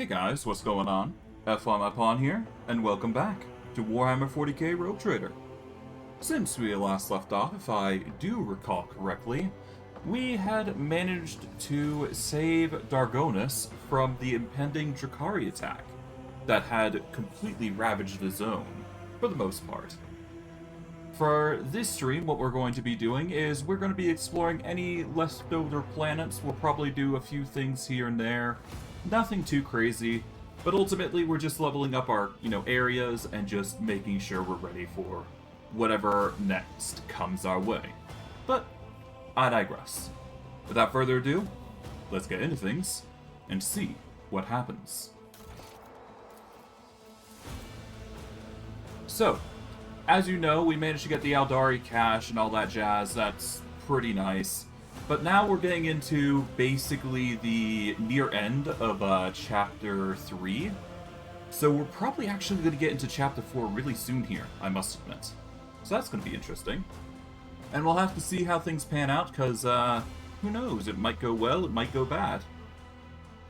Hey guys, what's going on? F1 here, and welcome back to Warhammer 40k Rogue Trader. Since we last left off, if I do recall correctly, we had managed to save Dargonus from the impending Drukkari attack that had completely ravaged the zone, for the most part. For this stream, what we're going to be doing is we're going to be exploring any leftover planets. We'll probably do a few things here and there. Nothing too crazy, but ultimately we're just leveling up our, areas and just making sure we're ready for whatever next comes our way. But I digress. Without further ado, let's get into things and see what happens. So, as you know, we managed to get the Aeldari cache and all that jazz. That's pretty nice. But now we're getting into basically the near end of Chapter 3. So we're probably actually going to get into Chapter 4 really soon here, I must admit. So that's going to be interesting. And we'll have to see how things pan out, because who knows? It might go well, it might go bad.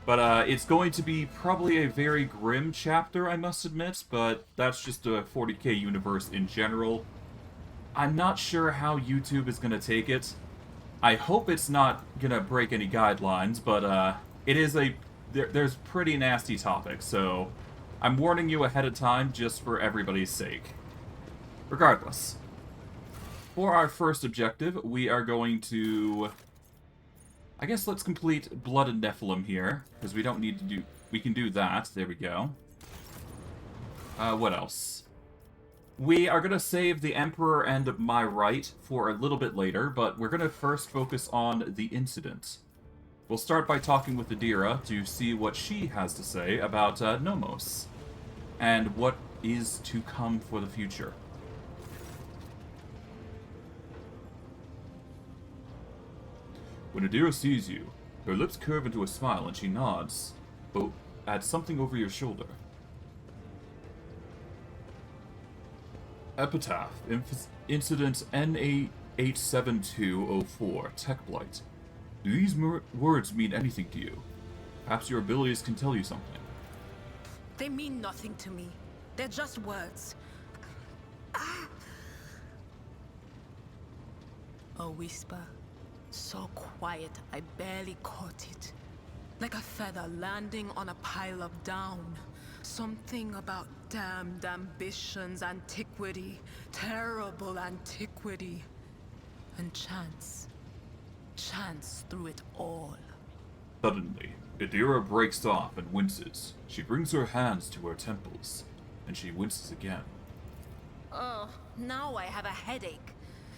But it's going to be probably a very grim chapter, I must admit, but that's just a 40k universe in general. I'm not sure how YouTube is going to take it. I hope it's not going to break any guidelines, but it is there's pretty nasty topics, so I'm warning you ahead of time just for everybody's sake. Regardless, for our first objective, we are going to... I guess let's complete Blood and Nephilim here, because we don't need to do... We can do that. There we go. What else? We are going to save the Emperor and My Right for a little bit later, but we're going to first focus on the incident. We'll start by talking with Theodora to see what she has to say about Nomos, and what is to come for the future. When Theodora sees you, her lips curve into a smile and she nods, but at something over your shoulder. Epitaph, Incident N87204, Tech Blight. Do these words mean anything to you? Perhaps your abilities can tell you something. They mean nothing to me. They're just words. A whisper. So quiet, I barely caught it. Like a feather landing on a pile of down. Something about damned ambitions, antiquity, terrible antiquity. And chance. Chance through it all. Suddenly, Theodora breaks off and winces. She brings her hands to her temples, and she winces again. Oh, now I have a headache.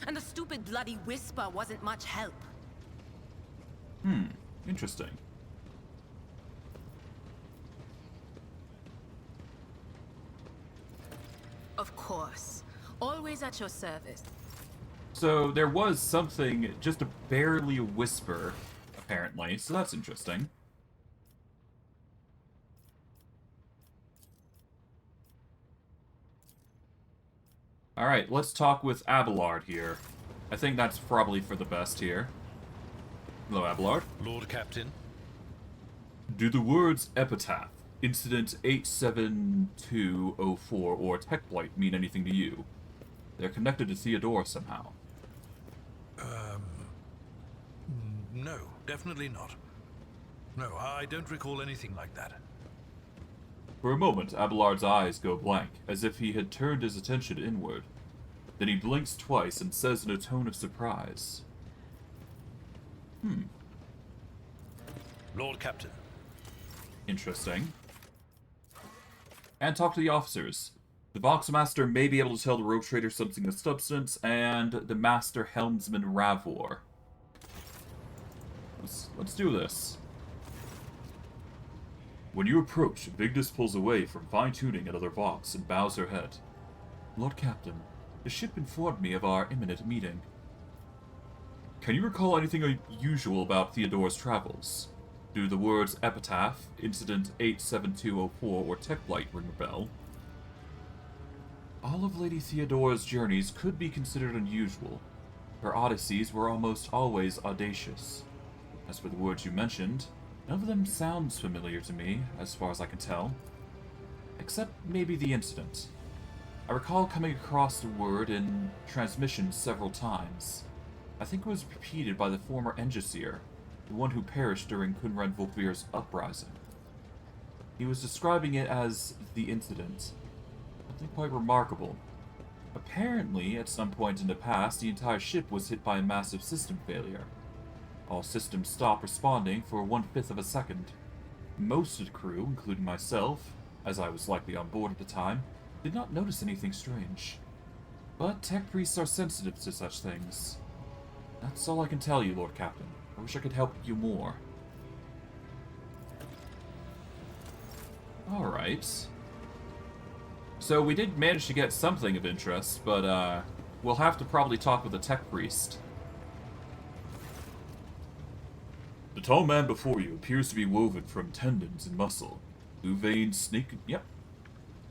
And the stupid bloody whisper wasn't much help. Interesting. Of course. Always at your service. So there was something, just barely a whisper, apparently, so that's interesting. Alright, let's talk with Abelard here. I think that's probably for the best here. Hello, Abelard. Lord Captain. Do the words Epitaph, Incident 87204, or Tech Blight mean anything to you? They're connected to Theodora somehow. No, definitely not. No, I don't recall anything like that. For a moment, Abelard's eyes go blank, as if he had turned his attention inward. Then he blinks twice and says in a tone of surprise. Lord Captain. Interesting. And talk to the officers. The Boxmaster may be able to tell the Rogue Trader something of substance, and the Master Helmsman Ravor. Let's do this. When you approach, Vigdis pulls away from fine-tuning another Vox and bows her head. Lord Captain, the ship informed me of our imminent meeting. Can you recall anything unusual about Theodora's travels? Do the words Epitaph, Incident 87204, or Tech Blight ring a bell? All of Lady Theodora's journeys could be considered unusual. Her odysseys were almost always audacious. As for the words you mentioned, None of them sounds familiar to me, as far as I can tell. Except maybe the incident. I recall coming across the word in transmission several times. I think it was repeated by the former Engiseer, the one who perished during Kunran Volkvir's uprising. He was describing it as the incident. Something quite remarkable. Apparently, at some point in the past, the entire ship was hit by a massive system failure. All systems stopped responding for 1/5 of a second. Most of the crew, including myself, as I was likely on board at the time, did not notice anything strange. But tech priests are sensitive to such things. That's all I can tell you, Lord Captain. I wish I could help you more. Alright. So we did manage to get something of interest, but we'll have to probably talk with the tech priest. The tall man before you appears to be woven from tendons and muscle. Blue veins snake... Yep.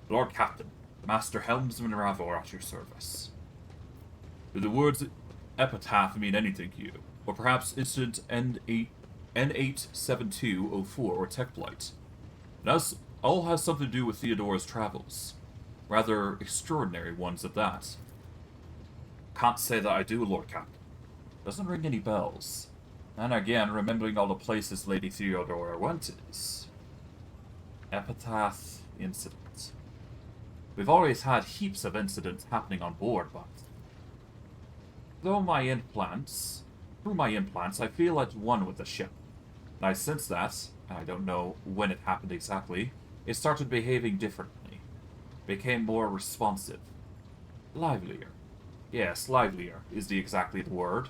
Lord Captain, Master Helmsman Ravor at your service. Do the words epitaph mean anything to you? Or perhaps incident N87204 or tech blight? It all has something to do with Theodora's travels. Rather extraordinary ones at that. Can't say that I do, Lord Captain. Doesn't ring any bells. And again, remembering all the places Lady Theodora went is... Epitaph incident. We've always had heaps of incidents happening on board, but... Through my implants, I feel at one with the ship. And I sense that, I don't know when it happened exactly, it started behaving differently. Became more responsive. Livelier. Yes, livelier is exactly the word.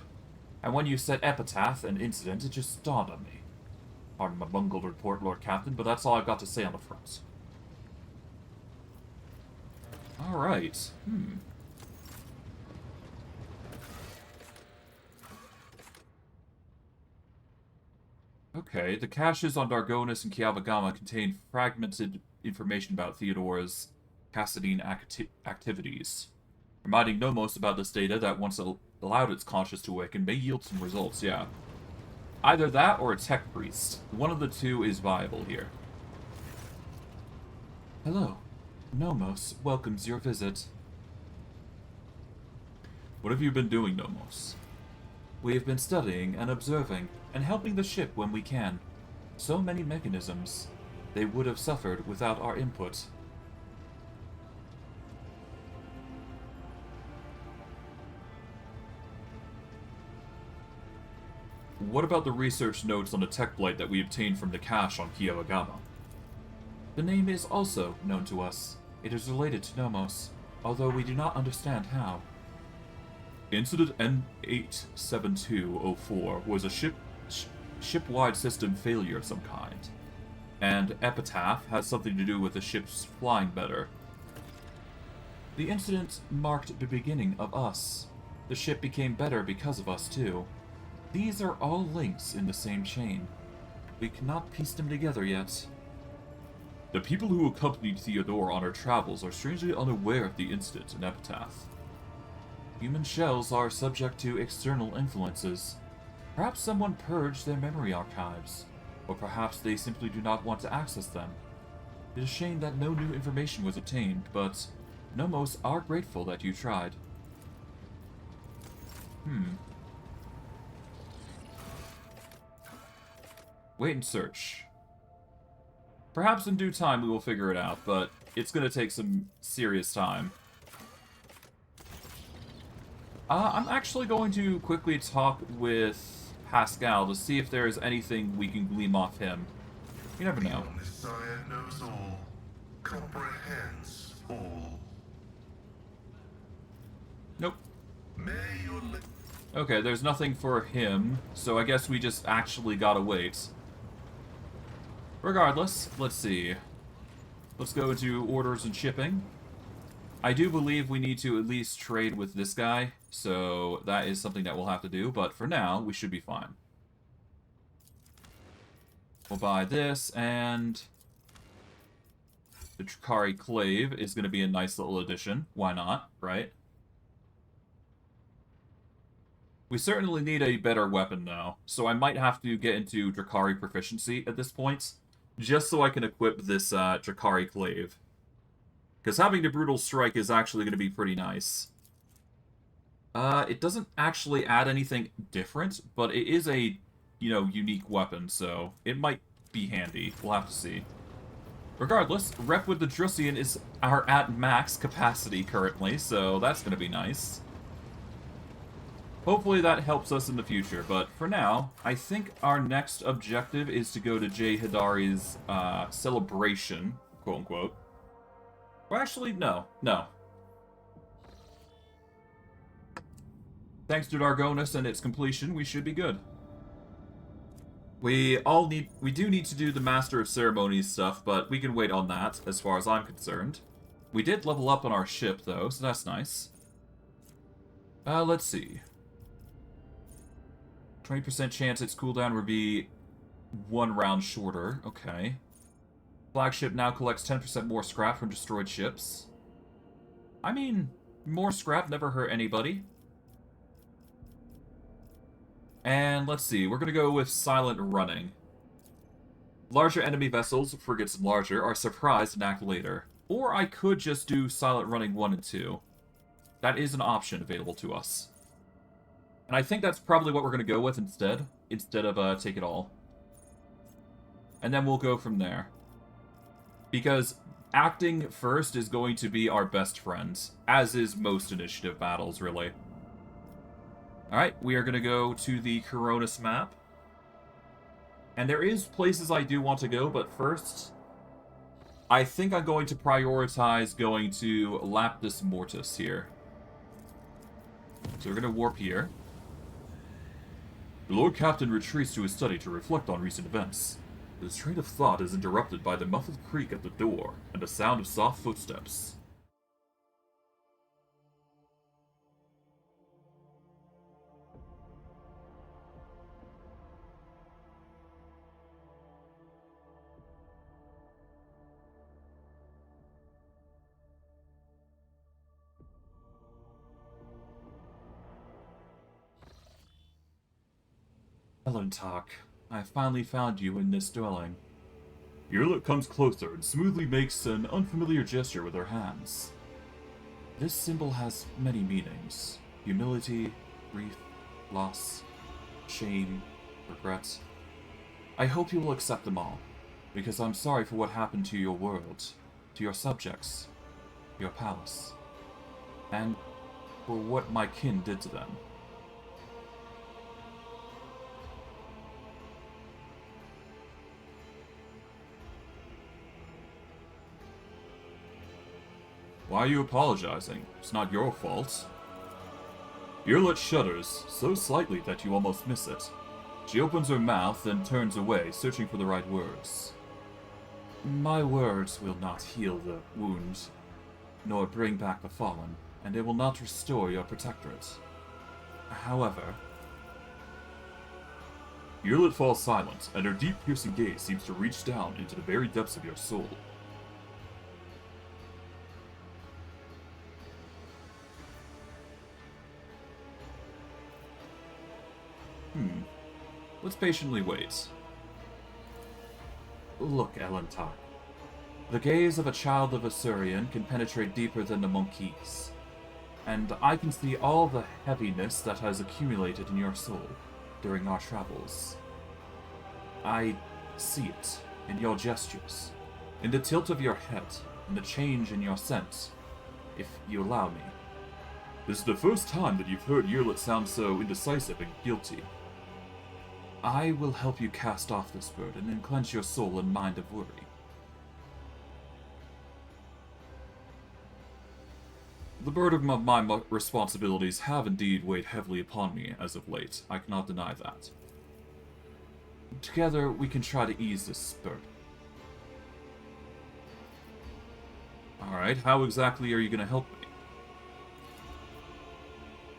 And when you said epitaph and incident, it just dawned on me. Pardon my bungled report, Lord Captain, but that's all I've got to say on the front. Alright. Okay, the caches on Dargonis and Kiavagama contain fragmented information about Theodora's Cassadine activities. Reminding Nomos about this data that once allowed its conscience to awaken may yield some results, yeah. Either that or a tech priest. One of the two is viable here. Hello. Nomos welcomes your visit. What have you been doing, Nomos? We have been studying and observing, and helping the ship when we can. So many mechanisms. They would have suffered without our input. What about the research notes on the tech blight that we obtained from the cache on Kiyoagama? The name is also known to us. It is related to Nomos, although we do not understand how. Incident N87204 was a ship-wide system failure of some kind. And Epitaph has something to do with the ship's flying better. The incident marked the beginning of us. The ship became better because of us, too. These are all links in the same chain. We cannot piece them together yet. The people who accompanied Theodora on her travels are strangely unaware of the incident in Epitaph. Human shells are subject to external influences. Perhaps someone purged their memory archives, or perhaps they simply do not want to access them. It is a shame that no new information was obtained, but Nomos are grateful that you tried. Wait and search. Perhaps in due time we will figure it out, but it's going to take some serious time. I'm actually going to quickly talk with Pascal to see if there is anything we can glean off him. You never know. The Messiah knows all, comprehends all. Nope. May your Okay, there's nothing for him, so I guess we just actually gotta wait. Regardless, let's see. Let's go to orders and shipping. I do believe we need to at least trade with this guy, so that is something that we'll have to do, but for now, we should be fine. We'll buy this, and the Drukkari Clave is going to be a nice little addition. Why not, right? We certainly need a better weapon now, so I might have to get into Drukkari proficiency at this point, just so I can equip this Drukkari Clave. Because having the Brutal Strike is actually going to be pretty nice. It doesn't actually add anything different, but it is a, unique weapon, so it might be handy. We'll have to see. Regardless, Rep with the Drussian is at max capacity currently, so that's going to be nice. Hopefully that helps us in the future, but for now, I think our next objective is to go to Jay Hidari's celebration, quote-unquote. Well, actually, no. Thanks to Dargonus and its completion, we should be good. We do need to do the Master of Ceremonies stuff, but we can wait on that, as far as I'm concerned. We did level up on our ship, though, so that's nice. Let's see. 20% chance its cooldown would be 1 round shorter. Okay. Flagship now collects 10% more scrap from destroyed ships. I mean, more scrap never hurt anybody. And let's see, we're going to go with Silent Running. Larger enemy vessels, frigates larger, are surprised and act later. Or I could just do Silent Running 1 and 2. That is an option available to us. And I think that's probably what we're going to go with instead of Take It All. And then we'll go from there. Because acting first is going to be our best friend, as is most initiative battles, really. Alright, we are going to go to the Coronis map. And there is places I do want to go, but first, I think I'm going to prioritize going to Lapis Mortis here. So we're going to warp here. The Lord Captain retreats to his study to reflect on recent events. His train of thought is interrupted by the muffled creak at the door and the sound of soft footsteps. Elentak, I have finally found you in this dwelling. Yrelet comes closer and smoothly makes an unfamiliar gesture with her hands. This symbol has many meanings. Humility, grief, loss, shame, regret. I hope you will accept them all, because I'm sorry for what happened to your world, to your subjects, your palace, and for what my kin did to them. Why are you apologizing? It's not your fault. Yrelet shudders, so slightly that you almost miss it. She opens her mouth and turns away, searching for the right words. My words will not heal the wound, nor bring back the fallen, and they will not restore your protectorate. However... Yrelet falls silent, and her deep, piercing gaze seems to reach down into the very depths of your soul. Let's patiently wait. Look, Elentak. The gaze of a child of Assyrian can penetrate deeper than the monkeys. And I can see all the heaviness that has accumulated in your soul during our travels. I see it in your gestures, in the tilt of your head, in the change in your scent, if you allow me. This is the first time that you've heard Yrelet sound so indecisive and guilty. I will help you cast off this burden and cleanse your soul and mind of worry. The burden of my responsibilities have indeed weighed heavily upon me as of late. I cannot deny that. Together, we can try to ease this burden. Alright, how exactly are you going to help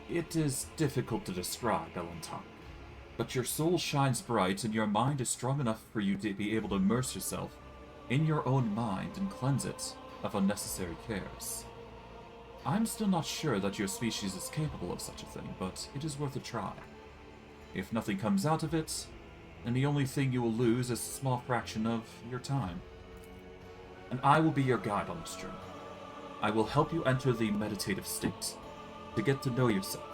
me? It is difficult to describe, Elentak. But your soul shines bright and your mind is strong enough for you to be able to immerse yourself in your own mind and cleanse it of unnecessary cares. I'm still not sure that your species is capable of such a thing, but it is worth a try. If nothing comes out of it, then the only thing you will lose is a small fraction of your time. And I will be your guide on this journey. I will help you enter the meditative state, to get to know yourself.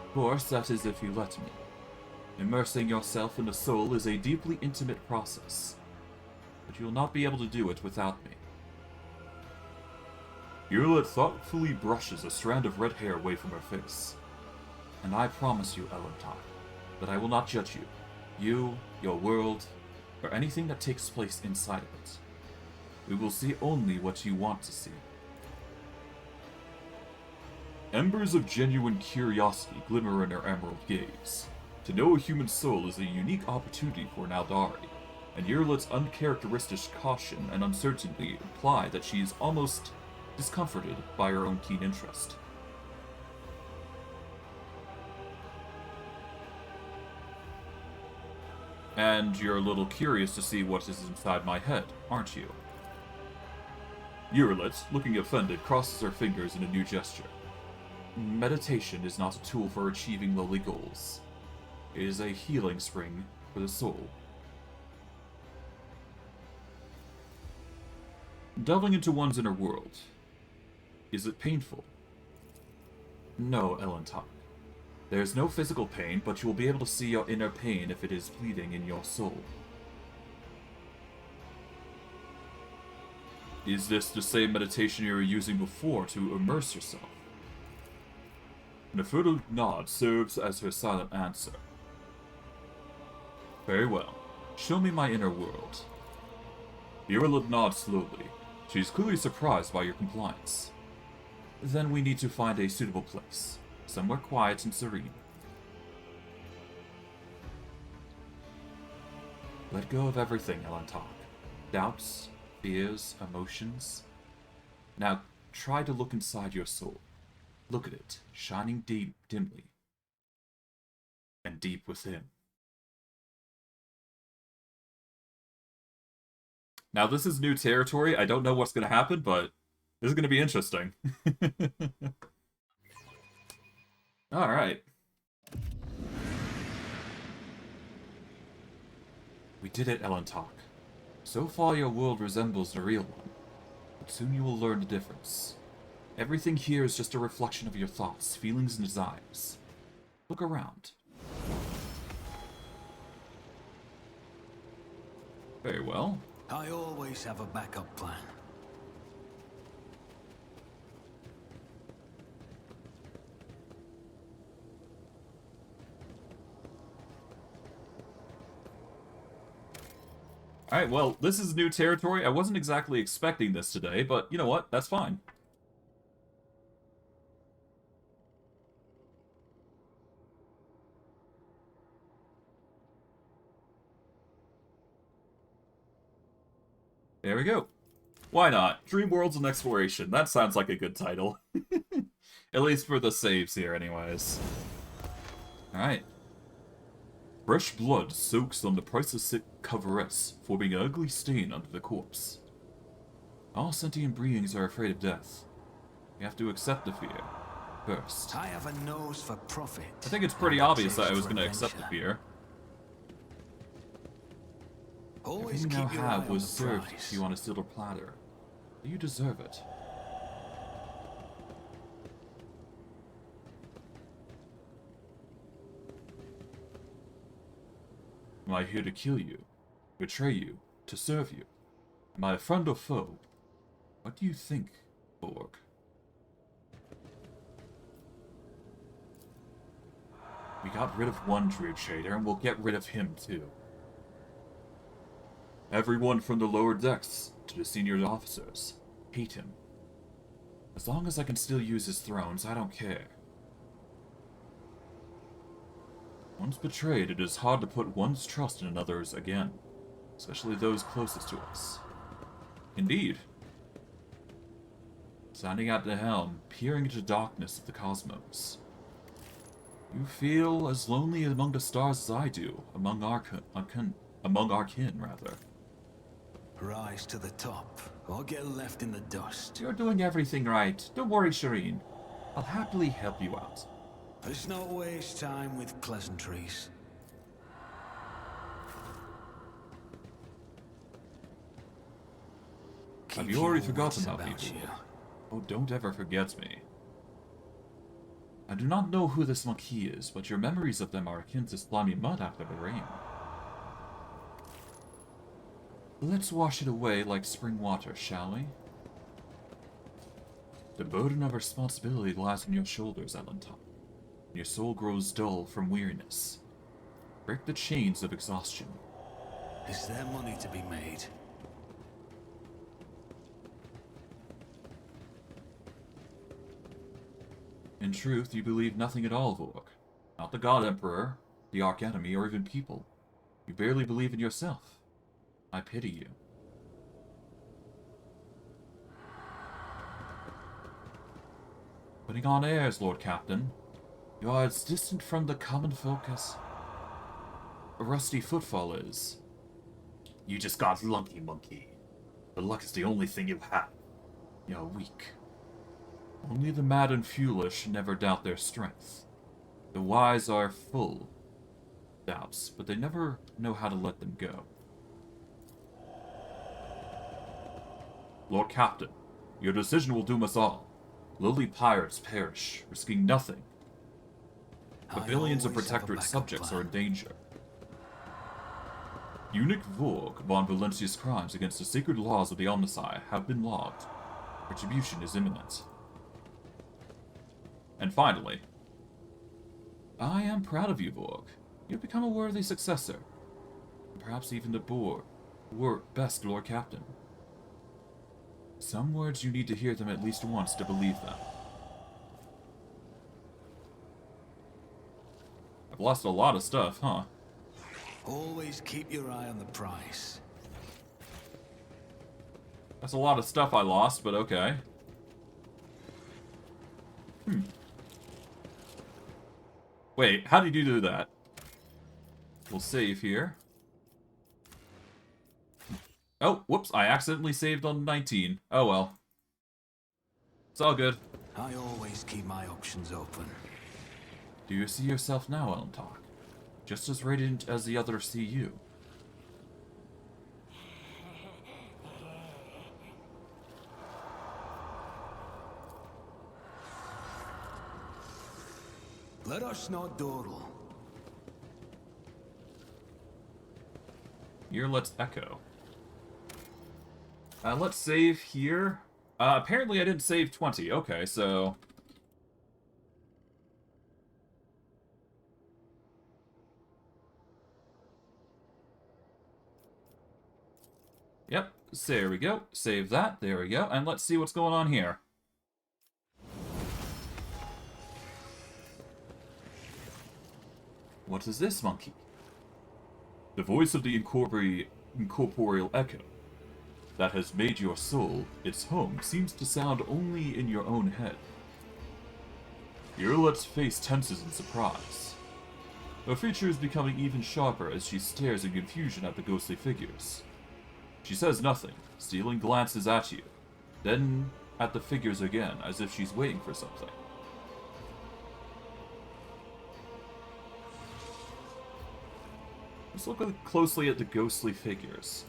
Of course, that is if you let me. Immersing yourself in the soul is a deeply intimate process, but you will not be able to do it without me. Yrelet thoughtfully brushes a strand of red hair away from her face. And I promise you, Elentar, that I will not judge you, your world, or anything that takes place inside of it. We will see only what you want to see. Embers of genuine curiosity glimmer in her emerald gaze. To know a human soul is a unique opportunity for an Aldari, and Yrelet's uncharacteristic caution and uncertainty imply that she is almost discomforted by her own keen interest. And you're a little curious to see what is inside my head, aren't you? Yrelet, looking offended, crosses her fingers in a new gesture. Meditation is not a tool for achieving lowly goals. It is a healing spring for the soul. Delving into one's inner world. Is it painful? No, Elentar. There is no physical pain, but you will be able to see your inner pain if it is bleeding in your soul. Is this the same meditation you were using before to immerse yourself? An affirmative nod serves as her silent answer. Very well. Show me my inner world. Yrelet nods slowly. She is clearly surprised by your compliance. Then we need to find a suitable place. Somewhere quiet and serene. Let go of everything, Elentar. Doubts, fears, emotions. Now, try to look inside your soul. Look at it, shining deep, dimly. And deep within. Now, this is new territory. I don't know what's going to happen, but this is going to be interesting. Alright. We did it, Elentar. So far your world resembles the real one, but soon you will learn the difference. Everything here is just a reflection of your thoughts, feelings, and desires. Look around. Very well. I always have a backup plan. Alright, well, this is new territory. I wasn't exactly expecting this today, but you know what? That's fine. There we go. Why not? Dream Worlds and Exploration. That sounds like a good title. At least for the saves here, anyways. Alright. Fresh blood soaks on the priceless coveress, forming an ugly stain under the corpse. All sentient beings are afraid of death. You have to accept the fear first. I have a nose for profit. I think it's pretty obvious that I was going to accept the fear. Always Everything you now keep your eye have on was the served prize. to you on a silver platter. You deserve it. Am I here to kill you, betray you, to serve you? Am I a friend or foe? What do you think, Vorg? We got rid of one Druid Trader, and we'll get rid of him too. Everyone from the lower decks to the senior officers hate him. As long as I can still use his thrones, I don't care. Once betrayed, it is hard to put one's trust in others again, especially those closest to us. Indeed. Standing at the helm, peering into the darkness of the cosmos. You feel as lonely among the stars as I do, among our kin, rather. Rise to the top, or get left in the dust. You're doing everything right. Don't worry, Shireen. I'll happily help you out. Let's not waste time with pleasantries. Have Keep you already your forgotten wits how about people you. work? Oh, don't ever forget me. I do not know who this monkey is, but your memories of them are akin to slimy mud after the rain. Let's wash it away like spring water, shall we? The burden of responsibility lies on your shoulders, Elenton. Your soul grows dull from weariness. Break the chains of exhaustion. Is there money to be made? In truth, you believe nothing at all, Vorg. Not the God Emperor, the Archenemy, or even people. You barely believe in yourself. I pity you. Putting on airs, Lord Captain. You are as distant from the common folk as a rusty footfall is. You just got lucky, monkey. But luck is the only thing you have. You're weak. Only the mad and foolish never doubt their strength. The wise are full of doubts, but they never know how to let them go. Lord Captain, your decision will doom us all. Lowly pirates perish, risking nothing. But billions of protectorate subjects are in danger. Eunuch Vorg von Valentia's crimes against the sacred laws of the Omnici have been logged. Retribution is imminent. And finally, I am proud of you, Vorg. You've become a worthy successor. Perhaps even the best Lord Captain. Some words you need to hear them at least once to believe them. I've lost a lot of stuff, huh? Always keep your eye on the prize. That's a lot of stuff I lost, but okay. Wait, how did you do that? We'll save here. Oh, whoops, I accidentally saved on 19. Oh well. It's all good. I always keep my options open. Do you see yourself now, Elentok? Just as radiant as the others see you. Let us not dawdle. Yrelet's Echo. Let's save here. Apparently I didn't save 20. Okay, so... Yep, so there we go. Save that. There we go. And let's see what's going on here. What is this, monkey? The voice of the incorporeal echo that has made your soul its home seems to sound only in your own head. Yrelet's face tenses in surprise. Her feature is becoming even sharper as she stares in confusion at the ghostly figures. She says nothing, stealing glances at you, then at the figures again, as if she's waiting for something. Let's look closely at the ghostly figures.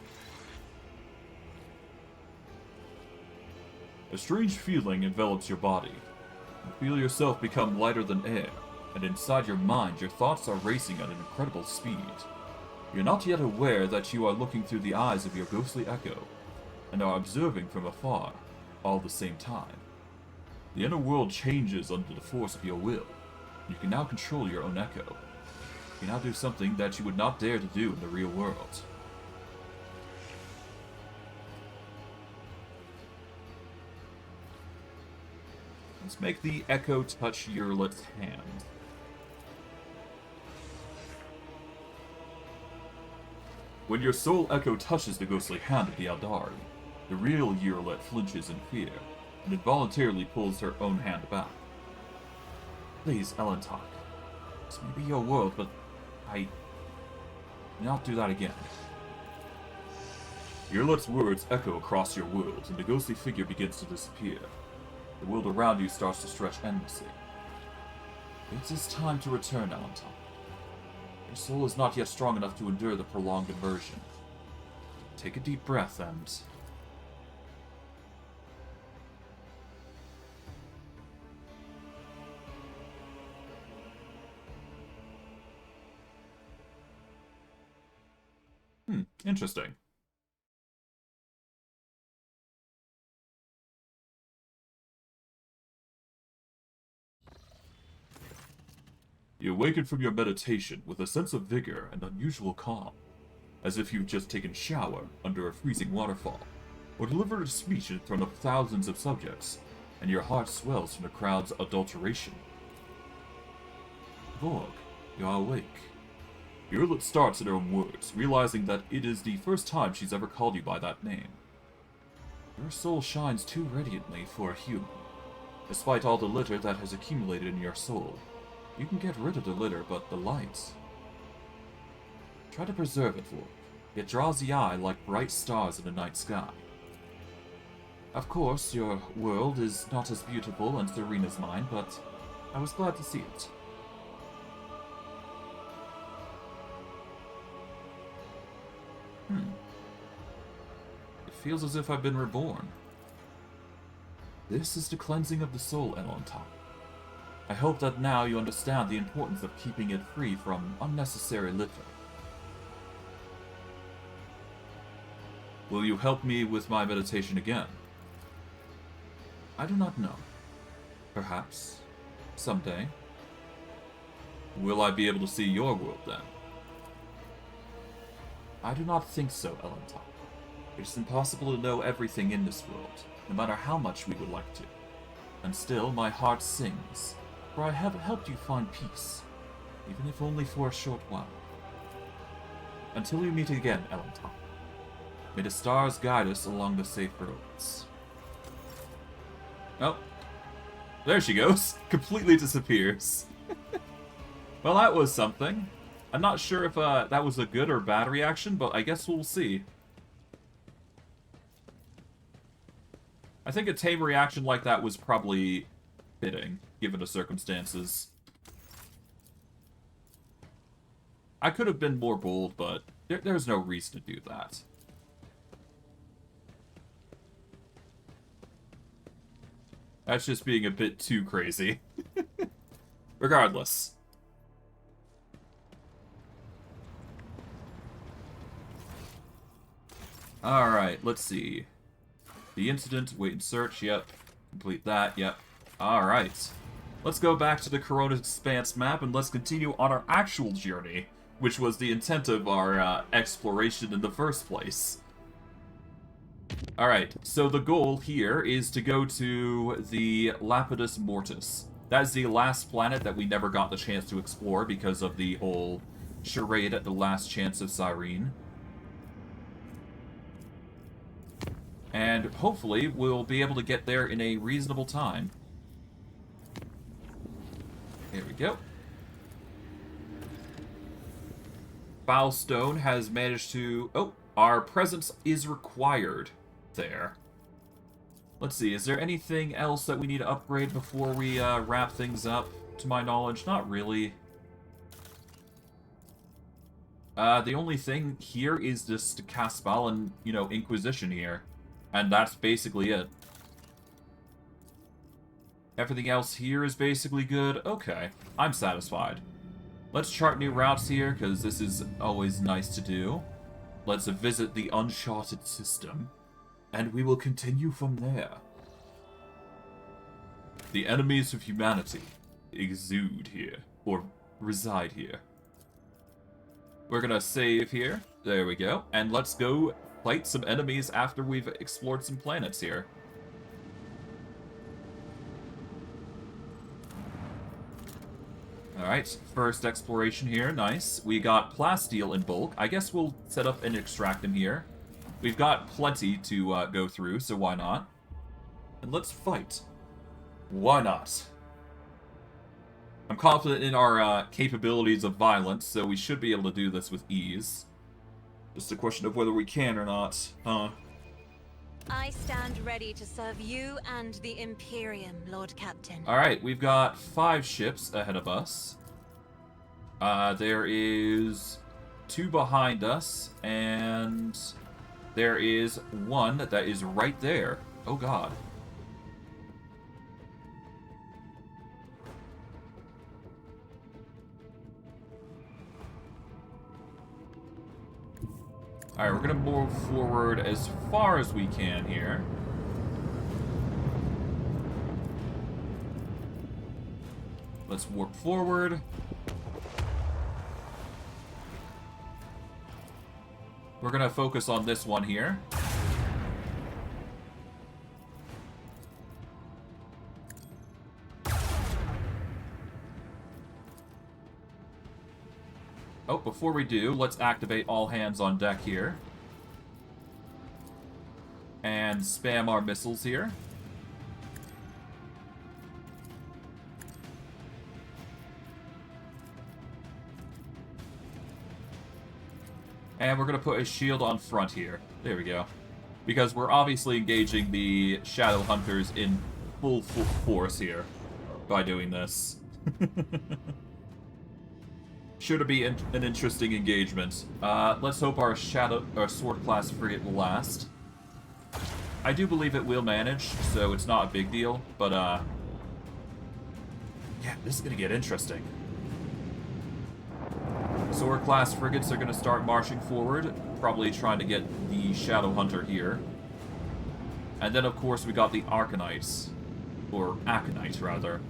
A strange feeling envelops your body. You feel yourself become lighter than air, and inside your mind your thoughts are racing at an incredible speed. You're not yet aware that you are looking through the eyes of your ghostly echo, and are observing from afar, all at the same time. The inner world changes under the force of your will. You can now control your own echo. You can now do something that you would not dare to do in the real world. Let's make the echo touch Yrelet's hand. When your soul echo touches the ghostly hand of the Aldari, the real Yrelet flinches in fear, and involuntarily pulls her own hand back. Please, Elentok. This may be your world, but I... do not do that again. Yrelet's words echo across your world, and the ghostly figure begins to disappear. The world around you starts to stretch endlessly. It is time to return, Alanton. Your soul is not yet strong enough to endure the prolonged immersion. Take a deep breath and... interesting. You awaken from your meditation with a sense of vigor and unusual calm, as if you've just taken a shower under a freezing waterfall, or delivered a speech in front of thousands of subjects, and your heart swells from the crowd's adulteration. Vorg, you are awake. Yrelet starts in her own words, realizing that it is the first time she's ever called you by that name. Your soul shines too radiantly for a human. Despite all the litter that has accumulated in your soul, you can get rid of the litter, but the light... Try to preserve it, Vorg. It draws the eye like bright stars in the night sky. Of course, your world is not as beautiful and serene as mine, but I was glad to see it. It feels as if I've been reborn. This is the cleansing of the soul, Alanton. I hope that now you understand the importance of keeping it free from unnecessary litter. Will you help me with my meditation again? I do not know. Perhaps. Someday. Will I be able to see your world then? I do not think so, Alanton. It is impossible to know everything in this world, no matter how much we would like to. And still, my heart sings, for I have helped you find peace, even if only for a short while. Until we meet again, Alanton. May the stars guide us along the safe roads. Oh. There she goes. Completely disappears. Well, that was something. I'm not sure if that was a good or bad reaction, but I guess we'll see. I think a tame reaction like that was probably fitting, given the circumstances. I could have been more bold, but there's no reason to do that. That's just being a bit too crazy. Regardless. Alright, let's see. The incident, wait and search, yep. Complete that, yep. Alright. Let's go back to the Corona Expanse map and let's continue on our actual journey, which was the intent of our exploration in the first place. Alright, so the goal here is to go to the Lapidus Mortis. That is the last planet that we never got the chance to explore because of the whole charade at the last chance of Cyrene. And hopefully we'll be able to get there in a reasonable time. Here we go. Foulstone has managed to... Oh, our presence is required there. Let's see, is there anything else that we need to upgrade before we wrap things up? To my knowledge, not really. The only thing here is just Caspal and, you know, Inquisition here. And that's basically it. Everything else here is basically good. Okay, I'm satisfied. Let's chart new routes here, because this is always nice to do. Let's visit the uncharted system, and we will continue from there. The enemies of humanity exude here, or reside here. We're gonna save here. There we go. And let's go fight some enemies after we've explored some planets here. Alright, first exploration here, nice. We got plasteel in bulk. I guess we'll set up and extract them here. We've got plenty to go through, so why not? And let's fight. Why not? I'm confident in our capabilities of violence, so we should be able to do this with ease. Just a question of whether we can or not, huh? I stand ready to serve you and the Imperium, Lord Captain. Alright, we've got 5 ships ahead of us. There is 2 behind us, and there is 1 that is right there. Oh god. Alright, we're gonna move forward as far as we can here. Let's warp forward. We're gonna focus on this one here. Oh, before we do, let's activate all hands on deck here. And spam our missiles here. And we're going to put a shield on front here. There we go. Because we're obviously engaging the Shadow Hunters in full force here by doing this. Should be an interesting engagement. Let's hope our Sword class frigate will last. I do believe it will manage, so it's not a big deal, but yeah, this is gonna get interesting. Sword class frigates are gonna start marching forward, probably trying to get the Shadow Hunter here. And then of course we got the Arcanites, or Aconites rather.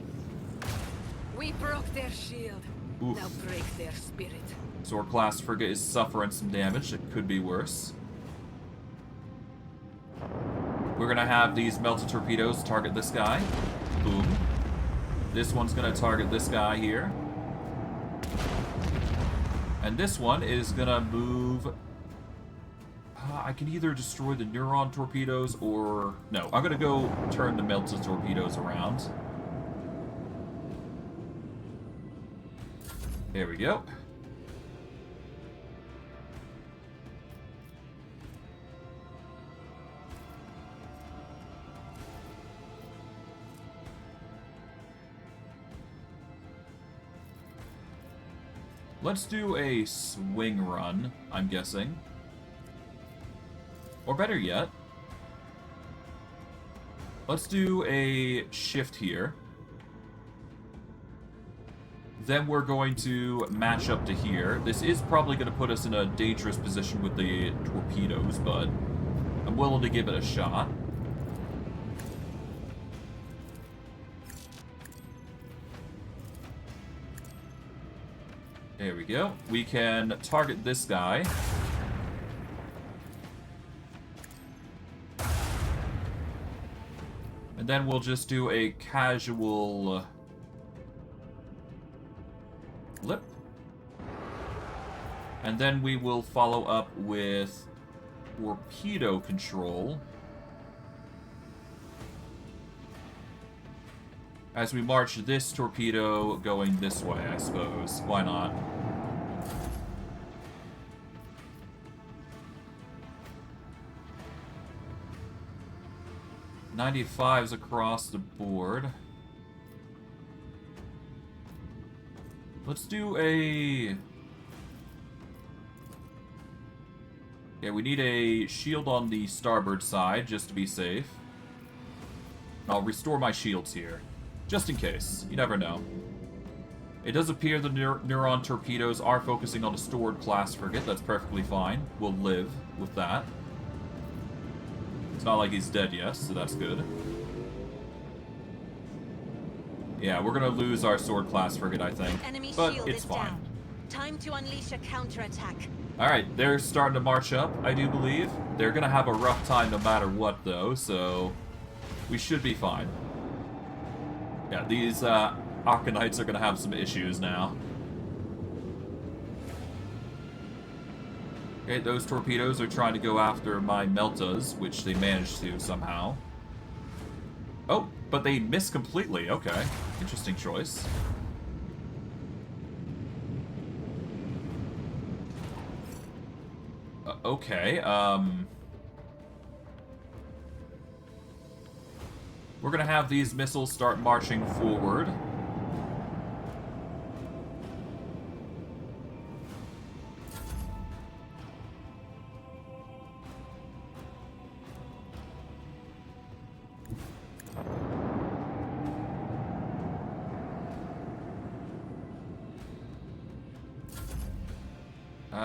We broke their shield. Oof. Now break their spirit. Sword class frigate is suffering some damage. It could be worse. We're gonna have these melted torpedoes target this guy. Boom. This one's gonna target this guy here. And this one is gonna move... I can either destroy the neuron torpedoes or... No, I'm gonna go turn the melted torpedoes around. There we go. Let's do a swing run, I'm guessing. Or better yet, let's do a shift here. Then we're going to match up to here. This is probably going to put us in a dangerous position with the torpedoes, but I'm willing to give it a shot. There we go. We can target this guy. And then we'll just do a casual... lip. And then we will follow up with torpedo control. As we march this torpedo going this way, I suppose. Why not? .95s across the board. Let's do a... Yeah, we need a shield on the starboard side, just to be safe. I'll restore my shields here. Just in case. You never know. It does appear the neuron torpedoes are focusing on a stored class frigate. That's perfectly fine. We'll live with that. It's not like he's dead yet, so that's good. Yeah, we're gonna lose our sword class frigate, I think. Enemy but shield it's is fine. down. Time to unleash a counterattack. Alright, they're starting to march up, I do believe. They're gonna have a rough time no matter what, though, so we should be fine. Yeah, these Arcanites are gonna have some issues now. Okay, those torpedoes are trying to go after my Meltas, which they managed to somehow. Oh, but they missed completely. Okay, interesting choice. Okay, we're gonna have these missiles start marching forward.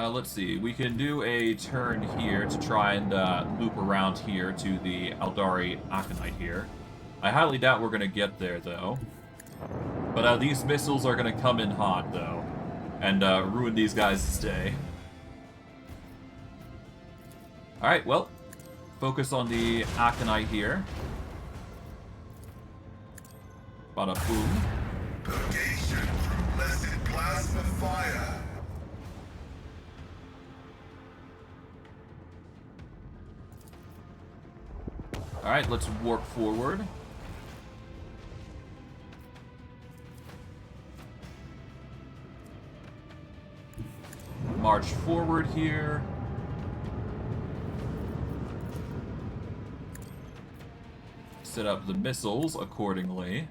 Let's see, we can do a turn here to try and loop around here to the Aeldari Aconite here. I highly doubt we're going to get there, though. But these missiles are going to come in hot, though, and ruin these guys' day. Alright, well, focus on the Aconite here. Bada boom. Purgation through blessed plasma fire. Alright, let's warp forward. March forward here. Set up the missiles accordingly.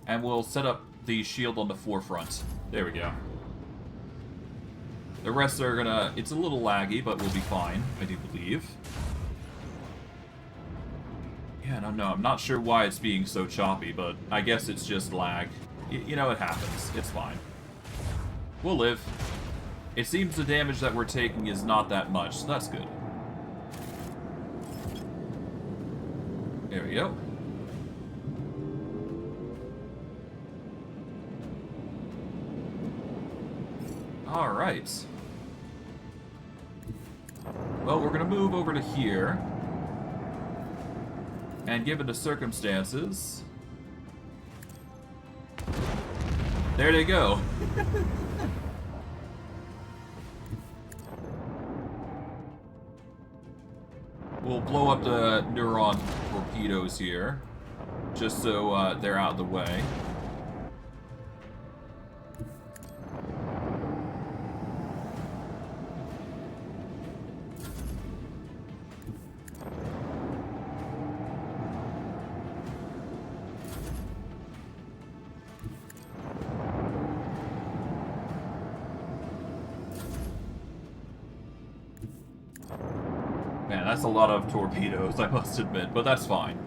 And we'll set up the shield on the forefront. There we go. The rest are gonna... It's a little laggy, but we'll be fine, I do believe. Yeah, no, I'm not sure why it's being so choppy, but I guess it's just lag. You know, it happens. It's fine. We'll live. It seems the damage that we're taking is not that much, so that's good. There we go. Alright. Well, we're gonna move over to here. And given the circumstances... There they go. We'll blow up the neuron torpedoes here. Just so they're out of the way. Man, that's a lot of torpedoes, I must admit, but that's fine.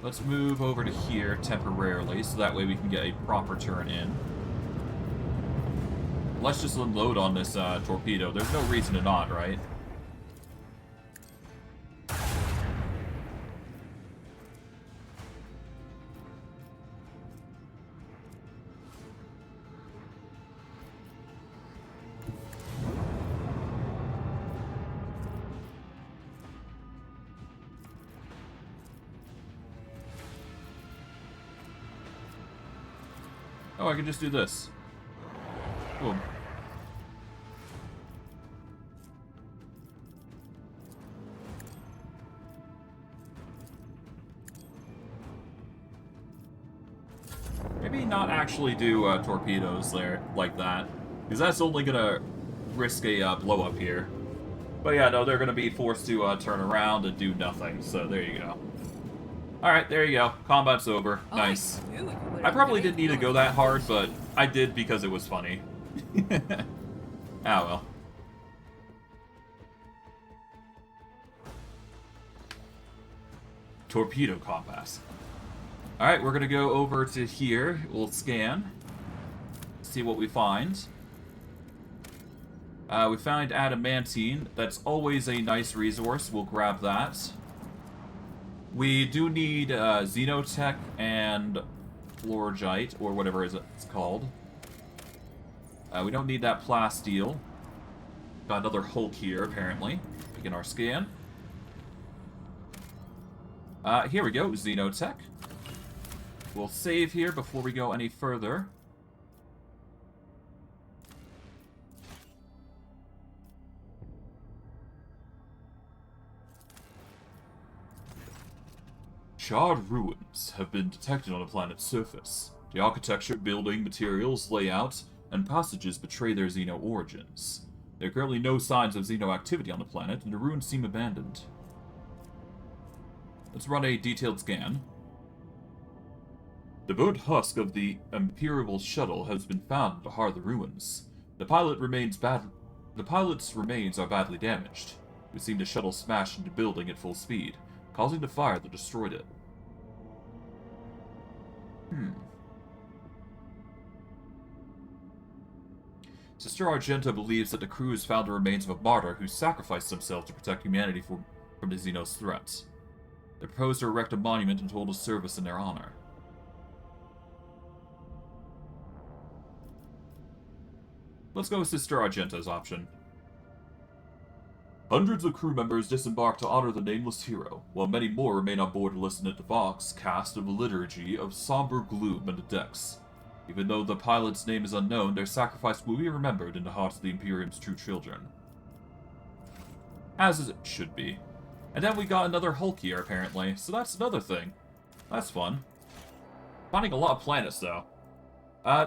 Let's move over to here temporarily, so that way we can get a proper turn in. Let's just unload on this torpedo. There's no reason to not, right? Oh, I can just do this. Boom. Maybe not actually do torpedoes there like that, because that's only gonna risk a blow up here. But yeah, no, they're gonna be forced to turn around and do nothing. So there you go. Alright, there you go. Combat's over. Nice. I probably didn't need to go that hard, but I did because it was funny. Ah, well. Torpedo compass. Alright, we're gonna go over to here. We'll scan. See what we find. We find adamantine. That's always a nice resource. We'll grab that. We do need xenotech and florgite, or whatever it's called. We don't need that plasteel. Got another Hulk here, apparently. Begin our scan. Here we go, xenotech. We'll save here before we go any further. Charred ruins have been detected on the planet's surface. The architecture, building, materials, layout, and passages betray their Xeno origins. There are currently no signs of Xeno activity on the planet, and the ruins seem abandoned. Let's run a detailed scan. The burnt husk of the Imperial shuttle has been found at the heart of the ruins. The pilot's remains are badly damaged. We seen the shuttle smash into the building at full speed, causing the fire that destroyed it. Sister Argenta believes that the crew has found the remains of a martyr who sacrificed himself to protect humanity from the Xenos' threats. They proposed to erect a monument and hold a service in their honor. Let's go with Sister Argenta's option. Hundreds of crew members disembarked to honor the nameless hero, while many more remain on board to listen to the Vox cast of a liturgy of somber gloom in the decks. Even though the pilot's name is unknown, their sacrifice will be remembered in the hearts of the Imperium's true children. As it should be. And then we got another Hulk here, apparently, so that's another thing. That's fun. Finding a lot of planets, though.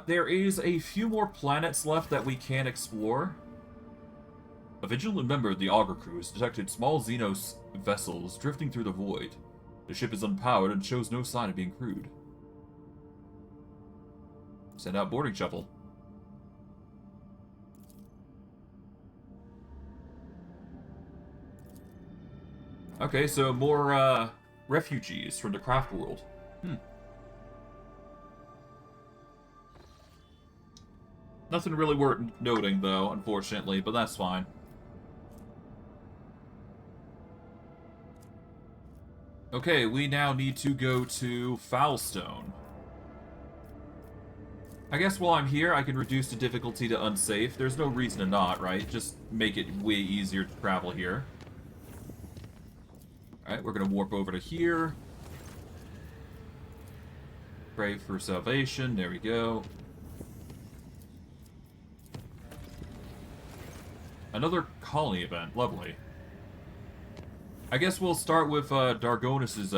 There is a few more planets left that we can explore. A vigilant member of the Augur crew has detected small Xenos vessels drifting through the void. The ship is unpowered and shows no sign of being crewed. Send out boarding shuttle. Okay, so more, refugees from the craft world. Nothing really worth noting, though, unfortunately, but that's fine. Okay, we now need to go to Foulstone. I guess while I'm here, I can reduce the difficulty to unsafe. There's no reason to not, right? Just make it way easier to travel here. Alright, we're gonna warp over to here. Pray for salvation. There we go. Another colony event. Lovely. I guess we'll start with Dargonus's,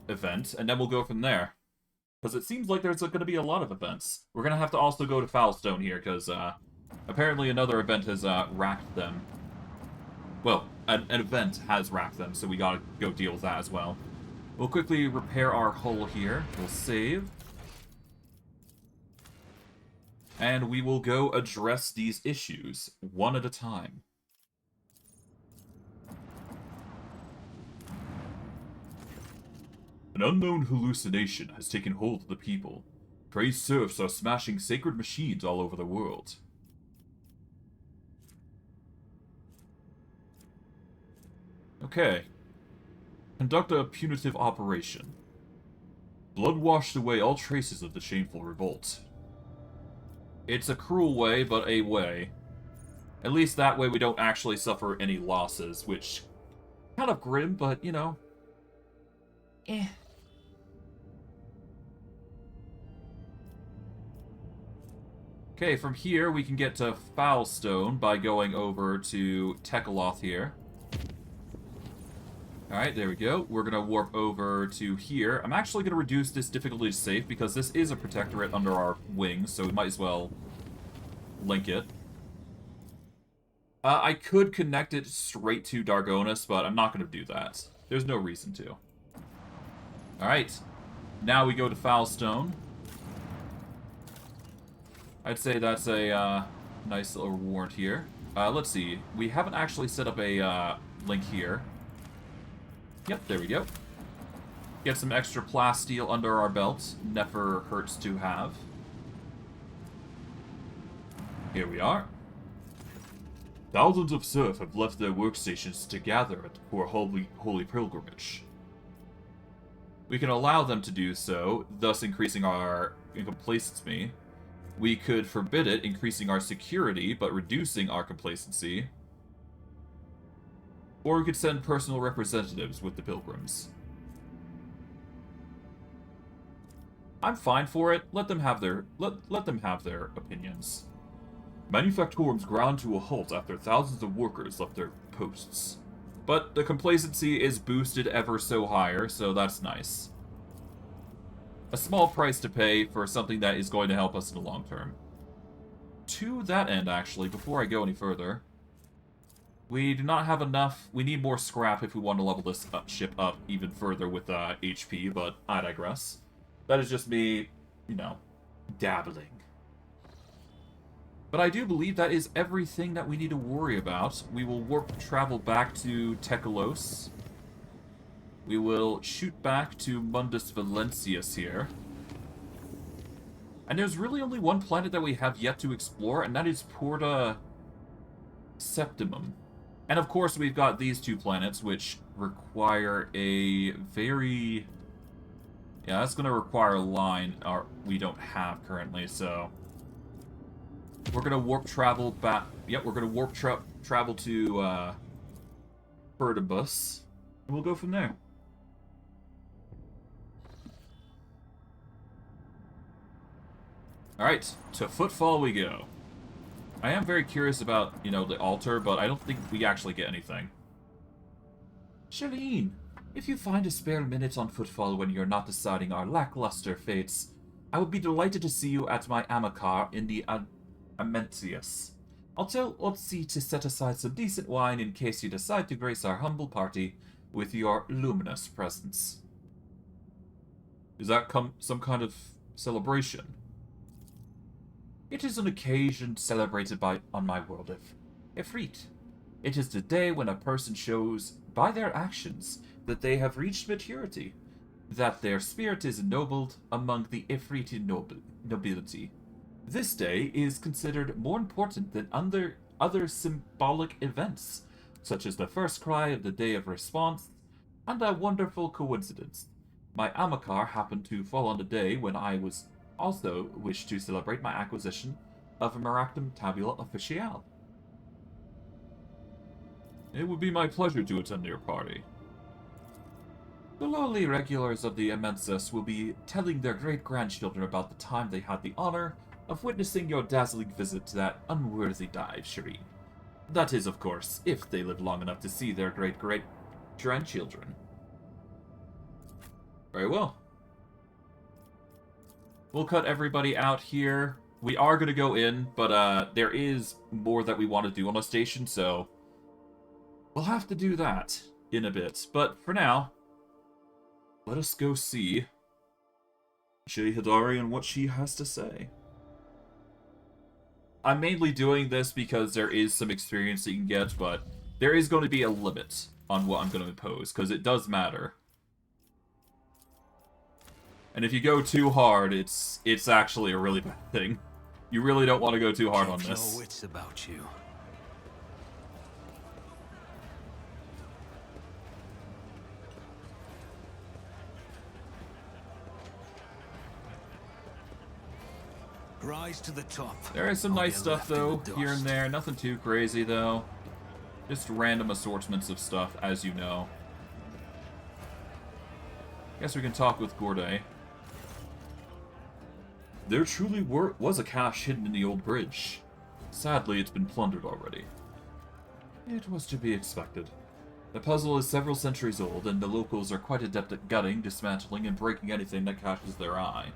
event, and then we'll go from there. Because it seems like there's going to be a lot of events. We're going to have to also go to Foulstone here, because apparently another event has racked them. Well, an event has racked them, so we gotta go deal with that as well. We'll quickly repair our hull here. We'll save. And we will go address these issues, one at a time. An unknown hallucination has taken hold of the people. Crazed serfs are smashing sacred machines all over the world. Okay. Conduct a punitive operation. Blood washed away all traces of the shameful revolt. It's a cruel way, but a way. At least that way we don't actually suffer any losses, which... kind of grim, but, you know... eh. Okay, from here we can get to Foulstone by going over to Tekaloth here. Alright, there we go. We're gonna warp over to here. I'm actually gonna reduce this difficulty to safe because this is a protectorate under our wings, so we might as well link it. I could connect it straight to Dargonus, but I'm not gonna do that. There's no reason to. Alright, now we go to Foulstone. I'd say that's a nice little reward here. Let's see. We haven't actually set up a link here. Yep, there we go. Get some extra plasteel under our belts. Never hurts to have. Here we are. Thousands of serfs have left their workstations to gather for a holy pilgrimage. We can allow them to do so, thus increasing our complacency. We could forbid it, increasing our security, but reducing our complacency. Or we could send personal representatives with the pilgrims. I'm fine for it. Let them have their opinions. Manufactorums ground to a halt after thousands of workers left their posts. But the complacency is boosted ever so higher, so that's nice. A small price to pay for something that is going to help us in the long term. To that end, actually, before I go any further, we do not have enough. We need more scrap if we want to level this ship up even further with HP, but I digress. That is just me, you know, dabbling. But I do believe that is everything that we need to worry about. We will warp travel back to Tekalos. We will shoot back to Mundus Valentius here. And there's really only one planet that we have yet to explore, and that is Porta Septimum. And of course we've got these two planets, which require a very... Yeah, that's going to require a line we don't have currently, so... We're going to warp travel back... Yep, we're going to warp travel to Pertibus, and we'll go from there. Alright, to Footfall we go. I am very curious about, you know, the altar, but I don't think we actually get anything. Shireen, if you find a spare minute on Footfall when you're not deciding our lackluster fates, I would be delighted to see you at my Amokar in the Amentius. I'll tell Otzi to set aside some decent wine in case you decide to grace our humble party with your luminous presence. Is that some kind of celebration? It is an occasion celebrated on my world of Ifrit. It is the day when a person shows, by their actions, that they have reached maturity, that their spirit is ennobled among the Ifriti nobility. This day is considered more important than other symbolic events, such as the first cry of the Day of Response, and a wonderful coincidence. My Amokar happened to fall on the day when I also wished to celebrate my acquisition of a Maractum Tabula Officiale. It would be my pleasure to attend your party. The lowly regulars of the Amensis will be telling their great-grandchildren about the time they had the honor of witnessing your dazzling visit to that unworthy dive, Shireen. That is, of course, if they live long enough to see their great-great-grandchildren. Very well. We'll cut everybody out here. We are going to go in, but there is more that we want to do on the station, so we'll have to do that in a bit. But for now, let us go see Jehidari and what she has to say. I'm mainly doing this because there is some experience that you can get, but there is going to be a limit on what I'm going to impose, because it does matter. And if you go too hard, it's actually a really bad thing. You really don't want to go too hard on this. No wits about you. Rise to the top. There is some nice stuff though, here and there. Nothing too crazy though. Just random assortments of stuff, as you know. Guess we can talk with Gorday. There truly was a cache hidden in the old bridge. Sadly, it's been plundered already. It was to be expected. The puzzle is several centuries old, and the locals are quite adept at gutting, dismantling, and breaking anything that catches their eye.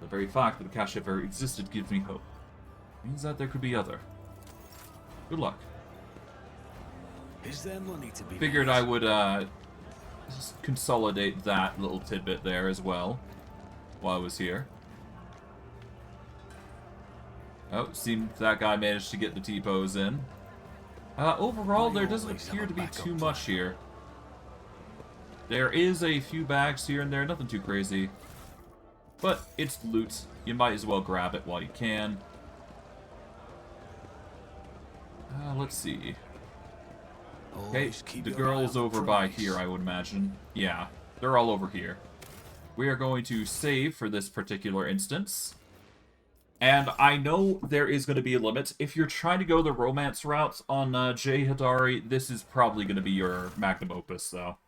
The very fact that the cache ever existed gives me hope. It means that there could be other. Good luck. Is there money to be Figured made? I would just consolidate that little tidbit there as well while I was here. Oh, seemed that guy managed to get the T-pose in. Overall, there doesn't appear to be too much here. There is a few bags here and there, nothing too crazy. But it's loot. You might as well grab it while you can. Let's see. Okay, the girl's over by here, I would imagine. Yeah, they're all over here. We are going to save for this particular instance. And I know there is going to be a limit. If you're trying to go the romance route on Jehidari, this is probably going to be your magnum opus, though.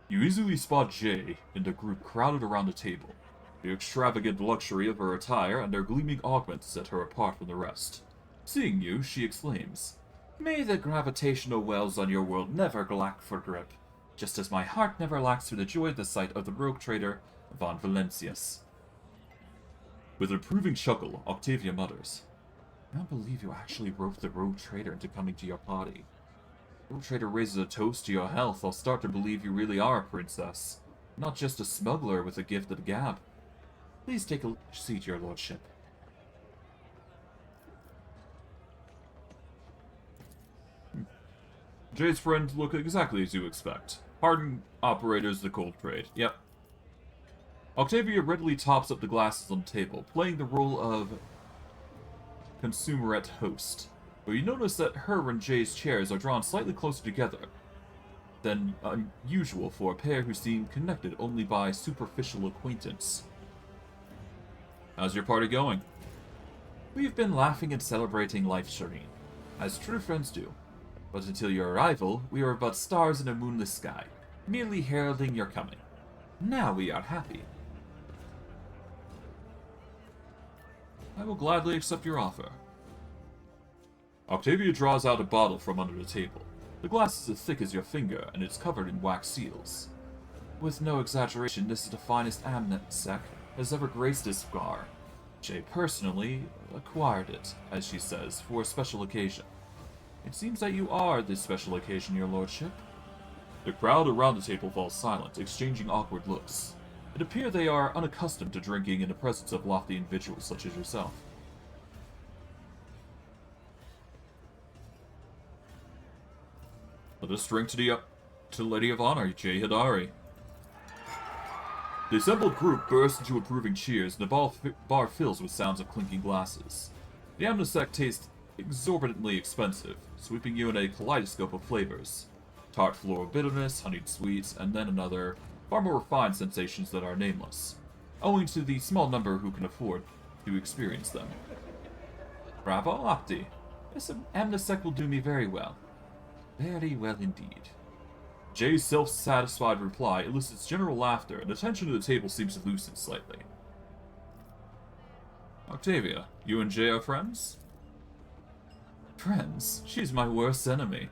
You easily spot Jay in the group crowded around the table. The extravagant luxury of her attire and her gleaming augments set her apart from the rest. Seeing you, she exclaims, "May the gravitational wells on your world never lack for grip, just as my heart never lacks for the joy of the sight of the rogue trader von Valencius." With an approving chuckle, Octavia mutters, "I don't believe you actually roped the rogue trader into coming to your party. The rogue trader raises a toast to your health. I'll start to believe you really are a princess, not just a smuggler with a gift of the gab. Please take a seat, your lordship." Jay's friends look exactly as you expect. Hardened operators of the cold trade. Yep. Octavia readily tops up the glasses on the table, playing the role of consumerette host. But you notice that her and Jay's chairs are drawn slightly closer together than unusual for a pair who seem connected only by superficial acquaintance. "How's your party going?" "We've been laughing and celebrating life, Shireen, as true friends do. But until your arrival, we were but stars in a moonless sky, merely heralding your coming. Now we are happy." "I will gladly accept your offer." Octavia draws out a bottle from under the table. The glass is as thick as your finger, and it's covered in wax seals. "With no exaggeration, this is the finest amnetsec has ever graced this bar. Jay personally acquired it, as she says, for a special occasion. It seems that you are this special occasion, your lordship." The crowd around the table falls silent, exchanging awkward looks. It appears they are unaccustomed to drinking in the presence of lofty individuals such as yourself. "Let us drink to the Lady of Honor, Jay Hidari." The assembled group bursts into approving cheers, and the bar fills with sounds of clinking glasses. The amnesec tastes exorbitantly expensive, sweeping you in a kaleidoscope of flavors. Tart floral bitterness, honeyed sweets, and then another, far more refined sensations that are nameless, owing to the small number who can afford to experience them. "Bravo, Octi. This amnesec will do me very well. Very well indeed." Jay's self-satisfied reply elicits general laughter, and the tension at the table seems to loosen slightly. "Octavia, you and Jay are friends?" "Friends? She's my worst enemy.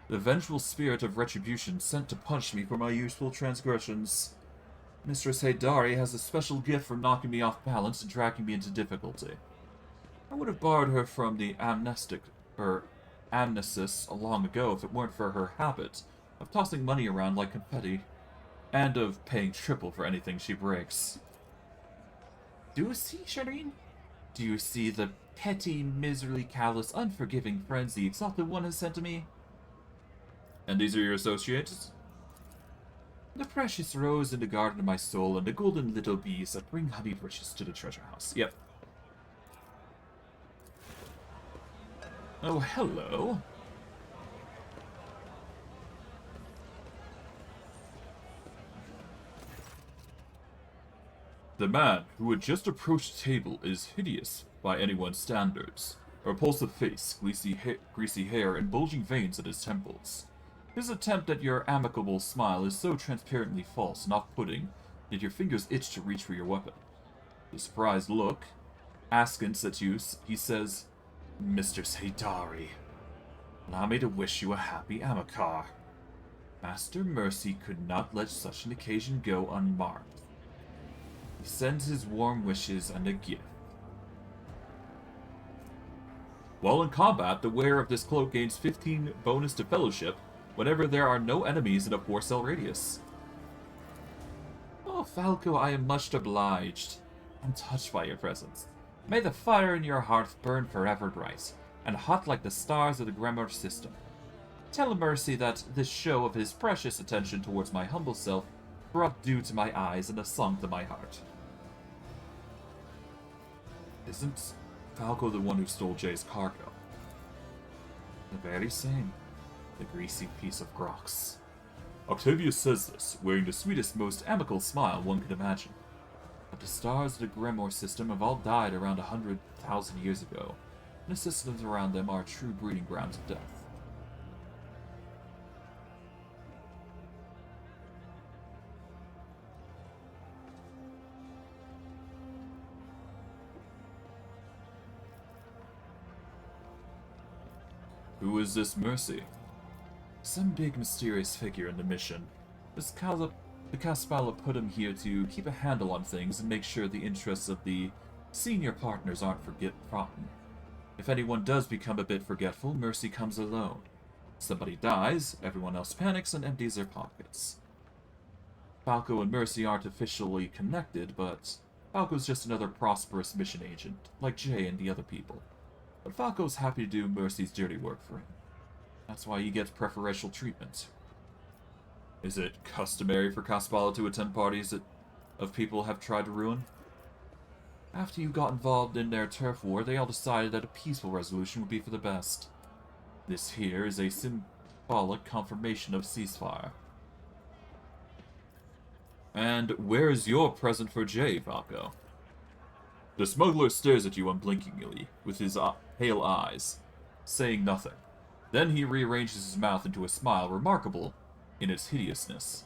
The vengeful spirit of retribution sent to punish me for my youthful transgressions. Mistress Hidari has a special gift for knocking me off balance and dragging me into difficulty. I would have borrowed her from the amnesis long ago if it weren't for her habit of tossing money around like confetti, and of paying triple for anything she breaks." "Do you see, Shireen? Do you see the petty, miserly, callous, unforgiving friends the Exalted One has sent to me?" "And these are your associates?" "The precious rose in the garden of my soul, and the golden little bees that bring honeyed riches to the treasure house." Yep. "Oh, hello." The man who had just approached the table is hideous by anyone's standards. A repulsive face, greasy hair, and bulging veins at his temples. His attempt at your amicable smile is so transparently false and off-putting that your fingers itch to reach for your weapon. The surprised look, askance at you, he says, "Mistress Hidari, allow me to wish you a happy Amokar. Master Mercy could not let such an occasion go unmarked. He sends his warm wishes and a gift." While in combat, the wearer of this cloak gains 15 bonus to fellowship whenever there are no enemies in a 4-cell radius. "Oh, Falco, I am much obliged. I'm touched by your presence. May the fire in your hearth burn forever bright, and hot like the stars of the Grimoire system. Tell Mercy that this show of his precious attention towards my humble self brought dew to my eyes and a song to my heart." Isn't Falco the one who stole Jay's cargo? The very same. The greasy piece of grox. Octavia says this, wearing the sweetest, most amicable smile one could imagine. But the stars of the Grimoire system have all died around 100,000 years ago, and the systems around them are true breeding grounds of death. Who is this Mercy? Some big mysterious figure in the mission. The Caspala put him here to keep a handle on things and make sure the interests of the senior partners aren't forgotten. If anyone does become a bit forgetful, Mercy comes alone. Somebody dies, everyone else panics and empties their pockets. Falco and Mercy aren't officially connected, but Falco's just another prosperous mission agent, like Jay and the other people. But Falco's happy to do Mercy's dirty work for him. That's why he gets preferential treatment. Is it customary for Caspala to attend parties of people have tried to ruin? After you got involved in their turf war, they all decided that a peaceful resolution would be for the best. This here is a symbolic confirmation of ceasefire. And where is your present for Jay, Falco? The smuggler stares at you unblinkingly, with his pale eyes, saying nothing. Then he rearranges his mouth into a smile remarkable in its hideousness.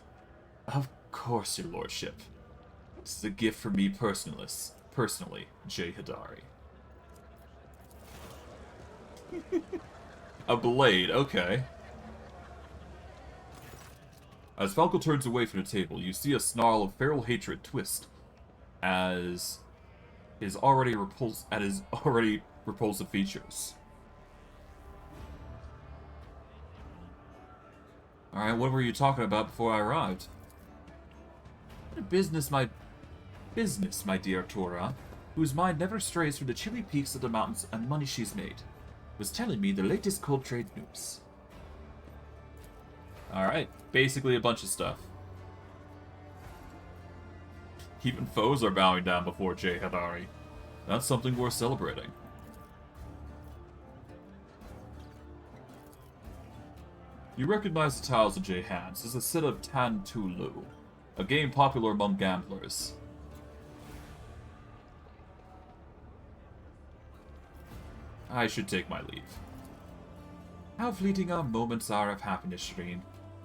Of course, your lordship. This is a gift from me personally, Jay Hidari. A blade, okay. As Falco turns away from the table, you see a snarl of feral hatred twist as his already repulsive features. Alright, what were you talking about before I arrived? Business, my dear Tora, whose mind never strays from the chilly peaks of the mountains and money she's made, was telling me the latest cold trade news. Alright, basically a bunch of stuff. Even foes are bowing down before Jay Hidari. That's something worth celebrating. You recognize the tiles in Jay hands as a set of Tantulu, a game popular among gamblers. I should take my leave. How fleeting our moments are of happiness, Shireen.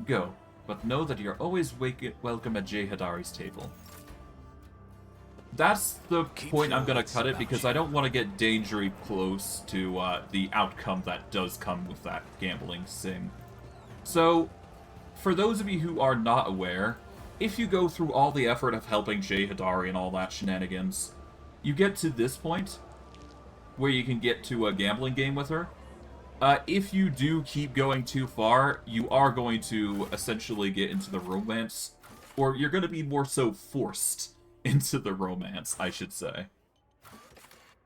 Go, but know that you're always welcome at Jay Hidari's table. That's the point I'm gonna cut it, because I don't want to get dangerously close to the outcome that does come with that gambling sim. So, for those of you who are not aware, if you go through all the effort of helping Jay Hidari and all that shenanigans, you get to this point, where you can get to a gambling game with her. If you do keep going too far, you are going to essentially get into the romance, or you're going to be more so forced into the romance, I should say.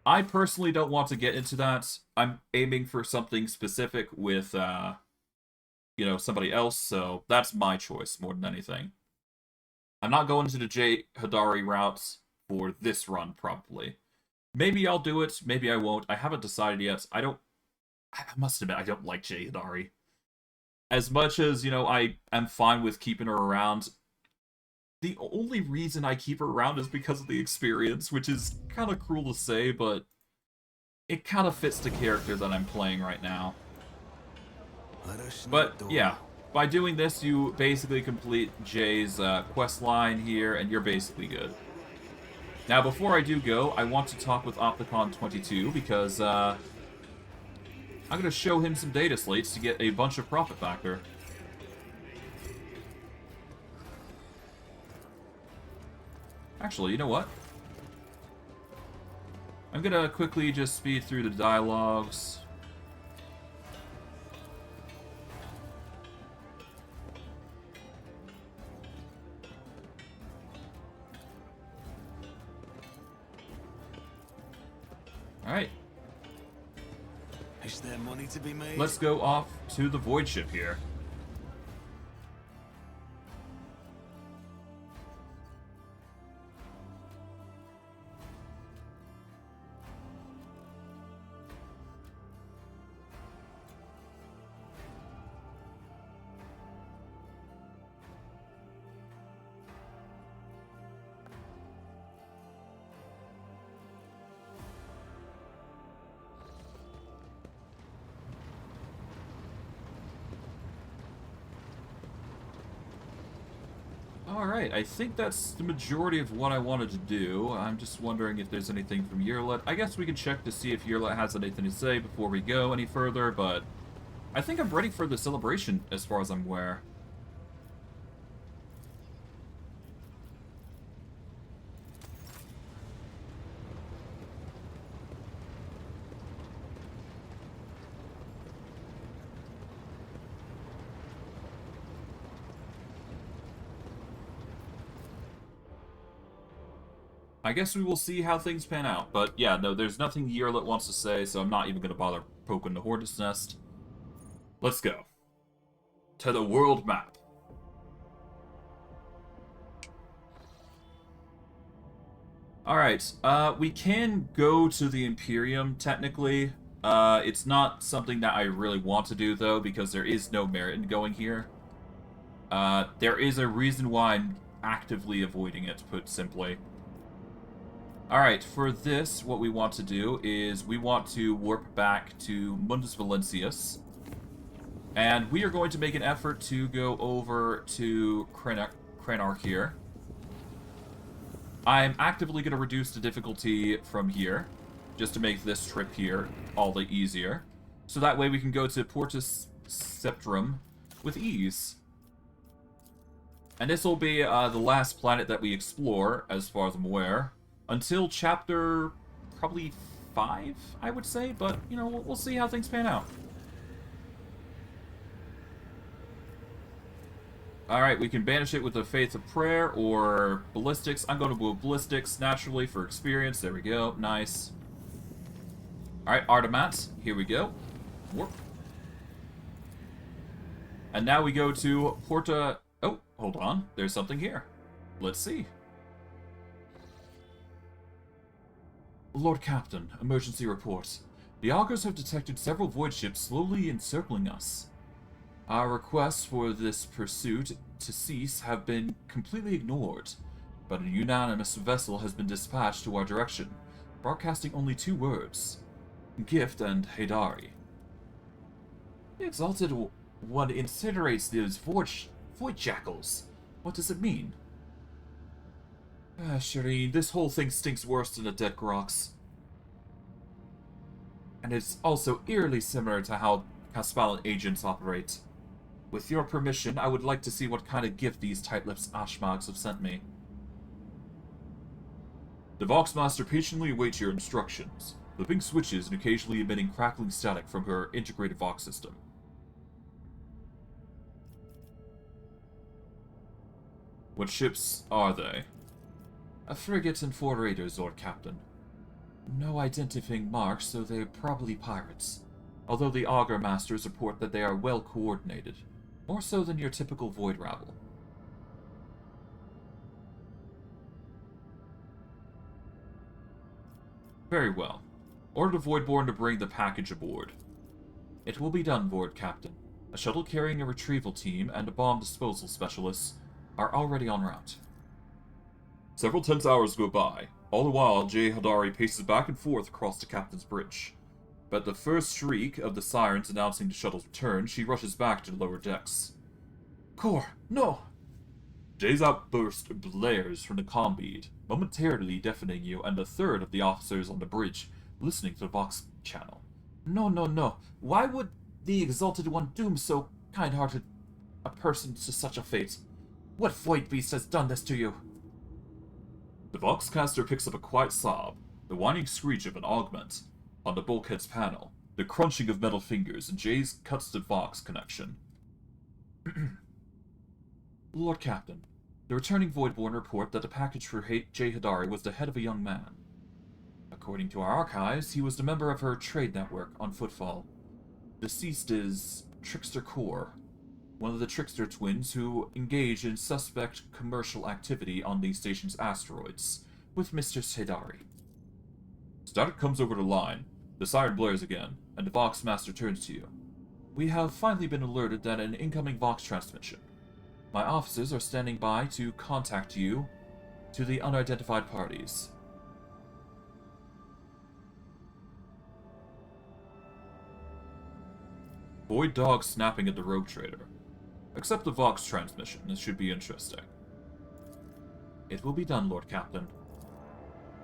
I personally don't want to get into that. I'm aiming for something specific with, you know, somebody else, so that's my choice more than anything. I'm not going to the Jay Hidari route for this run, probably. Maybe I'll do it, maybe I won't. I haven't decided yet. I must admit, I don't like Jay Hidari. As much as, you know, I am fine with keeping her around, the only reason I keep her around is because of the experience, which is kind of cruel to say, but it kind of fits the character that I'm playing right now. But, yeah, by doing this, you basically complete Jay's quest line here, and you're basically good. Now, before I do go, I want to talk with Opticon22, because I'm going to show him some data slates to get a bunch of profit factor. Actually, you know what? I'm going to quickly just speed through the dialogues. Alright. Is there money to be made? Let's go off to the void ship here. Alright, I think that's the majority of what I wanted to do. I'm just wondering if there's anything from Yrelet. I guess we can check to see if Yrelet has anything to say before we go any further, but I think I'm ready for the celebration, as far as I'm aware. I guess we will see how things pan out, but yeah, no, there's nothing Yrelet wants to say, so I'm not even going to bother poking the Hornet's Nest. Let's go. To the world map. Alright, we can go to the Imperium, technically. It's not something that I really want to do, though, because there is no merit in going here. There is a reason why I'm actively avoiding it, put simply. Alright, for this, what we want to do is we want to warp back to Mundus Valentius. And we are going to make an effort to go over to Cranarch here. I'm actively going to reduce the difficulty from here, just to make this trip here all the easier. So that way we can go to Portus Septrum with ease. And this will be the last planet that we explore, as far as I'm aware. Until chapter, probably 5, I would say, but, you know, we'll see how things pan out. Alright, we can banish it with the Faith of Prayer, or Ballistics. I'm going to go Ballistics, naturally, for experience. There we go, nice. Alright, Artemat, here we go. Warp. And now we go to Porta... Oh, hold on, there's something here. Let's see. Lord Captain, emergency report. The Augurs have detected several void ships slowly encircling us. Our requests for this pursuit to cease have been completely ignored, but a unanimous vessel has been dispatched to our direction, broadcasting only 2 words: Gift and Hedari. The Exalted One incinerates those void jackals. What does it mean? Shireen, this whole thing stinks worse than a dead Grox. And it's also eerily similar to how Caspalan agents operate. With your permission, I would like to see what kind of gift these tight-lipped Ashmags have sent me. The Voxmaster patiently awaits your instructions, flipping switches and occasionally emitting crackling static from her integrated Vox system. What ships are they? A frigate and 4 raiders, Lord Captain. No identifying marks, so they're probably pirates. Although the Augur Masters report that they are well coordinated. More so than your typical void rabble. Very well. Order the Voidborn to bring the package aboard. It will be done, Lord Captain. A shuttle carrying a retrieval team and a bomb disposal specialist are already en route. Several tense hours go by. All the while, Hadari paces back and forth across the captain's bridge. But at the first shriek of the sirens announcing the shuttle's return, she rushes back to the lower decks. Kor, no! Jay's outburst blares from the comm bead, momentarily deafening you and a third of the officers on the bridge listening to the Vox channel. No, no, no. Why would the Exalted One doom so kind-hearted a person to such a fate? What void beast has done this to you? The Voxcaster picks up a quiet sob, the whining screech of an augment. On the bulkhead's panel, the crunching of metal fingers, and Jay's cuts to Vox connection. Lord Captain, the returning Voidborn report that the package for Jay Hadari was the head of a young man. According to our archives, he was the member of her trade network on Footfall. Deceased is Trickster Kor, one of the Trickster twins who engage in suspect commercial activity on the station's asteroids, with Mr. Hedari. Static comes over the line, the siren blares again, and the Vox Master turns to you. We have finally been alerted that an incoming Vox transmission. My officers are standing by to contact you to the unidentified parties. Void dog snapping at the rogue trader. Accept the Vox transmission, this should be interesting. It will be done, Lord Captain.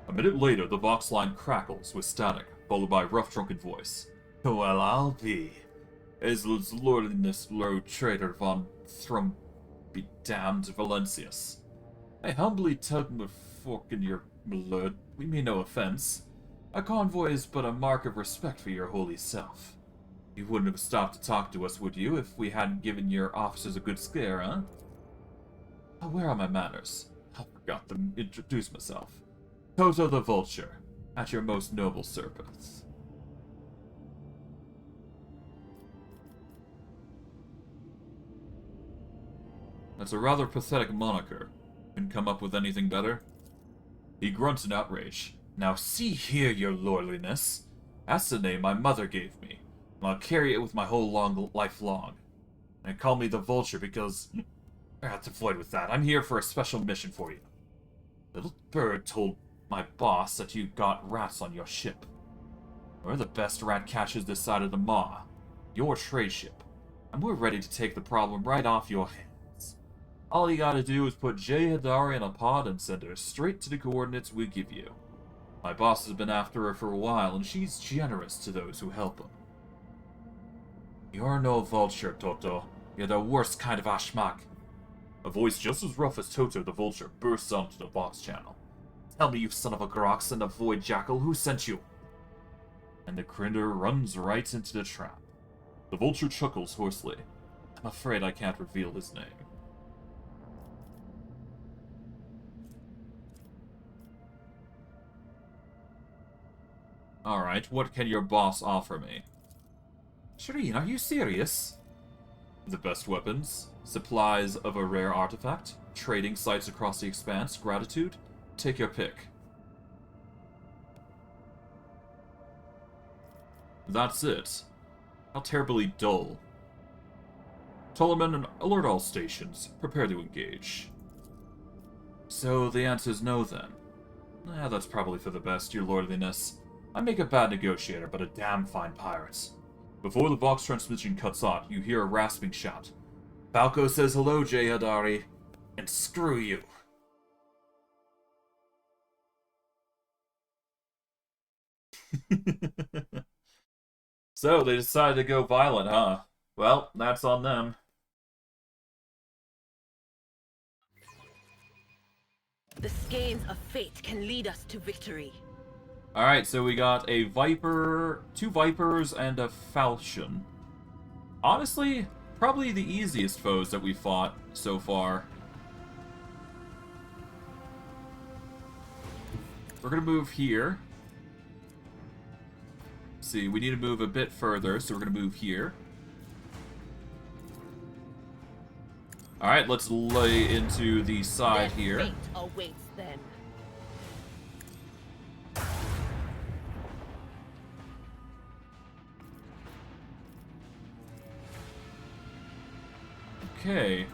A minute later, the Vox line crackles with static, followed by a rough, drunken voice. Well, I'll be. As his lordliness Lord Traitor von Thrum be damned Valencius. I humbly tug my fork in your blood. We mean no offense. A convoy is but a mark of respect for your holy self. You wouldn't have stopped to talk to us, would you, if we hadn't given your officers a good scare, huh? Oh, where are my manners? I forgot to introduce myself. Toto the Vulture, at your most noble service. That's a rather pathetic moniker. Couldn't come up with anything better? He grunts in outrage. Now see here, your lordliness. That's the name my mother gave me, and I'll carry it with my whole life long. And call me the Vulture because... to avoid with that. I'm here for a special mission for you. Little bird told my boss that you got rats on your ship. We're the best rat catchers this side of the Maw. Your trade ship. And we're ready to take the problem right off your hands. All you gotta do is put Theodora in a pod and send her straight to the coordinates we give you. My boss has been after her for a while, and she's generous to those who help him. You're no vulture, Toto. You're the worst kind of ashmak. A voice just as rough as Toto the Vulture bursts onto the box channel. Tell me, you son of a Grox and a void jackal, who sent you? And the crinder runs right into the trap. The Vulture chuckles hoarsely. I'm afraid I can't reveal his name. Alright, what can your boss offer me? Shireen, are you serious? The best weapons, supplies of a rare artifact, trading sites across the expanse, gratitude. Take your pick. That's it. How terribly dull. Tollerman, alert all stations. Prepare to engage. So the answer's no then. That's probably for the best, your lordliness. I make a bad negotiator, but a damn fine pirate. Before the box transmission cuts out, you hear a rasping shout. Balco says hello, Jayadari, and screw you. So, they decided to go violent, huh? Well, that's on them. The skeins of fate can lead us to victory. Alright, so we got a Viper, 2 Vipers, and a Falchion. Honestly, probably the easiest foes that we've fought so far. We're gonna move here. See, we need to move a bit further, so we're gonna move here. Alright, let's lay into the side here. Fate awaits them. Okay.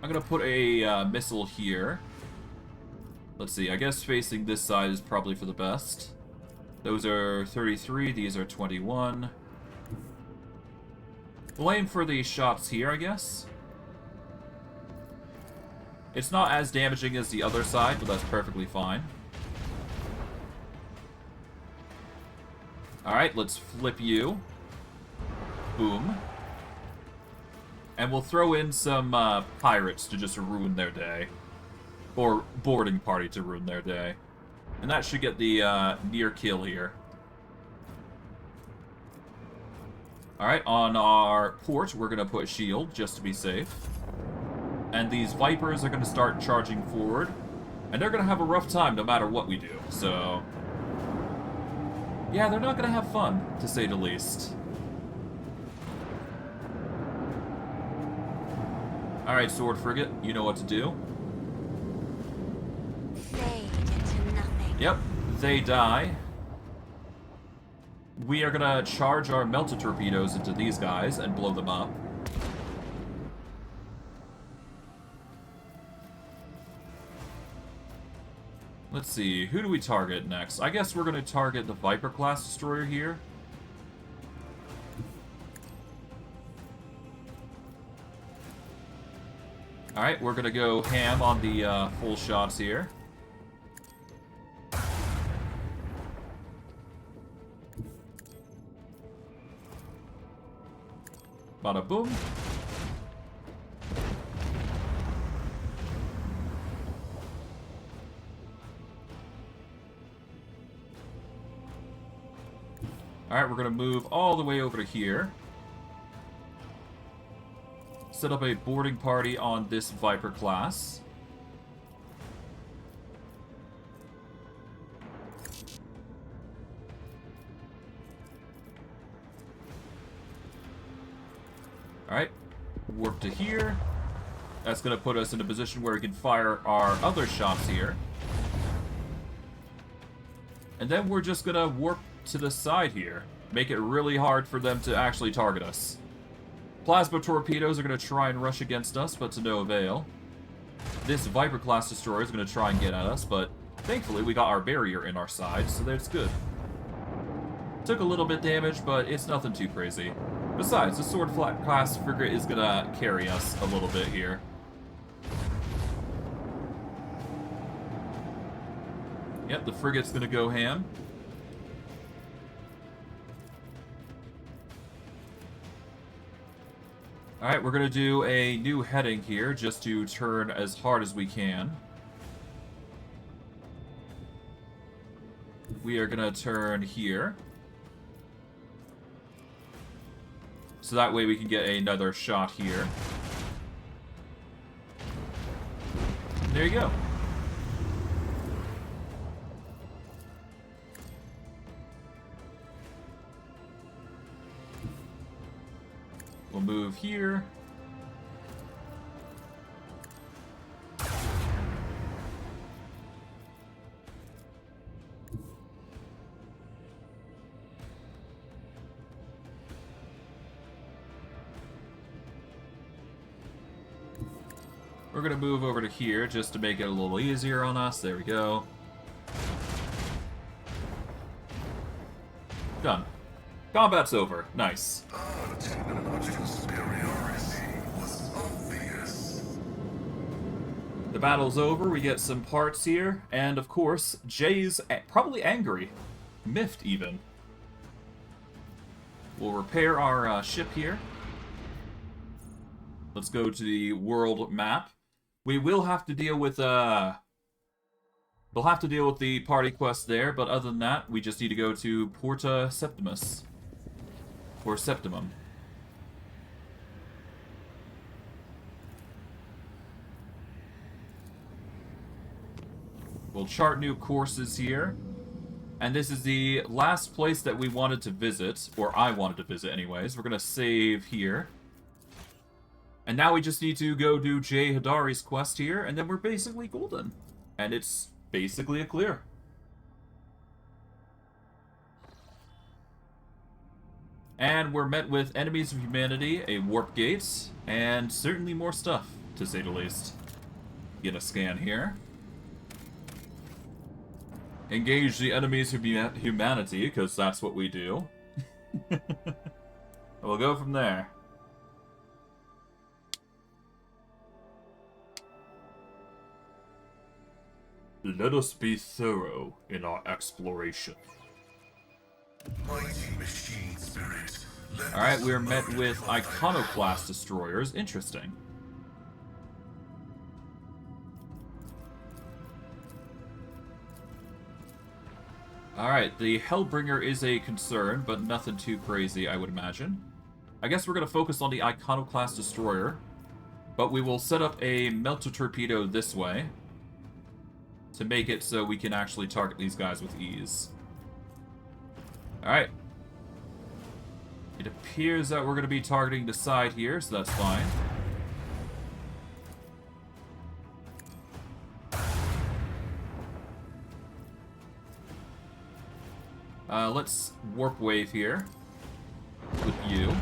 I'm gonna put a missile here. Let's see, I guess facing this side is probably for the best. Those are 33, these are 21. We'll aim for the shots here, I guess. It's not as damaging as the other side, but that's perfectly fine. Alright, let's flip you. Boom. And we'll throw in some pirates to just ruin their day. Or boarding party to ruin their day. And that should get the near kill here. Alright, on our port, we're going to put shield, just to be safe. And these Vipers are going to start charging forward. And they're going to have a rough time no matter what we do, so... yeah, they're not going to have fun, to say the least. Alright, Sword Frigate, you know what to do. Fade into nothing. Yep, they die. We are gonna charge our melter torpedoes into these guys and blow them up. Let's see, who do we target next? I guess we're gonna target the Viper-class destroyer here. Alright, we're gonna go ham on the full shots here. Bada boom. Alright, we're going to move all the way over to here. Set up a boarding party on this Viper class. Alright, warp to here. That's going to put us in a position where we can fire our other shots here. And then we're just going to warp to the side here. Make it really hard for them to actually target us. Plasma torpedoes are going to try and rush against us, but to no avail. This Viper-class destroyer is going to try and get at us, but thankfully we got our barrier in our side, so that's good. Took a little bit damage, but it's nothing too crazy. Besides, the sword-class frigate is going to carry us a little bit here. Yep, the frigate's going to go ham. Alright, we're going to do a new heading here, just to turn as hard as we can. We are going to turn here. So that way we can get another shot here. There you go. We'll move here. We're going to move over to here just to make it a little easier on us. There we go. Done. Combat's over. Nice. Technological superiority was obvious. The battle's over. We get some parts here. And, of course, Jay's probably angry. Miffed, even. We'll repair our ship here. Let's go to the world map. We will have to deal with, we'll have to deal with the party quest there, but other than that, we just need to go to Porta Septimus. Or Septimum. We'll chart new courses here. And this is the last place that we wanted to visit, or I wanted to visit anyways. We're going to save here. And now we just need to go do Jay Hidari's quest here, and then we're basically golden. And it's basically a clear. And we're met with enemies of humanity, a warp gate, and certainly more stuff, to say the least. Get a scan here. Engage the enemies of humanity, because that's what we do. We'll go from there. Let us be thorough in our exploration. Mighty machine spirit. Alright, we're met with Iconoclast destroyers. Interesting. Alright, the Hellbringer is a concern, but nothing too crazy, I would imagine. I guess we're going to focus on the Iconoclast destroyer, but we will set up a melter torpedo this way to make it so we can actually target these guys with ease. Alright. It appears that we're going to be targeting the side here, so that's fine. Let's warp wave here with you.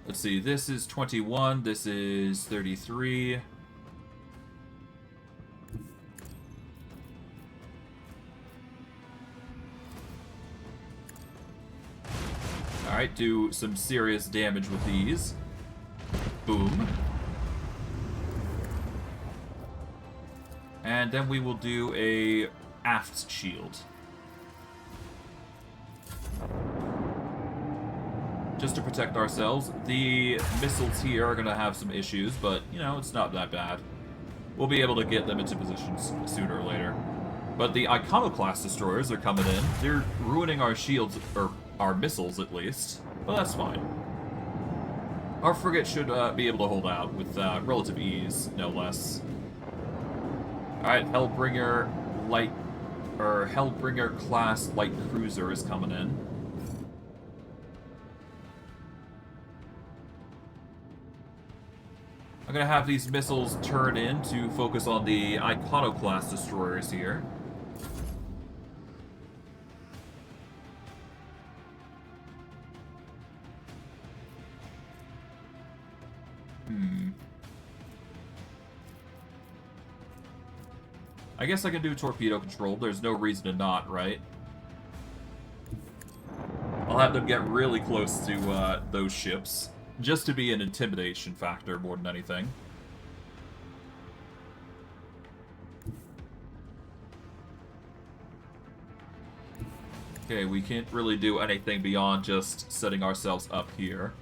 Let's see, this is 21, this is 33. Alright, do some serious damage with these. Boom. And then we will do a aft shield. just to protect ourselves. The missiles here are going to have some issues, but, you know, it's not that bad. We'll be able to get them into positions sooner or later. But the Iconoclast destroyers are coming in. They're ruining our shields, or our missiles at least, but that's fine. Our frigate should be able to hold out with relative ease, no less. Alright, Hellbringer light, or Hellbringer class light cruiser is coming in. I'm gonna have these missiles turn in to focus on the Iconoclast destroyers here. I guess I can do torpedo control. There's no reason to not, right? I'll have them get really close to those ships, just to be an intimidation factor more than anything. Okay, we can't really do anything beyond just setting ourselves up here.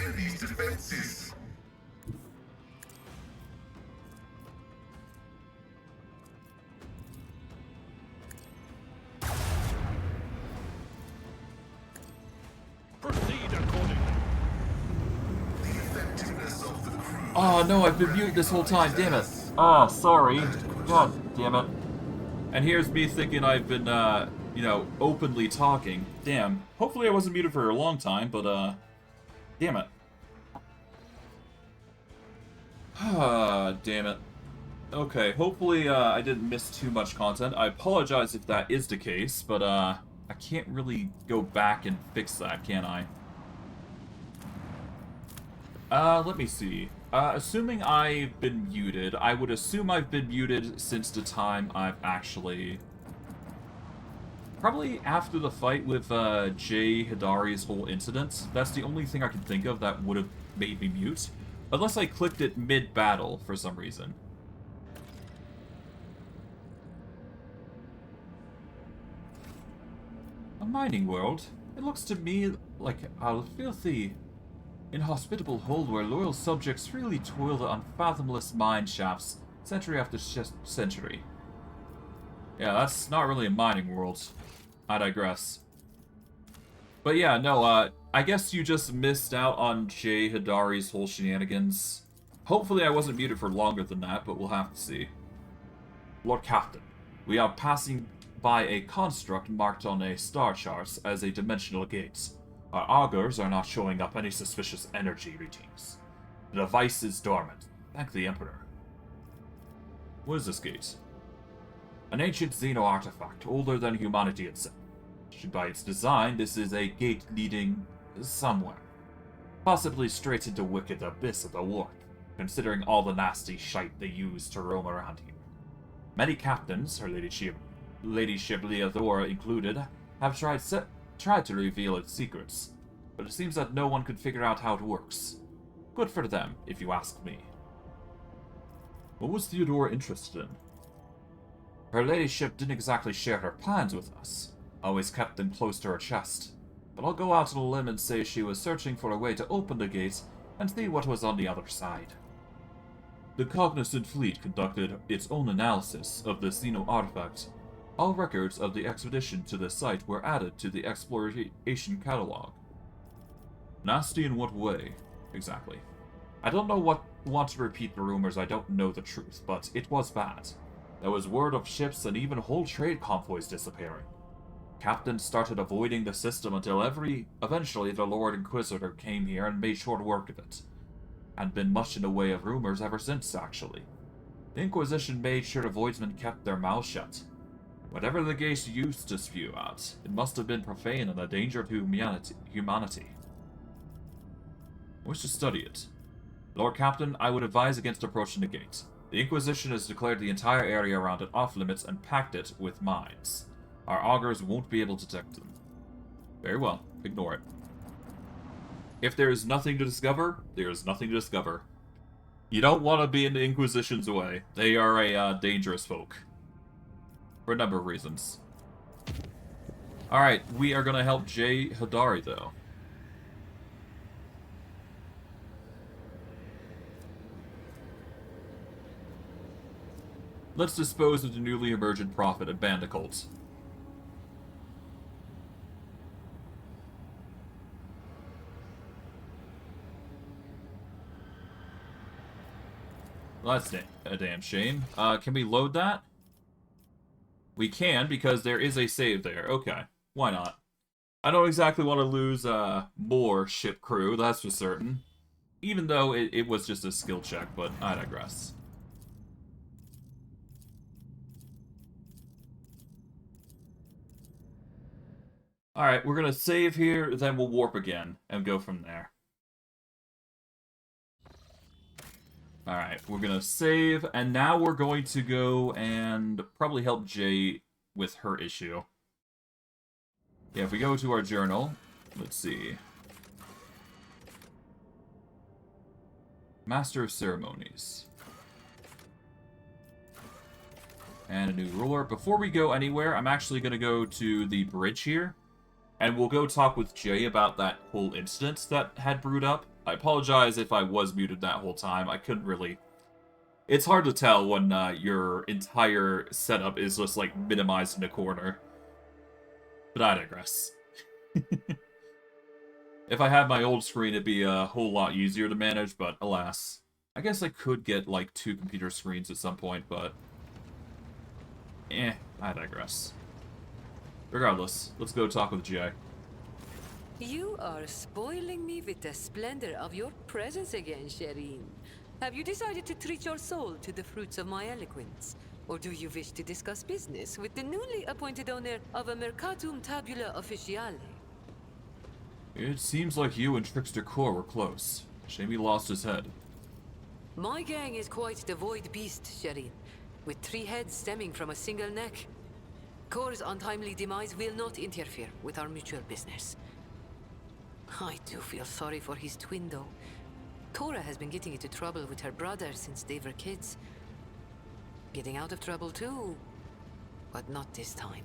enemy's defenses. Proceed accordingly. The effectiveness of the crew. Oh no, I've been muted this whole time, damn it. Ah, sorry. God damn it. And here's me thinking I've been, you know, openly talking. Damn. Hopefully I wasn't muted for a long time, but, Damn it. Ah, damn it. Okay, hopefully I didn't miss too much content. I apologize if that is the case, but I can't really go back and fix that, can I? Let me see. Assuming I've been muted, I would assume I've been muted since the time I've actually... Probably after the fight with Jay Hidari's whole incident. That's the only thing I can think of that would have made me mute. Unless I clicked it mid-battle for some reason. A mining world? It looks to me like a filthy, inhospitable hole where loyal subjects freely toil the unfathomless mine shafts century after century. Yeah, that's not really a mining world. I digress. But yeah, no, I guess you just missed out on Jay Hidari's whole shenanigans. Hopefully I wasn't muted for longer than that, but we'll have to see. Lord Captain, we are passing by a construct marked on a star chart as a dimensional gate. Our augurs are not showing up any suspicious energy readings. The device is dormant. Thank the Emperor. What is this gate? An ancient Xeno artifact, older than humanity itself. By its design, this is a gate leading somewhere. Possibly straight into wicked abyss of the Vorg, considering all the nasty shite they use to roam around here. Many captains, her ladyship Theodora included, have tried to reveal its secrets, but it seems that no one could figure out how it works. Good for them, if you ask me. What was Theodora interested in? Her ladyship didn't exactly share her plans with us. Always kept them close to her chest. But I'll go out on a limb and say she was searching for a way to open the gate and see what was on the other side. The Cognizant Fleet conducted its own analysis of the Xeno artifact. All records of the expedition to the site were added to the exploration catalog. Nasty in what way, exactly? I don't want to repeat the rumors, I don't know the truth, but it was bad. There was word of ships and even whole trade convoys disappearing. Captains started avoiding the system until eventually the Lord Inquisitor came here and made short work of it. And been much in the way of rumors ever since, actually. The Inquisition made sure the voidsmen kept their mouths shut. Whatever the gates used to spew out, it must have been profane and a danger to humanity. I wish to study it. Lord Captain, I would advise against approaching the gate. The Inquisition has declared the entire area around it off-limits and packed it with mines. Our augurs won't be able to detect them. Very well, ignore it. If there is nothing to discover, there is nothing to discover. You don't want to be in the Inquisition's way. They are a dangerous folk. For a number of reasons. Alright, we are going to help Jay Hidari, though. Let's dispose of the newly emergent prophet and bandicoot. Well, that's a damn shame. Can we load that? We can, because there is a save there. Okay, why not? I don't exactly want to lose more ship crew, that's for certain. Even though it was just a skill check, but I digress. Alright, we're gonna save here, then we'll warp again, and go from there. Alright, we're gonna save, and now we're going to go and probably help Jay with her issue. Yeah, if we go to our journal, let's see. Master of Ceremonies. And a new ruler. Before we go anywhere, I'm actually gonna go to the bridge here. And we'll go talk with Jay about that whole incident that had brewed up. I apologize if I was muted that whole time. I couldn't really... It's hard to tell when your entire setup is just, like, minimized in a corner. But I digress. If I had my old screen, it'd be a whole lot easier to manage, but alas. I guess I could get, like, 2 computer screens at some point, but... I digress. Regardless, let's go talk with Jay. You are spoiling me with the splendor of your presence again, Shireen. Have you decided to treat your soul to the fruits of my eloquence? Or do you wish to discuss business with the newly appointed owner of a Mercatum Tabula Officiale? It seems like you and Trickster Core were close. Shame he lost his head. My gang is quite the void beast, Shireen, with 3 heads stemming from a single neck. Core's untimely demise will not interfere with our mutual business. I do feel sorry for his twin, though. Cora has been getting into trouble with her brother since they were kids. Getting out of trouble too, but not this time.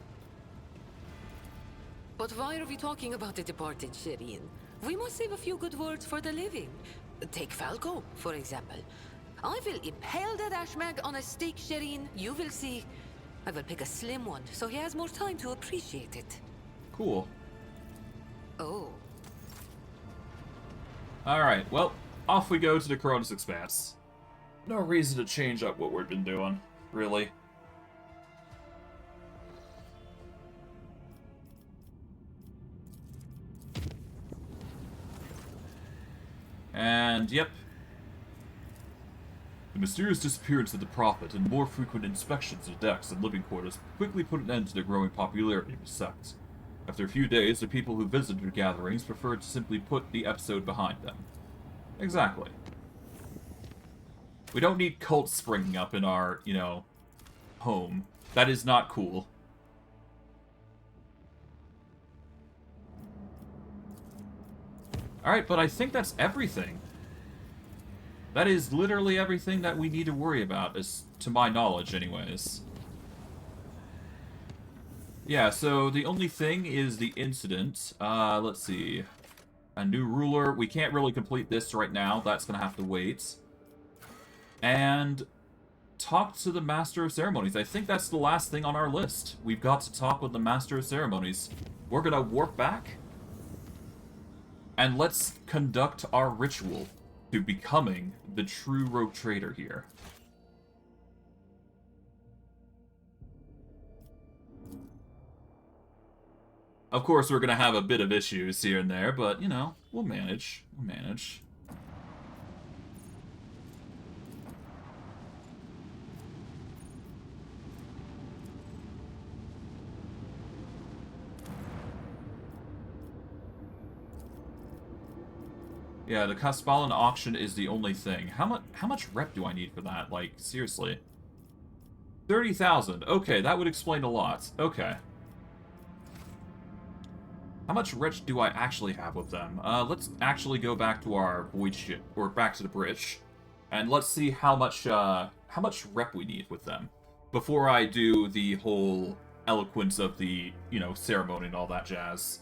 But why are we talking about the departed, Shireen? We must save a few good words for the living. Take Falco, for example. I will impale that ashmag on a stake, Shireen. You will see. I will pick a slim one, so he has more time to appreciate it. Cool. Oh. Alright, well, off we go to the Cronus Expanse. No reason to change up what we've been doing, really. And, yep. The mysterious disappearance of the Prophet and more frequent inspections of decks and living quarters quickly put an end to the growing popularity of the sect. After a few days, the people who visited the gatherings preferred to simply put the episode behind them. Exactly. We don't need cults springing up in our, home. That is not cool. Alright, but I think that's everything. That is literally everything that we need to worry about, as to my knowledge, anyways. Yeah, so the only thing is the incident. Let's see. A new ruler. We can't really complete this right now. That's going to have to wait. And talk to the Master of Ceremonies. I think that's the last thing on our list. We've got to talk with the Master of Ceremonies. We're going to warp back. And let's conduct our ritual to becoming the true rogue trader here. Of course, we're going to have a bit of issues here and there, but, we'll manage. We'll manage. Yeah, the Kaspalan auction is the only thing. How much rep do I need for that? Like, seriously. 30,000. Okay, that would explain a lot. Okay. How much rich do I actually have with them? Let's actually go back to our void ship, or back to the bridge, and let's see how much rep we need with them before I do the whole eloquence of the, ceremony and all that jazz.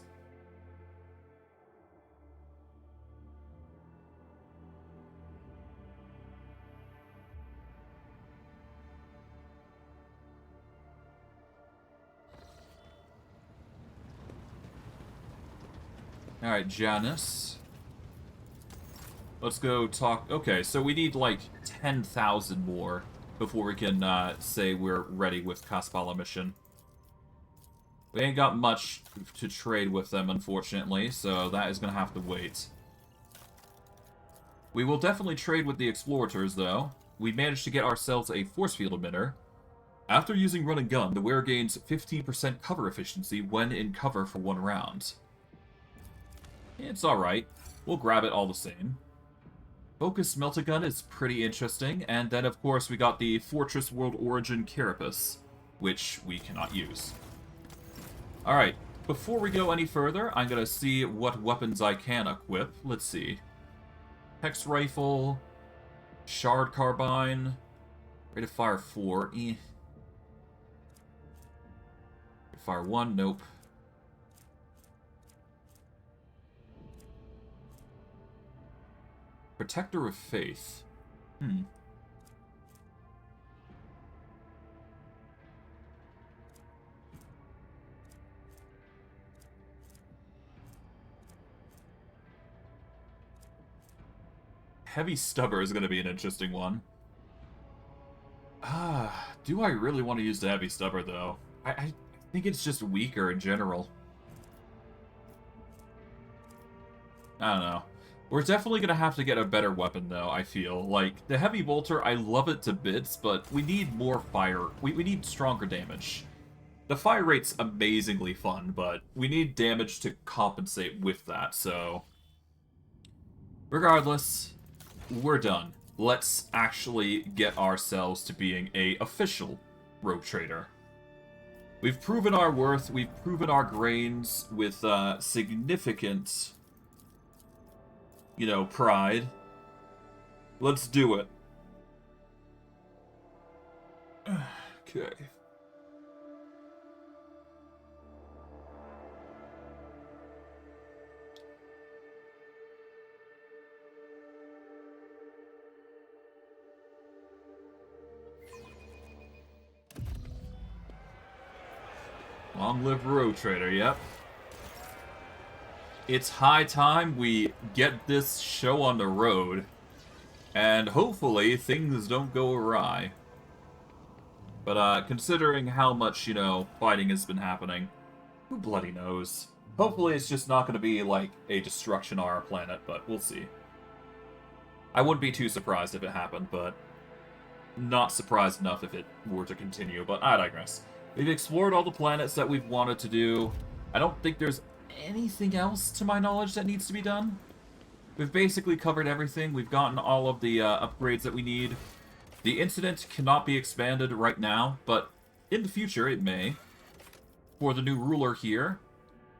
Alright, Janus. Let's go talk... Okay, so we need, like, 10,000 more before we can, say we're ready with Kaspala mission. We ain't got much to trade with them, unfortunately, so that is gonna have to wait. We will definitely trade with the Explorators, though. We managed to get ourselves a force field emitter. After using run and gun, the wearer gains 15% cover efficiency when in cover for 1 round. It's alright. We'll grab it all the same. Focus Meltagun is pretty interesting, and then of course we got the Fortress World Origin Carapace, which we cannot use. Alright, before we go any further, I'm gonna see what weapons I can equip. Let's see. Hex Rifle, Shard Carbine, Rate of Fire 4, Rate of Fire 1, nope. Protector of Faith. Heavy Stubber is going to be an interesting one. Do I really want to use the Heavy Stubber, though? I think it's just weaker in general. I don't know. We're definitely gonna have to get a better weapon, though, I feel. Like, the Heavy Bolter, I love it to bits, but we need more fire. We need stronger damage. The fire rate's amazingly fun, but we need damage to compensate with that, so... Regardless, we're done. Let's actually get ourselves to being a official rogue trader. We've proven our worth, we've proven our grains with significant, you know, pride. Let's do it. Okay. Long live Rogue Trader, yep. It's high time we get this show on the road, and hopefully things don't go awry. But considering how much, you know, fighting has been happening, who bloody knows? Hopefully it's just not going to be like a destruction on our planet, but we'll see. I wouldn't be too surprised if it happened, but not surprised enough if it were to continue, but I digress. We've explored all the planets that we've wanted to do. I don't think there's anything else, to my knowledge, that needs to be done. We've basically covered everything. We've gotten all of the upgrades that we need. The incident cannot be expanded right now, but in the future it may. For the new ruler here,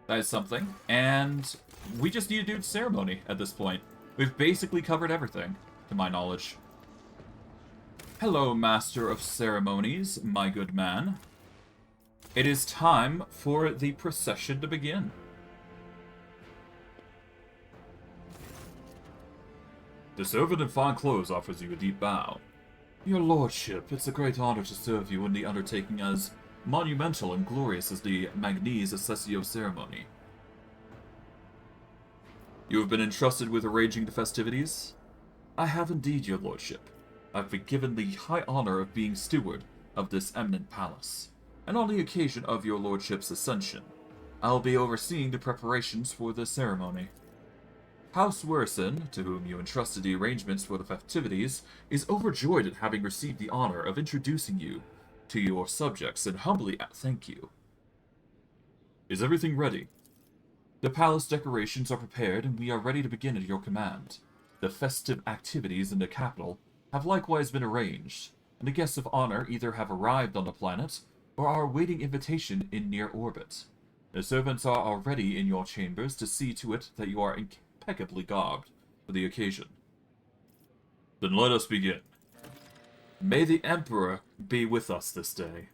that is something. And we just need to do ceremony at this point. We've basically covered everything, to my knowledge. Hello, Master of Ceremonies, my good man. It is time for the procession to begin. The servant in fine clothes offers you a deep bow. Your lordship, it's a great honor to serve you in the undertaking as monumental and glorious as the Magnes Assessio ceremony. You have been entrusted with arranging the festivities? I have indeed, your lordship. I've been given the high honor of being steward of this eminent palace, and on the occasion of your lordship's ascension, I'll be overseeing the preparations for the ceremony. House Werson, to whom you entrusted the arrangements for the festivities, is overjoyed at having received the honor of introducing you to your subjects and humbly thank you. Is everything ready? The palace decorations are prepared and we are ready to begin at your command. The festive activities in the capital have likewise been arranged, and the guests of honor either have arrived on the planet or are awaiting invitation in near orbit. The servants are already in your chambers to see to it that you are impeccably garbed for the occasion. Then let us begin. May the Emperor be with us this day.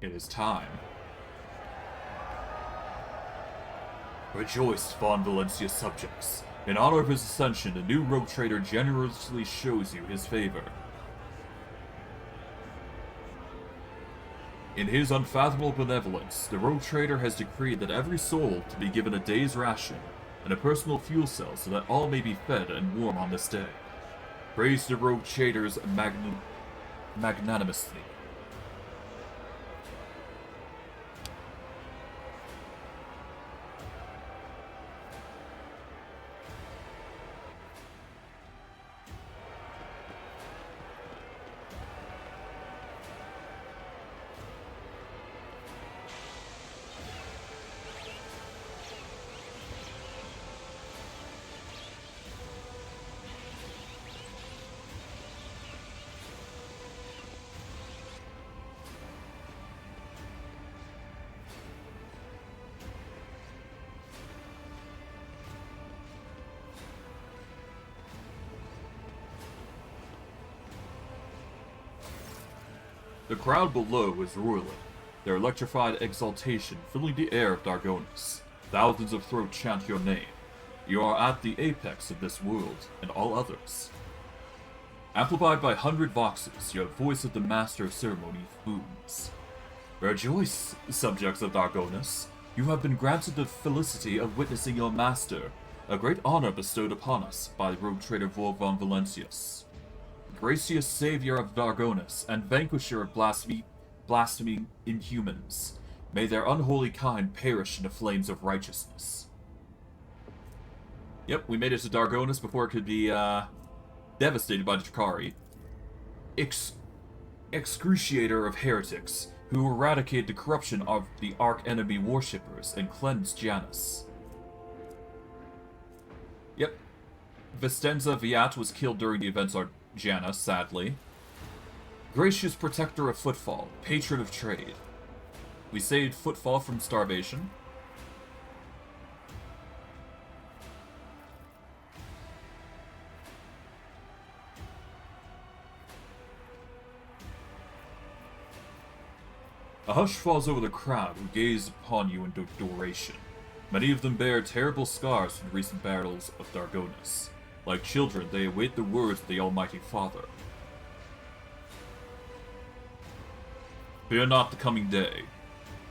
It is time. Rejoice, Von Valencia subjects. In honor of his ascension, the new rogue trader generously shows you his favor. In his unfathomable benevolence, the rogue trader has decreed that every soul to be given a day's ration and a personal fuel cell so that all may be fed and warm on this day. Praise the rogue traders magnanimously. The crowd below is roiling, their electrified exultation filling the air of Dargonis. Thousands of throats chant your name. You are at the apex of this world, and all others. Amplified by 100 voxes, your voice of the Master of Ceremony booms. Rejoice, subjects of Dargonus. You have been granted the felicity of witnessing your master, a great honor bestowed upon us by the rogue trader Vorg von Valentius. Gracious savior of Dargonus, and vanquisher of blaspheming inhumans, may their unholy kind perish in the flames of righteousness. Yep, we made it to Dargonus before it could be, devastated by the Drukkari. Excruciator of heretics, who eradicated the corruption of the arch-enemy worshippers and cleansed Janus. Yep. Vistenza Viat was killed during the events of Janus, sadly. Gracious protector of Footfall, patron of trade. We saved Footfall from starvation. A hush falls over the crowd who gaze upon you in adoration. Many of them bear terrible scars from the recent battles of Dargonus. Like children, they await the words of the Almighty Father. Fear not the coming day.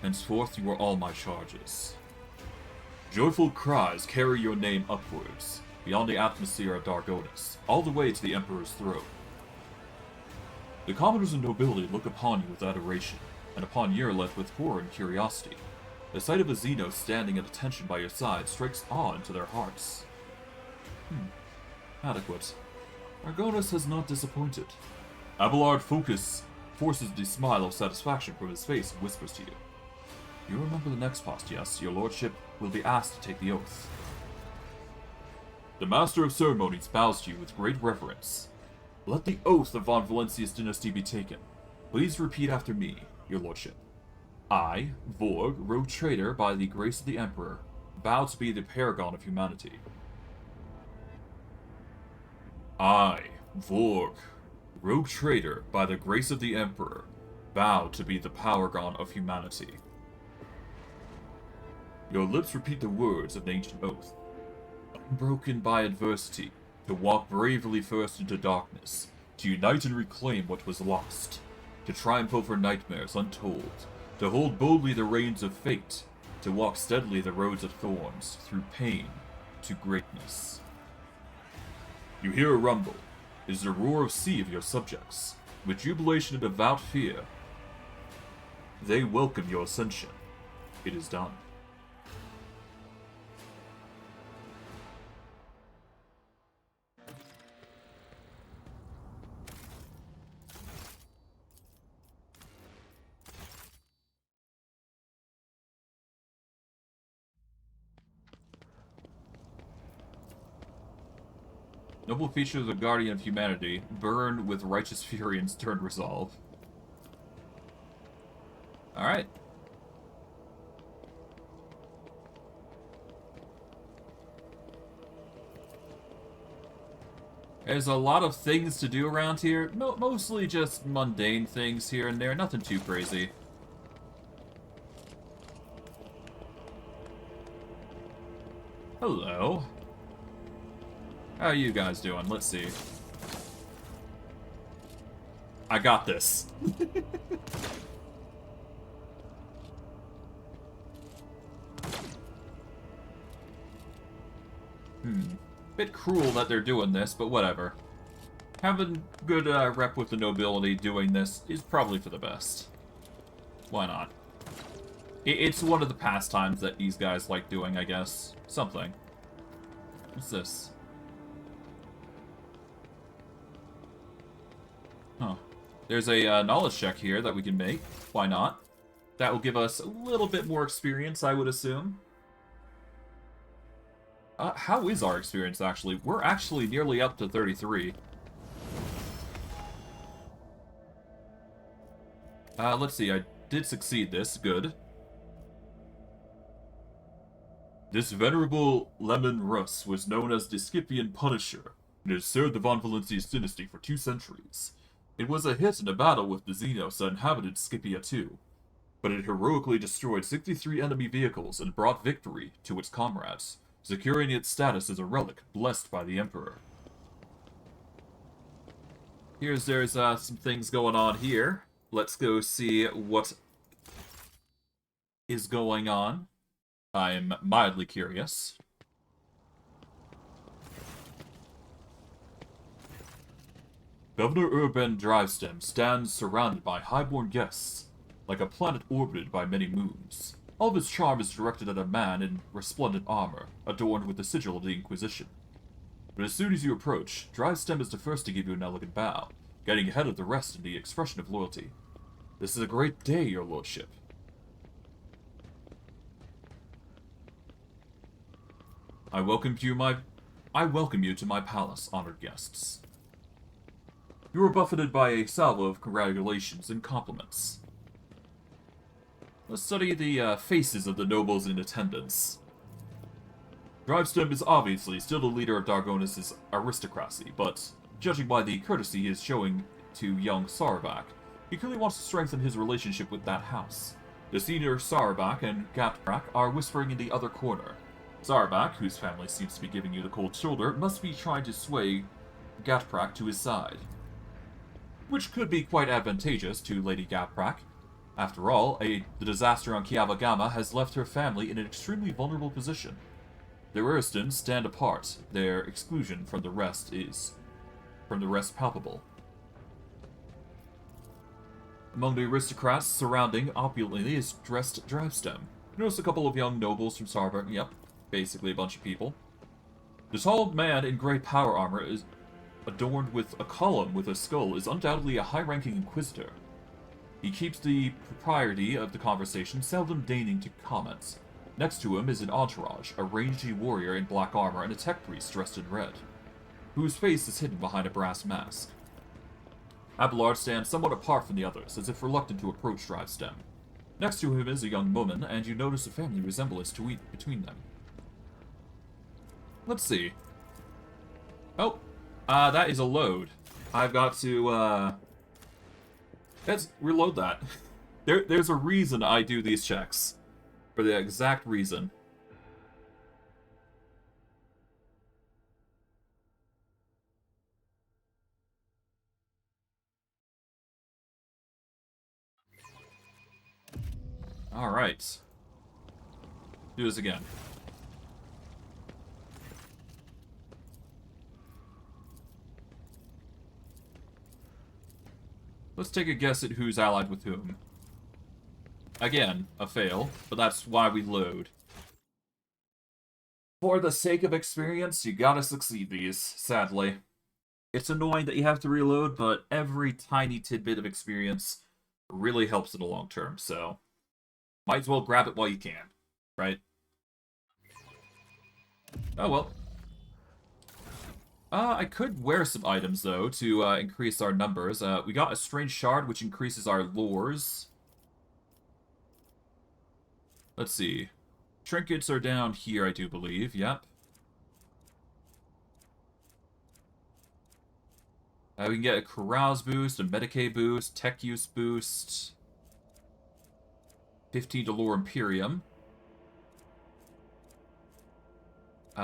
Henceforth you are all my charges. Joyful cries carry your name upwards, beyond the atmosphere of Dargonus, all the way to the Emperor's throne. The commoners and nobility look upon you with adoration, and upon Yrelet with horror and curiosity. The sight of a Xeno standing at attention by your side strikes awe into their hearts. Adequate. Dargonus has not disappointed. Abelard forces the smile of satisfaction from his face and whispers to you. You remember the next post, yes? Your lordship will be asked to take the oath. The Master of Ceremonies bows to you with great reverence. Let the oath of Von Valentius dynasty be taken. Please repeat after me, your lordship. I, Vorg, rogue trader by the grace of the Emperor, vow to be the paragon of humanity. I, Vorg, rogue trader by the grace of the Emperor, vow to be the paragon of humanity. Your lips repeat the words of the ancient oath. Unbroken by adversity, to walk bravely first into darkness, to unite and reclaim what was lost, to triumph over nightmares untold, to hold boldly the reins of fate, to walk steadily the roads of thorns, through pain to greatness. You hear a rumble. It is the roar of sea of your subjects. With jubilation and devout fear, they welcome your ascension. It is done. Noble feature of the Guardian of Humanity, burn with righteous fury and stern resolve. Alright. There's a lot of things to do around here. Mostly just mundane things here and there, nothing too crazy. Hello. How are you guys doing? Let's see. I got this. Bit cruel that they're doing this, but whatever. Having good rep with the nobility doing this is probably for the best. Why not? It's one of the pastimes that these guys like doing, I guess. Something. What's this? Huh. There's a knowledge check here that we can make. Why not? That will give us a little bit more experience, I would assume. How is our experience, actually? We're actually nearly up to 33. Let's see. I did succeed this. Good. This venerable Lemon Russ was known as the Scipian Punisher, and has served the Von Valentius dynasty for 2 centuries. It was a hit in a battle with the Xenos that inhabited Scipia too, but it heroically destroyed 63 enemy vehicles and brought victory to its comrades, securing its status as a relic blessed by the Emperor. there's some things going on here. Let's go see what is going on. I'm mildly curious. Governor Urban Drivestem stands surrounded by highborn guests, like a planet orbited by many moons. All of his charm is directed at a man in resplendent armor, adorned with the sigil of the Inquisition. But as soon as you approach, Drivestem is the first to give you an elegant bow, getting ahead of the rest in the expression of loyalty. This is a great day, your lordship. I welcome you to my palace, honored guests. You were buffeted by a salvo of congratulations and compliments. Let's study the faces of the nobles in attendance. Drivestem is obviously still the leader of Dargonis' aristocracy, but judging by the courtesy he is showing to young Sarvak, he clearly wants to strengthen his relationship with that house. The senior Sarvak and Gatprak are whispering in the other corner. Sarvak, whose family seems to be giving you the cold shoulder, must be trying to sway Gatprak to his side. Which could be quite advantageous to Lady Gatprak. After all, the disaster on Kiavagama has left her family in an extremely vulnerable position. The Uristans stand apart. Their exclusion from the rest palpable. Among the aristocrats surrounding opulently is dressed Drivestem. Notice a couple of young nobles from Sarvak. Yep, basically a bunch of people. The tall man in grey power armor is adorned with a column with a skull is undoubtedly a high-ranking inquisitor. He keeps the propriety of the conversation, seldom deigning to comment. Next to him is an entourage, a rangy warrior in black armor and a tech priest dressed in red, whose face is hidden behind a brass mask. Abelard stands somewhat apart from the others, as if reluctant to approach Drivestem. Next to him is a young woman, and you notice a family resemblance between them. Let's see. Oh, that is a load. I've got to, let's reload that. There's a reason I do these checks. For the exact reason. Alright. Do this again. Let's take a guess at who's allied with whom. Again, a fail, but that's why we load. For the sake of experience, you gotta succeed these, sadly. It's annoying that you have to reload, but every tiny tidbit of experience really helps in the long term, so might as well grab it while you can, right? Oh well. I could wear some items, though, to increase our numbers. We got a strange shard, which increases our lores. Let's see. Trinkets are down here, I do believe. Yep. We can get a carouse boost, a Medicaid boost, tech use boost. 15 to lore Imperium.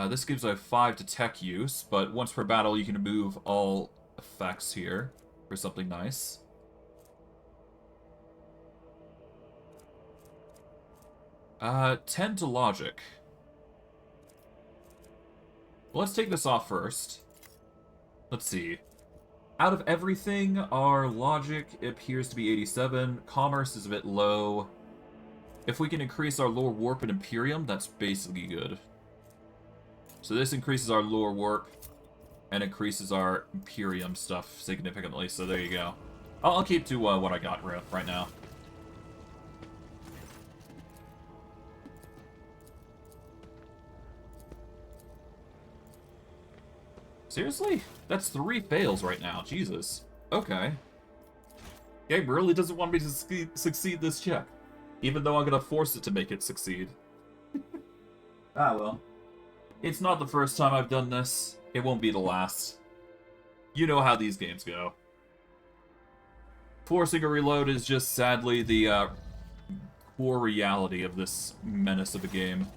This gives a 5 to tech use, but once per battle you can move all effects here for something nice. Uh, 10 to logic. Well, let's take this off first. Let's see. Out of everything, our logic appears to be 87. Commerce is a bit low. If we can increase our lore warp and Imperium, that's basically good. So this increases our lore warp and increases our Imperium stuff significantly, so there you go. I'll keep to what I got right now. Seriously? That's 3 fails right now. Jesus. Okay. Game really doesn't want me to succeed this check. Even though I'm gonna force it to make it succeed. Ah, well. It's not the first time I've done this. It won't be the last. You know how these games go. Forcing a reload is just sadly the poor reality of this menace of a game.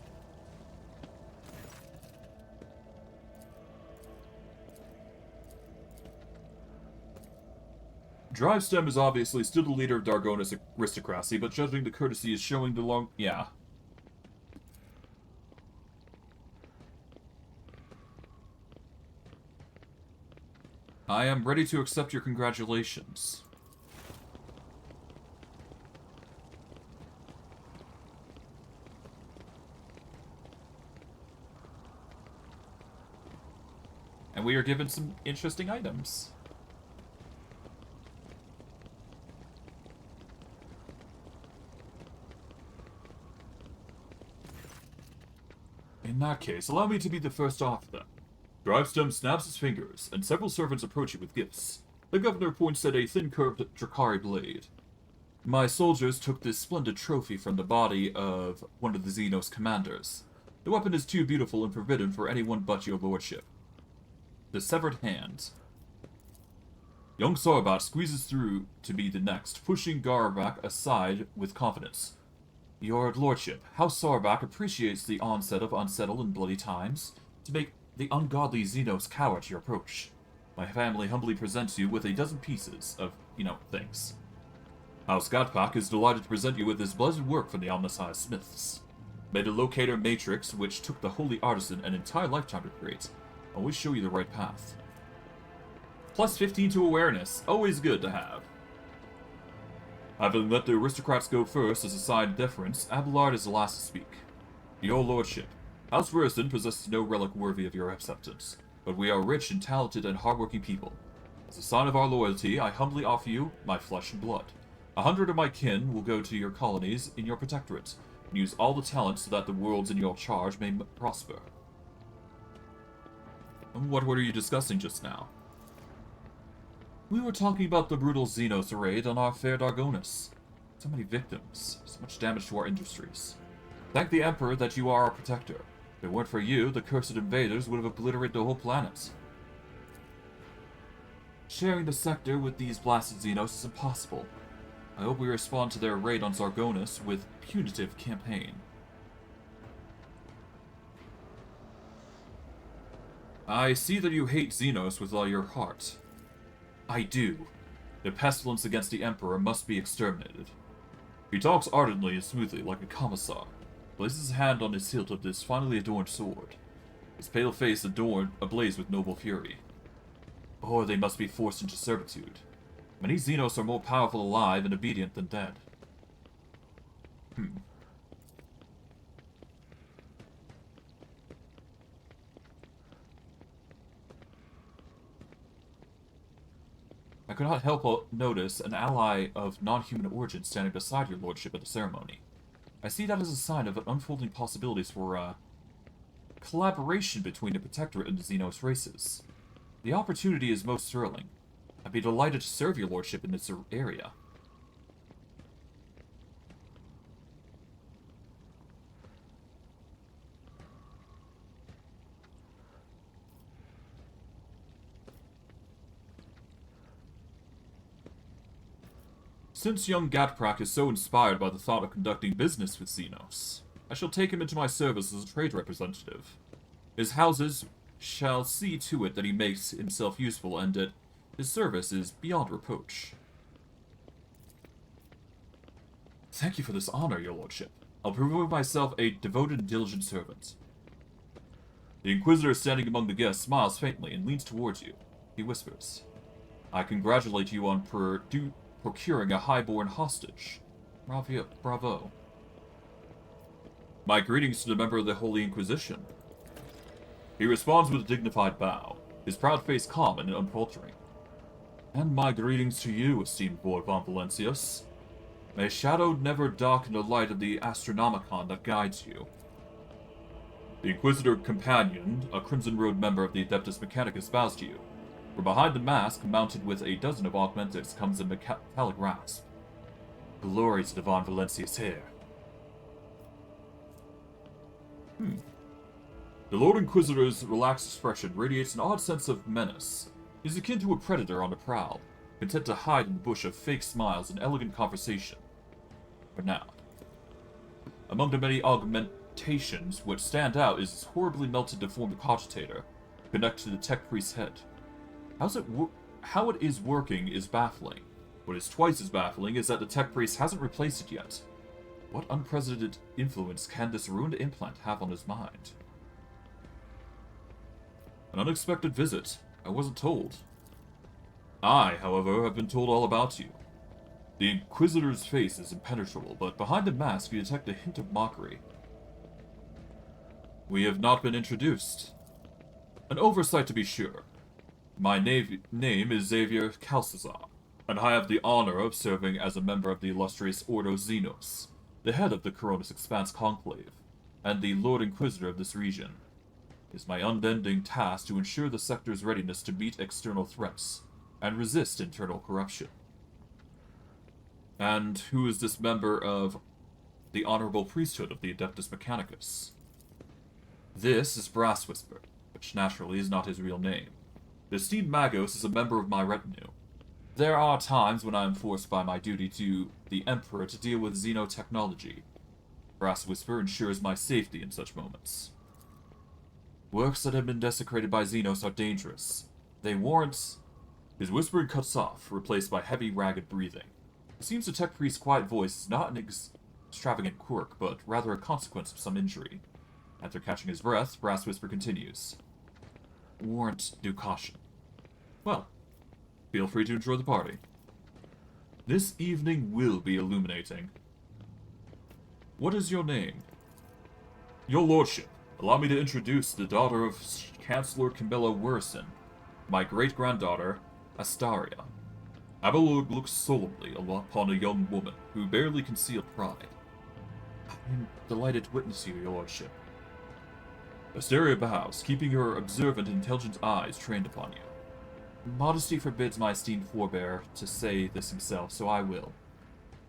Drivestem is obviously still the leader of Dargona's aristocracy, but judging the courtesy is showing the long... Yeah. I am ready to accept your congratulations. And we are given some interesting items. In that case, allow me to be the first off then. Drivestem snaps his fingers, and several servants approach you with gifts. The governor points at a thin-curved Drukkari blade. My soldiers took this splendid trophy from the body of one of the Xenos commanders. The weapon is too beautiful and forbidden for anyone but your lordship. The severed hand. Young Sarbat squeezes through to be the next, pushing Garbak aside with confidence. Your lordship, House Sarbat appreciates the onset of unsettled and bloody times to make the ungodly Xenos cower to your approach. My family humbly presents you with a dozen pieces of, things. House Gatpak is delighted to present you with this blessed work from the Omniscience Smiths. Made a locator matrix which took the holy artisan an entire lifetime to create. Always show you the right path. Plus 15 to awareness. Always good to have. Having let the aristocrats go first as a sign of deference, Abelard is the last to speak. Your lordship, House Rurison possesses no relic worthy of your acceptance, but we are rich and talented and hardworking people. As a sign of our loyalty, I humbly offer you my flesh and blood. 100 of my kin will go to your colonies in your protectorate, and use all the talent so that the worlds in your charge may prosper. What were you discussing just now? We were talking about the brutal Xenos raid on our fair Dargonis. So many victims, so much damage to our industries. Thank the Emperor that you are our protector. If it weren't for you, the cursed invaders would have obliterated the whole planet. Sharing the sector with these blasted Xenos is impossible. I hope we respond to their raid on Zargonis with punitive campaign. I see that you hate Xenos with all your heart. I do. The pestilence against the Emperor must be exterminated. He talks ardently and smoothly like a commissar, places his hand on his hilt of this finely adorned sword, his pale face ablaze with noble fury. Or they must be forced into servitude. Many Xenos are more powerful alive and obedient than dead. I could not help but notice an ally of non-human origin standing beside your lordship at the ceremony. I see that as a sign of unfolding possibilities for, collaboration between the Protectorate and the Xenos races. The opportunity is most thrilling. I'd be delighted to serve your lordship in this area. Since young Gatprak is so inspired by the thought of conducting business with Xenos, I shall take him into my service as a trade representative. His houses shall see to it that he makes himself useful and that his service is beyond reproach. Thank you for this honor, your lordship. I'll prove myself a devoted and diligent servant. The Inquisitor standing among the guests smiles faintly and leans towards you. He whispers, I congratulate you on procuring a highborn hostage. Bravo. My greetings to the member of the Holy Inquisition. He responds with a dignified bow, his proud face calm and unfaltering. And my greetings to you, esteemed Vorg von Valencius. May shadow never darken the light of the Astronomicon that guides you. The Inquisitor companion, a crimson-robed member of the Adeptus Mechanicus, bows to you. From behind the mask, mounted with a dozen of augmentics, comes a metallic rasp. Glory to the Von Valencius hair. The Lord Inquisitor's relaxed expression radiates an odd sense of menace. He's akin to a predator on the prowl, content to hide in the bush of fake smiles and elegant conversation. But now, among the many augmentations, what stand out is his horribly melted deformed cogitator, connected to the tech priest's head. How it is working is baffling. What is twice as baffling is that the tech priest hasn't replaced it yet. What unprecedented influence can this ruined implant have on his mind? An unexpected visit. I wasn't told. I, however, have been told all about you. The Inquisitor's face is impenetrable, but behind the mask you detect a hint of mockery. We have not been introduced. An oversight to be sure. My name is Xavier Calcazar, and I have the honor of serving as a member of the illustrious Ordo Xenos, the head of the Coronis Expanse Conclave, and the Lord Inquisitor of this region. It is my unending task to ensure the sector's readiness to meet external threats, and resist internal corruption. And who is this member of the Honorable Priesthood of the Adeptus Mechanicus? This is Brass Whisper, which naturally is not his real name. The esteemed Magos is a member of my retinue. There are times when I am forced by my duty to the Emperor to deal with xenotechnology. Brass Whisper ensures my safety in such moments. Works that have been desecrated by Xenos are dangerous. They warrant... His whispering cuts off, replaced by heavy, ragged breathing. It seems the tech priest's quiet voice is not an extravagant quirk, but rather a consequence of some injury. After catching his breath, Brass Whisper continues. Warrant due caution. Well, feel free to enjoy the party. This evening will be illuminating. What is your name? Your lordship, allow me to introduce the daughter of Chancellor Camilla Werson, my great-granddaughter, Astaria. Abelard looks solemnly upon a young woman who barely concealed pride. I am delighted to witness you, your lordship. Astaria bows, keeping her observant, intelligent eyes trained upon you. Modesty forbids my esteemed forebear to say this himself, so I will.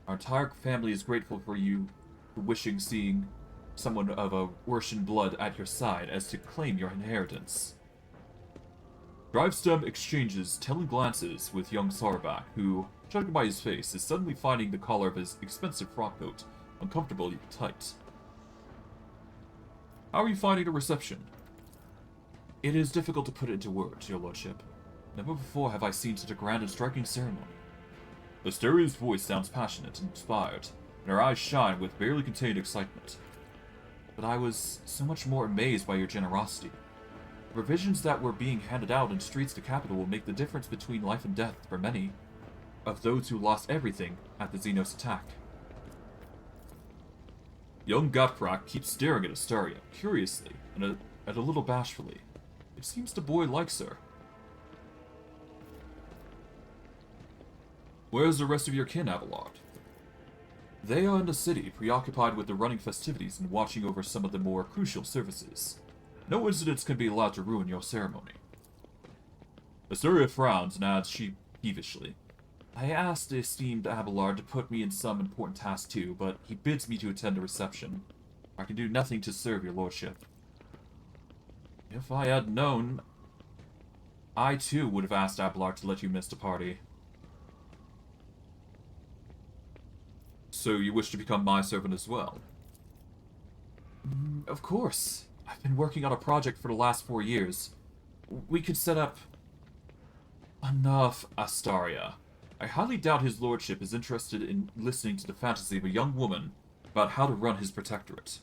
Our entire family is grateful for you for seeing someone of a Wersian blood at your side as to claim your inheritance. Drivestem exchanges telling glances with young Sarback, who, judging by his face, is suddenly finding the collar of his expensive frock coat uncomfortably tight. How are you finding the reception? It is difficult to put it into words, your lordship. Never before have I seen such a grand and striking ceremony. Asteria's voice sounds passionate and inspired, and her eyes shine with barely contained excitement. But I was so much more amazed by your generosity. The provisions that were being handed out in streets to capital will make the difference between life and death for many of those who lost everything at the Xenos attack. Young Gutfrak keeps staring at Astaria, curiously, and a little bashfully. It seems the boy likes her. Where's the rest of your kin, Abelard? They are in the city, preoccupied with the running festivities and watching over some of the more crucial services. No incidents can be allowed to ruin your ceremony. Astaria frowns and adds peevishly. I asked the esteemed Abelard to put me in some important task too, but he bids me to attend a reception. I can do nothing to serve your lordship. If I had known, I too would have asked Abelard to let you miss the party. So you wish to become my servant as well? Of course. I've been working on a project for the last 4 years. We could set up... Enough, Astaria. I highly doubt his lordship is interested in listening to the fantasy of a young woman about how to run his protectorate.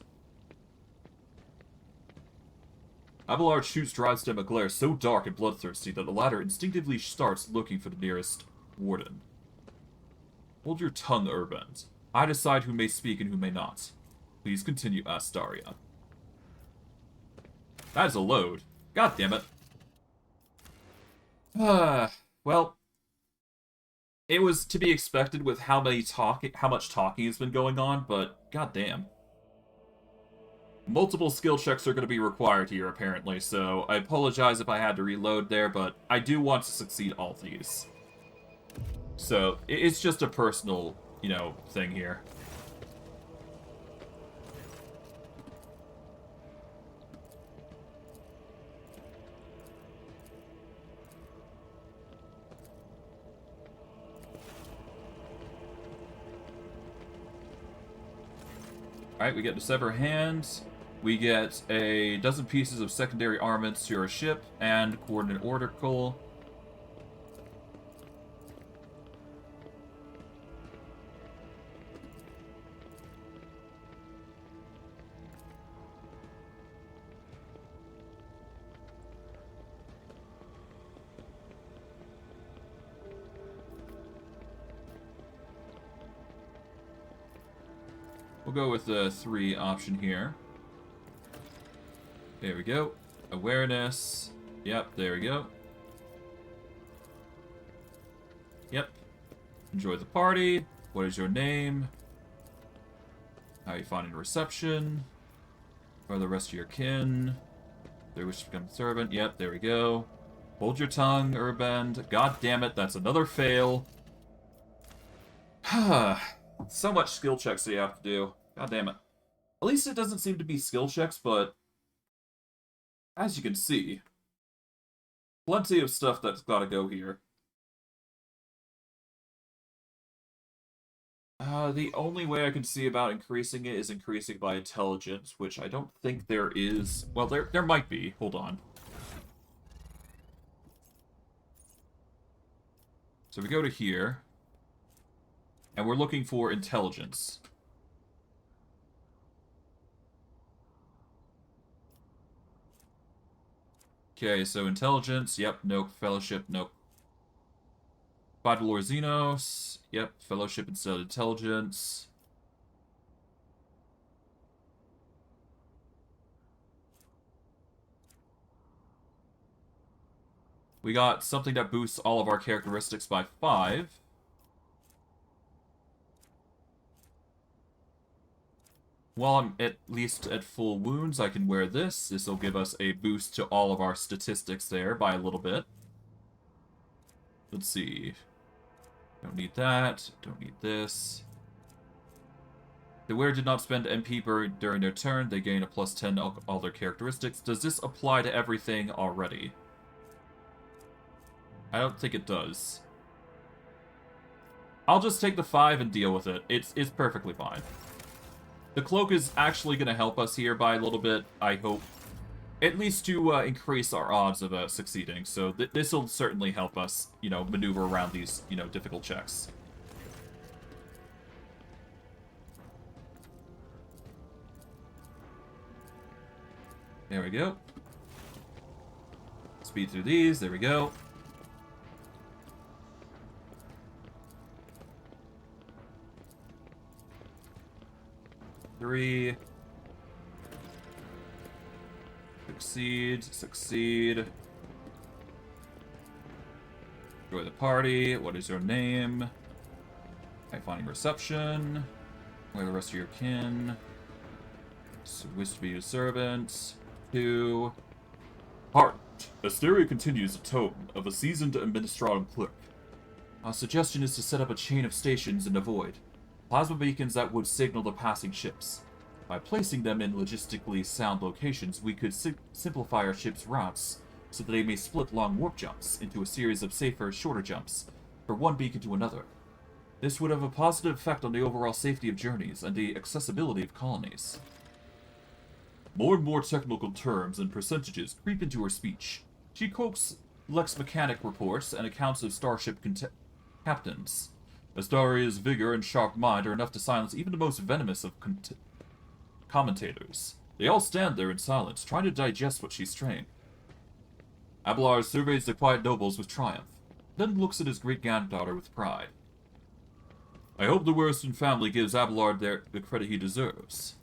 Abelard shoots Drivestem a glare so dark and bloodthirsty that the latter instinctively starts looking for the nearest warden. Hold your tongue, Urband. I decide who may speak and who may not. Please continue, Astaria. That is a load. God damn it. Well, it was to be expected with how much talking has been going on, but goddamn. Multiple skill checks are going to be required here, apparently, so I apologize if I had to reload there, but I do want to succeed all these. So, it's just a personal, thing here. Alright, we get to sever hands. We get a dozen pieces of secondary armaments to our ship and coordinate orbital. We'll go with the 3 option here. There we go. Awareness. Yep, there we go. Yep. Enjoy the party. What is your name? How are you finding reception? Who are the rest of your kin? They wish to become a servant. Yep, there we go. Hold your tongue, Urbend. God damn it, that's another fail. So much skill checks that you have to do. God damn it. At least it doesn't seem to be skill checks, but as you can see, plenty of stuff that's gotta go here. The only way I can see about increasing it is increasing by intelligence, which I don't think there is. Well, there might be. Hold on. So we go to here, and we're looking for intelligence. Okay, so intelligence, yep, nope. Fellowship, nope. Vital Xenos, yep, fellowship instead of intelligence. We got something that boosts all of our characteristics by 5. While I'm at least at full wounds, I can wear this. This will give us a boost to all of our statistics there by a little bit. Let's see. Don't need that. Don't need this. The wearer did not spend MP during their turn. They gain a +10 all their characteristics. Does this apply to everything already? I don't think it does. I'll just take the 5 and deal with it. It's perfectly fine. The cloak is actually going to help us here by a little bit, I hope. At least to increase our odds of succeeding. So this will certainly help us, you know, maneuver around these, you know, difficult checks. There we go. Speed through these. There we go. Three. Succeed. Succeed. Enjoy the party. What is your name? Finding reception. Where are the rest of your kin? Wish to be your servant. 2. Heart. Asteria continues the tone of a seasoned administrative clerk. Our suggestion is to set up a chain of stations in the void. Plasma beacons that would signal the passing ships. By placing them in logistically sound locations, we could simplify our ships' routes so that they may split long warp jumps into a series of safer, shorter jumps from one beacon to another. This would have a positive effect on the overall safety of journeys and the accessibility of colonies. More and more technical terms and percentages creep into her speech. She quotes Lex Mechanic reports and accounts of starship captains. Astaria's vigor and sharp mind are enough to silence even the most venomous of commentators. They all stand there in silence, trying to digest what she's saying. Abelard surveys the quiet nobles with triumph, then looks at his great-granddaughter with pride. I hope the Worston family gives Abelard the credit he deserves.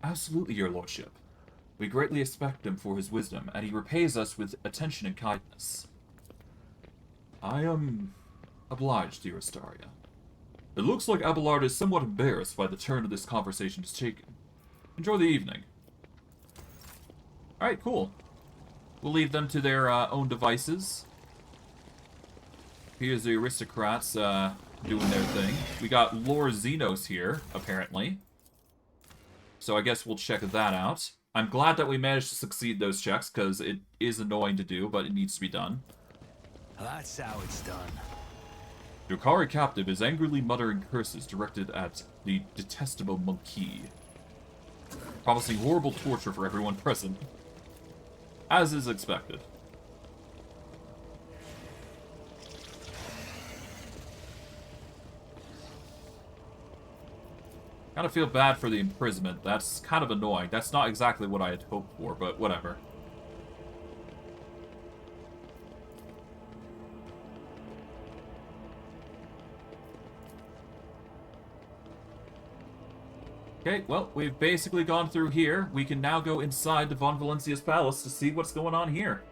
Absolutely, your lordship. We greatly respect him for his wisdom, and he repays us with attention and kindness. I am obliged, dear Astaria. It looks like Abelard is somewhat embarrassed by the turn this conversation has taken. Enjoy the evening. Alright, cool. We'll leave them to their own devices. Here's the aristocrats doing their thing. We got Lord Xenos here, apparently. So I guess we'll check that out. I'm glad that we managed to succeed those checks, because it is annoying to do, but it needs to be done. That's how it's done. Drukkari captive is angrily muttering curses directed at the detestable monkey, promising horrible torture for everyone present, as is expected. Kind of feel bad for the imprisonment. That's kind of annoying. That's not exactly what I had hoped for, but whatever. Okay, well, we've basically gone through here. We can now go inside the Von Valencia's palace to see what's going on here.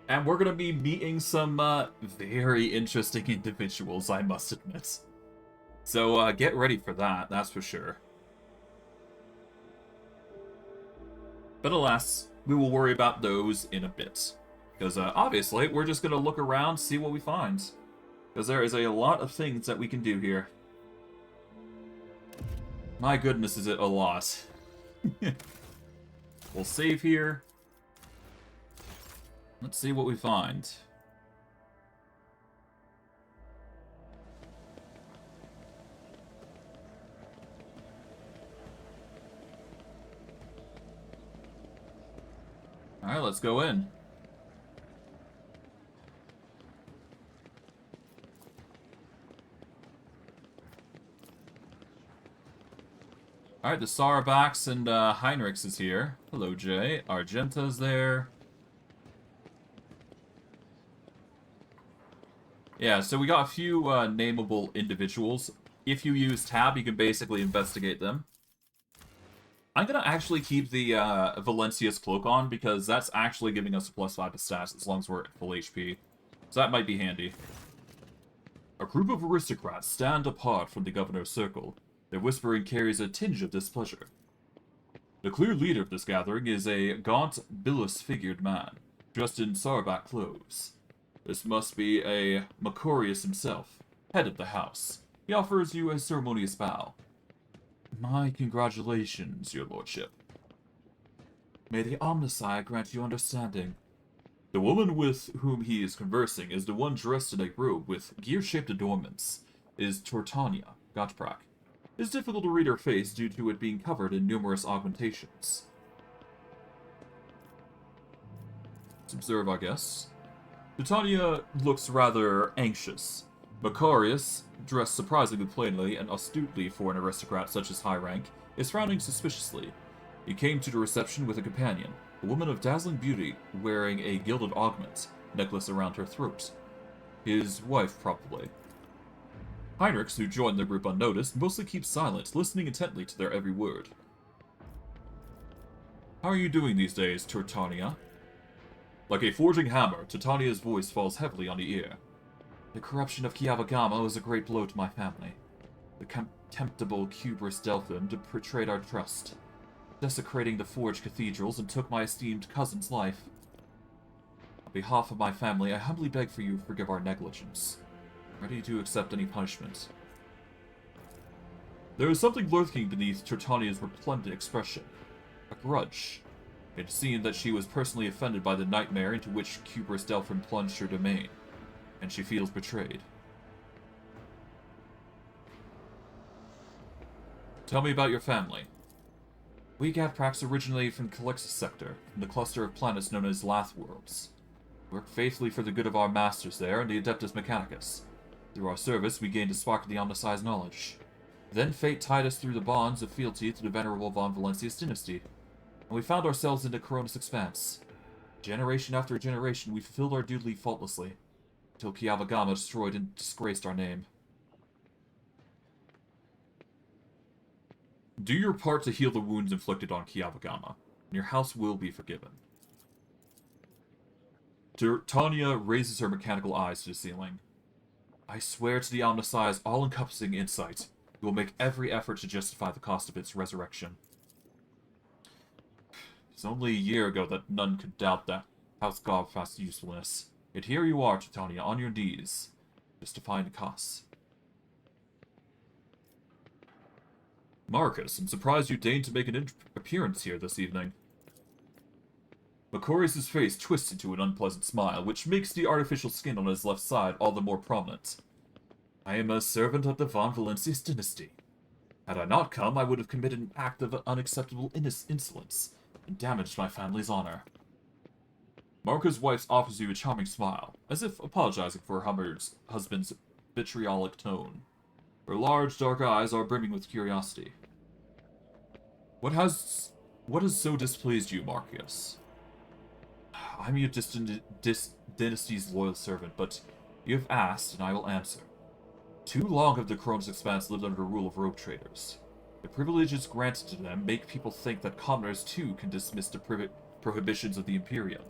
And we're going to be meeting some very interesting individuals, I must admit. So get ready for that, that's for sure. But alas, we will worry about those in a bit. Because obviously, we're just going to look around, see what we find. Because there is a lot of things that we can do here. My goodness, is it a lot. We'll save here. Let's see what we find. Alright, let's go in. Alright, the Sarbax and Heinrichs is here. Hello, Jay. Argenta's there. Yeah, so we got a few nameable individuals. If you use Tab, you can basically investigate them. I'm gonna actually keep the Valencia's Cloak on, because that's actually giving us a +5 to stats as long as we're at full HP. So that might be handy. A group of aristocrats stand apart from the governor's circle. Their whispering carries a tinge of displeasure. The clear leader of this gathering is a gaunt, bilious-figured man, dressed in Sarbac clothes. This must be a Macorius himself, head of the house. He offers you a ceremonious bow. My congratulations, your lordship. May the Omnissiah grant you understanding. The woman with whom he is conversing is the one dressed in a robe with gear-shaped adornments, is Tortania, Gottprak. It is difficult to read her face due to it being covered in numerous augmentations. Let's observe, I guess. Titania looks rather anxious. Macarius, dressed surprisingly plainly and astutely for an aristocrat such as high rank, is frowning suspiciously. He came to the reception with a companion, a woman of dazzling beauty wearing a gilded augment, necklace around her throat. His wife, probably. Heinrichs, who joined the group unnoticed, mostly keeps silent, listening intently to their every word. How are you doing these days, Turtania? Like a forging hammer, Titania's voice falls heavily on the ear. The corruption of Kiavagama was a great blow to my family. The contemptible Hubris Delphin betrayed our trust, desecrating the forged cathedrals and took my esteemed cousin's life. On behalf of my family, I humbly beg for you to forgive our negligence. Ready to accept any punishment. There is something lurking beneath Turtania's resplendent expression. A grudge. It seemed that she was personally offended by the nightmare into which Hubris Delphin plunged her domain, and she feels betrayed. Tell me about your family. We Gatprax originated from Calixus sector, from the cluster of planets known as Lath Worlds. We worked faithfully for the good of our masters there and the Adeptus Mechanicus. Through our service, we gained a spark of the Omnissiah's knowledge. Then fate tied us through the bonds of fealty to the venerable Von Valencia's dynasty, and we found ourselves in the Coronis Expanse. Generation after generation, we fulfilled our duty faultlessly, until Kiavagama destroyed and disgraced our name. Do your part to heal the wounds inflicted on Kiavagama, and your house will be forgiven. Tanya raises her mechanical eyes to the ceiling. I swear to the Omnissiah's all-encompassing insight, we will make every effort to justify the cost of its resurrection. It's only a year ago that none could doubt that House Godfast's usefulness. Yet here you are, Titania, on your knees, justifying the costs. Marcus, I'm surprised you deigned to make an appearance here this evening. Macorius' face twists into an unpleasant smile, which makes the artificial skin on his left side all the more prominent. I am a servant of the Von Valencia's dynasty. Had I not come, I would have committed an act of unacceptable insolence and damaged my family's honor. Marco's wife offers you a charming smile, as if apologizing for her husband's vitriolic tone. Her large, dark eyes are brimming with curiosity. What has so displeased you, Marcus? I'm your dynasty's loyal servant, but you have asked, and I will answer. Too long have the Cronus Expanse lived under the rule of rogue traders. The privileges granted to them make people think that commoners too can dismiss the prohibitions of the Imperium.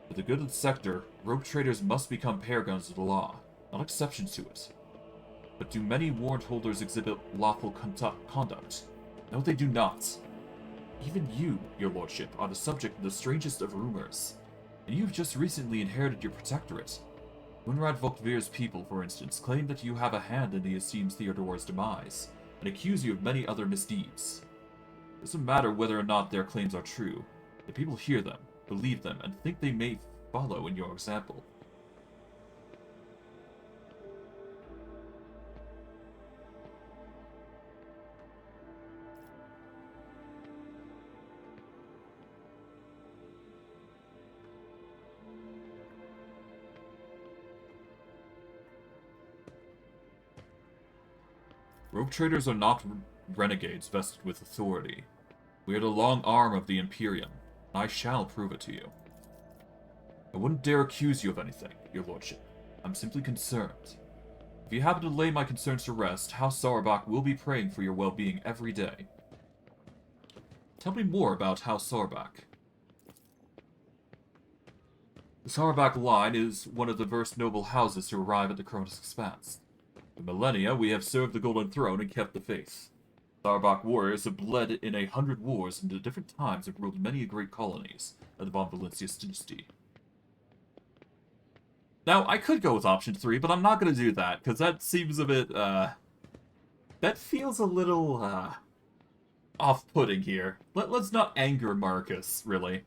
For the good of the sector, rogue traders must become paragons of the law, not exceptions to it. But do many warrant holders exhibit lawful conduct? No, they do not. Even you, your lordship, are the subject of the strangest of rumors, and you've just recently inherited your protectorate. Unrad Volkvir's people, for instance, claim that you have a hand in the esteemed Theodora's demise, and accuse you of many other misdeeds. It doesn't matter whether or not their claims are true. The people hear them, believe them, and think they may follow in your example. Rogue traders are not renegades vested with authority. We are the long arm of the Imperium, and I shall prove it to you. I wouldn't dare accuse you of anything, your lordship. I'm simply concerned. If you happen to lay my concerns to rest, House Sauerbach will be praying for your well-being every day. Tell me more about House Sauerbach. The Sauerbach line is one of the first noble houses to arrive at the Cronus Expanse. For millennia, we have served the Golden Throne and kept the faith. Sauerbach warriors have bled in 100 wars and at different times have ruled many great colonies of the Von Valentius dynasty. Now, I could go with option 3, but I'm not going to do that, because that seems a bit, that feels a little, off-putting here. Let's not anger Marcus, really.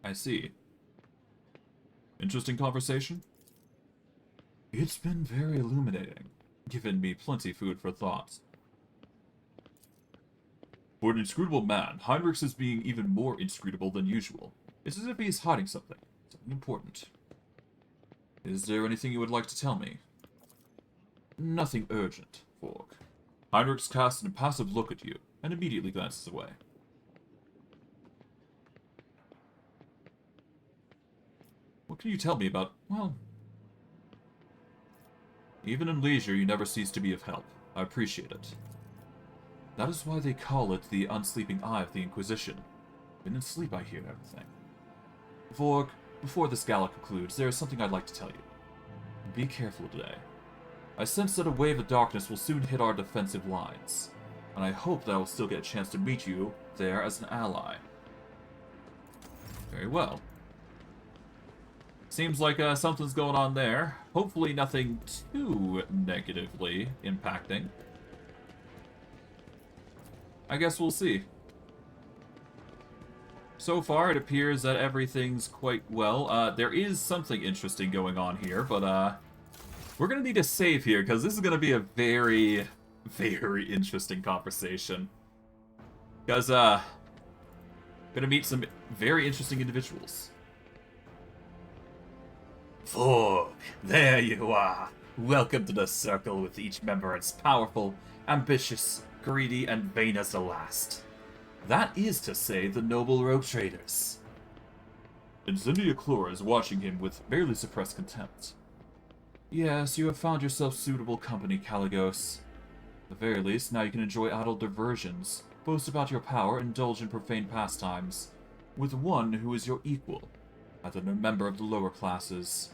I see. Interesting conversation? It's been very illuminating. Given me plenty food for thought. For an inscrutable man, Heinrichs is being even more inscrutable than usual. It's as if he is hiding something. Something important. Is there anything you would like to tell me? Nothing urgent, Vorg. Heinrichs casts an impassive look at you, and immediately glances away. What can you tell me about, well... Even in leisure, you never cease to be of help. I appreciate it. That is why they call it the unsleeping eye of the Inquisition. When in sleep I hear everything. Vorg, before this gala concludes, there is something I'd like to tell you. Be careful today. I sense that a wave of darkness will soon hit our defensive lines, and I hope that I will still get a chance to meet you there as an ally. Very well. Seems like something's going on there. Hopefully nothing too negatively impacting. I guess we'll see. So far, it appears that everything's quite well. There is something interesting going on here, but we're going to need a save here, because this is going to be a very, very interesting conversation. Because, going to meet some very interesting individuals. Vorg, there you are. Welcome to the circle with each member as powerful, ambitious, greedy, and vain as the last. That is to say, the noble rogue traders. And Zindia Clora is watching him with barely suppressed contempt. Yes, you have found yourself suitable company, Caligos. At the very least, now you can enjoy idle diversions, boast about your power, indulge in profane pastimes, with one who is your equal, rather than a member of the lower classes.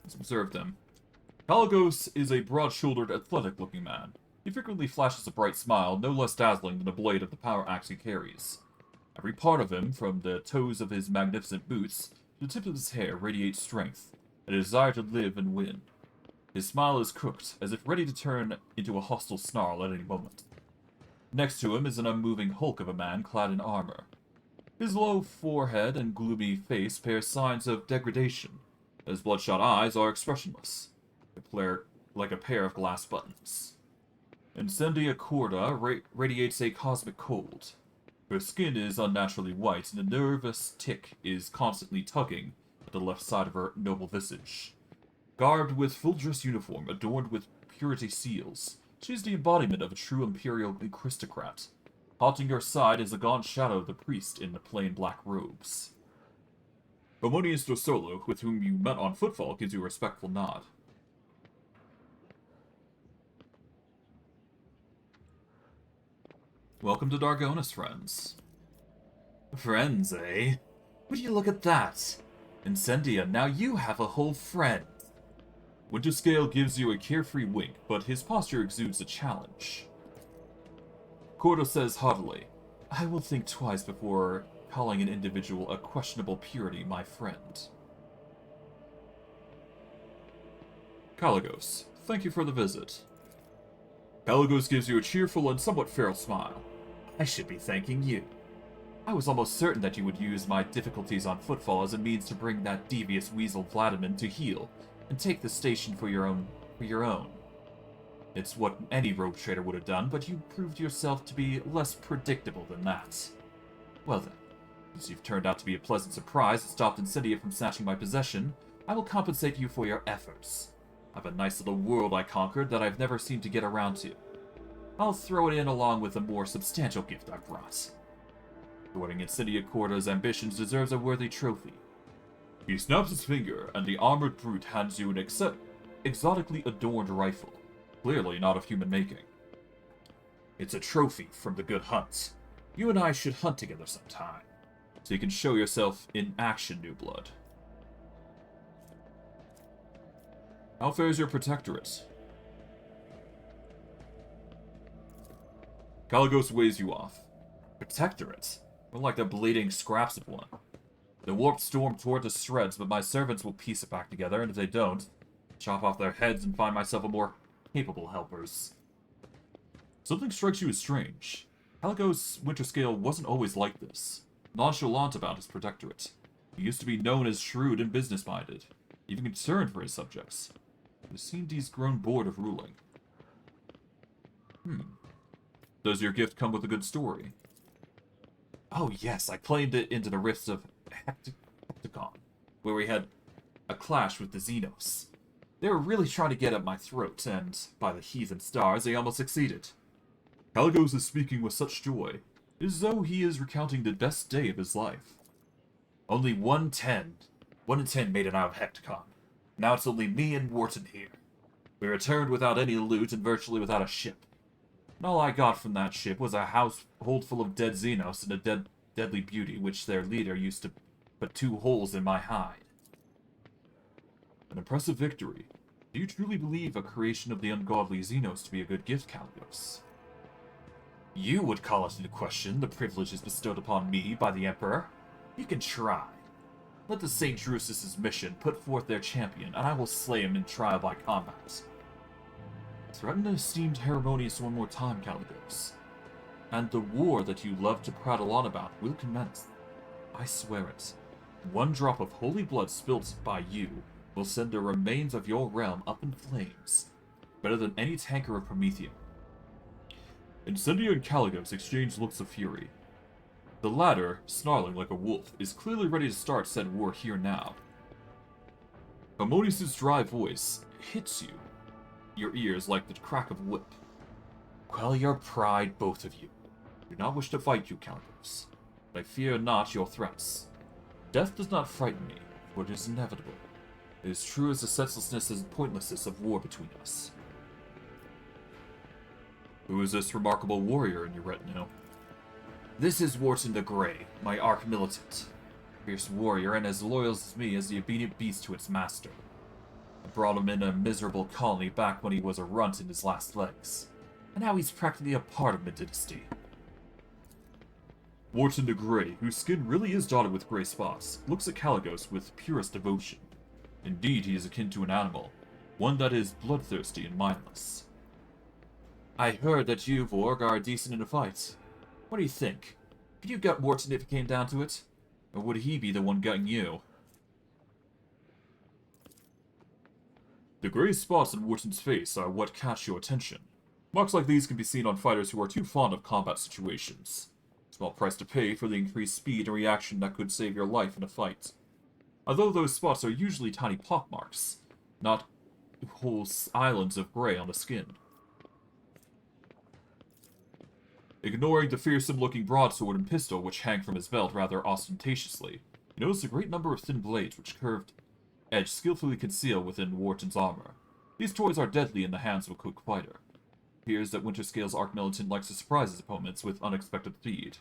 Let's observe them. Caligos is a broad-shouldered, athletic-looking man. He frequently flashes a bright smile, no less dazzling than the blade of the power axe he carries. Every part of him, from the toes of his magnificent boots to the tip of his hair, radiates strength, and a desire to live and win. His smile is crooked, as if ready to turn into a hostile snarl at any moment. Next to him is an unmoving hulk of a man clad in armor. His low forehead and gloomy face bear signs of degradation. His bloodshot eyes are expressionless, like a pair of glass buttons. Incendia Corda radiates a cosmic cold. Her skin is unnaturally white, and a nervous tick is constantly tugging at the left side of her noble visage. Garbed with full-dress uniform adorned with purity seals, she is the embodiment of a true imperial aristocrat. Haunting her side is a gaunt shadow of the priest in the plain black robes. Harmonious Dosolo, with whom you met on footfall, gives you a respectful nod. Welcome to Dargonis, friends. Friends, eh? Would you look at that? Incendia, now you have a whole friend. Winterscale gives you a carefree wink, but his posture exudes a challenge. Cordo says haughtily, I will think twice before calling an individual a questionable purity my friend. Kalagos, thank you for the visit. Kalagos gives you a cheerful and somewhat feral smile. I should be thanking you. I was almost certain that you would use my difficulties on footfall as a means to bring that devious weasel Vladimin to heel, and take the station for your own. It's what any rogue trader would have done, but you proved yourself to be less predictable than that. Well then, since you've turned out to be a pleasant surprise and stopped Incendia from snatching my possession, I will compensate you for your efforts. I've a nice little world I conquered that I've never seemed to get around to. I'll throw it in along with a more substantial gift I brought. Thwarting Incendia Cordo's ambitions deserves a worthy trophy. He snaps his finger, and the armored brute hands you an exotically adorned rifle, clearly not of human making. It's a trophy from the good hunt. You and I should hunt together sometime, so you can show yourself in action, New Blood. How fares your protectorate? Kalagos weighs you off. Protectorate? More like the bleeding scraps of one. The warped storm tore to shreds, but my servants will piece it back together, and if they don't, chop off their heads and find myself a more capable helpers. Something strikes you as strange. Kalagos Winterscale wasn't always like this. Nonchalant about his protectorate. He used to be known as shrewd and business-minded, even concerned for his subjects. It seemed he's grown bored of ruling. Does your gift come with a good story? Oh yes, I claimed it into the rifts of Hecticon, where we had a clash with the Xenos. They were really trying to get at my throat, and, by the heathen stars, they almost succeeded. Kalagos is speaking with such joy, as though he is recounting the best day of his life. Only 1 in 10 made it out of Hecticon. Now it's only me and Wharton here. We returned without any loot and virtually without a ship. And all I got from that ship was a household full of dead Xenos and a deadly beauty, which their leader used to put 2 holes in my hide. An impressive victory. Do you truly believe a creation of the ungodly Xenos to be a good gift, Kalagos? You would call it into question the privileges bestowed upon me by the Emperor? You can try. Let the St. Drusus' mission put forth their champion, and I will slay him in trial by combat. Threaten the esteemed Harmonious one more time, Kalagos. And the war that you love to prattle on about will commence. I swear it. 1 drop of holy blood spilt by you will send the remains of your realm up in flames, better than any tanker of Prometheum. Incendia and Kalagos exchange looks of fury. The latter, snarling like a wolf, is clearly ready to start said war here now. Harmonious' dry voice hits your ears like the crack of a whip. Quell your pride, both of you. I do not wish to fight you, Kalagos, but I fear not your threats. Death does not frighten me, for it is inevitable. It is true as the senselessness and pointlessness of war between us. Who is this remarkable warrior in your retinue? This is Wharton the Grey, my arch-militant. Fierce warrior and as loyal as me as the obedient beast to its master. I brought him in a miserable colony back when he was a runt in his last legs. And now he's practically a part of my dynasty. Wharton the Grey, whose skin really is dotted with grey spots, looks at Kalagos with purest devotion. Indeed, he is akin to an animal, one that is bloodthirsty and mindless. I heard that you, Vorg, are decent in a fight. What do you think? Could you gut Wharton if it came down to it? Or would he be the one gutting you? The grey spots on Wharton's face are what catch your attention. Marks like these can be seen on fighters who are too fond of combat situations. Small price to pay for the increased speed and reaction that could save your life in a fight. Although those spots are usually tiny pockmarks, not whole islands of grey on the skin. Ignoring the fearsome-looking broadsword and pistol which hang from his belt rather ostentatiously, You notice a great number of thin blades which curved edge skillfully conceal within Wharton's armor. These toys are deadly in the hands of a quick fighter. It appears that Winterscale's Arch Militant likes to surprise his opponents with unexpected speed.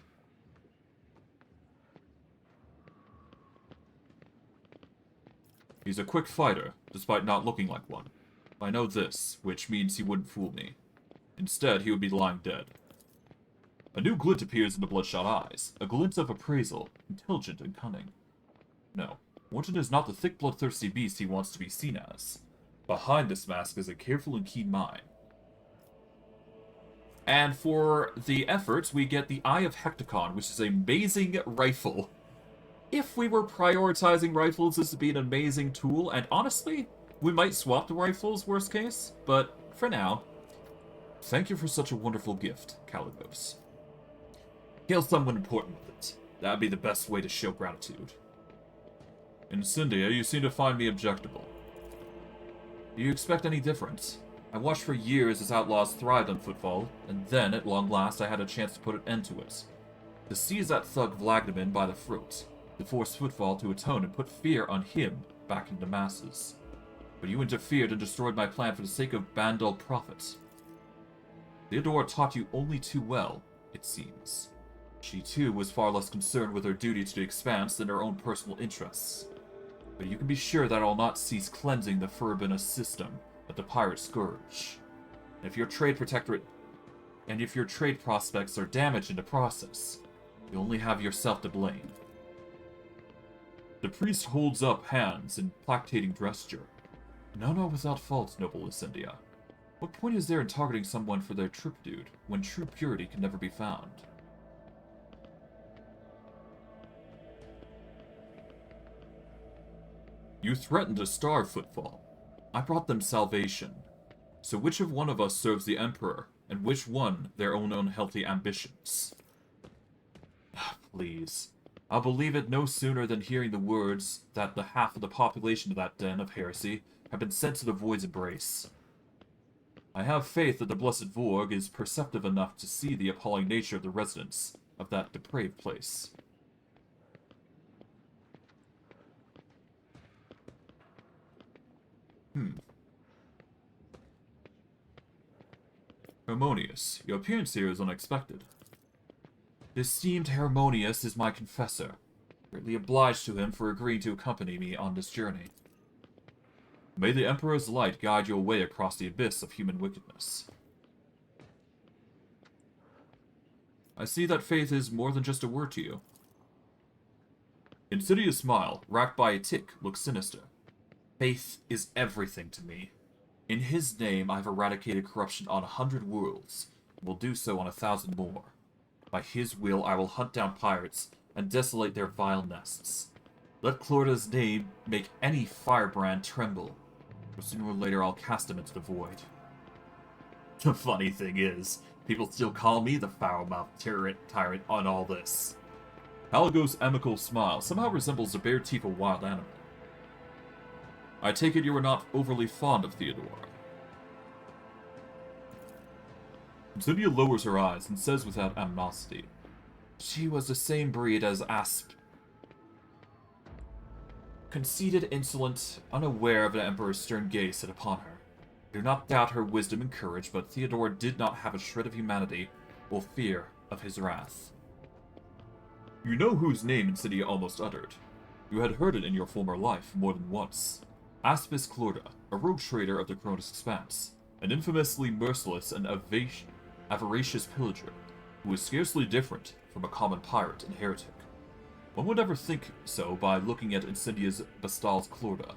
He's a quick fighter, despite not looking like one. I know this, which means he wouldn't fool me. Instead, he would be lying dead. A new glint appears in the bloodshot eyes, a glint of appraisal, intelligent and cunning. No, Wharton is not the thick bloodthirsty beast he wants to be seen as. Behind this mask is a careful and keen mind. And for the effort, we get the Eye of Hecticon, which is an amazing rifle. If we were prioritizing rifles, this would be an amazing tool, and honestly, we might swap the rifles, worst case, but for now, thank you for such a wonderful gift, Kaligos. Kill someone important with it. That'd be the best way to show gratitude. Incendia, you seem to find me objectable. Do you expect any difference? I watched for years as outlaws thrived on footfall, and then, at long last, I had a chance to put an end to it. To seize that thug Vlagdimin by the throat, to force footfall to atone and put fear on him back into masses. But you interfered and destroyed my plan for the sake of Bandal profit. Theodora taught you only too well, it seems. She too was far less concerned with her duty to the Expanse than her own personal interests. But you can be sure that I'll not cease cleansing the Furbina system of the Pirate Scourge. And if your trade prospects are damaged in the process, you only have yourself to blame. The priest holds up hands in plactating gesture. None are without fault, noble Lucindia. What point is there in targeting someone for their turpitude, when true purity can never be found? You threatened to starve Footfall. I brought them salvation. So which of one of us serves the Emperor, and which one their own unhealthy ambitions? Please. I'll believe it no sooner than hearing the words that the half of the population of that den of heresy have been sent to the Void's embrace. I have faith that the blessed Vorg is perceptive enough to see the appalling nature of the residents of that depraved place. Harmonious, your appearance here is unexpected. The esteemed Harmonious is my confessor. Greatly obliged to him for agreeing to accompany me on this journey. May the Emperor's light guide your way across the abyss of human wickedness. I see that faith is more than just a word to you. Insidious smile, racked by a tick, looks sinister. Faith is everything to me. In his name, I've eradicated corruption on 100 worlds, and will do so on 1,000 more. By his will, I will hunt down pirates and desolate their vile nests. Let Clorda's name make any firebrand tremble, or sooner or later I'll cast him into the void. The funny thing is, people still call me the foul-mouthed tyrant on all this. Halago's amicable smile somehow resembles the bare teeth of a wild animal. I take it you are not overly fond of Theodora. Zinnia lowers her eyes and says without animosity, she was the same breed as Asp. Conceited, insolent, unaware of the Emperor's stern gaze set upon her. I do not doubt her wisdom and courage, but Theodora did not have a shred of humanity or fear of his wrath. You know whose name Insidia almost uttered. You had heard it in your former life more than once. Aspis Clorda, a rogue trader of the Cronus Expanse, an infamously merciless and avaricious pillager, who is scarcely different from a common pirate and heretic. One would never think so by looking at Insidia's Bastal's Clorda.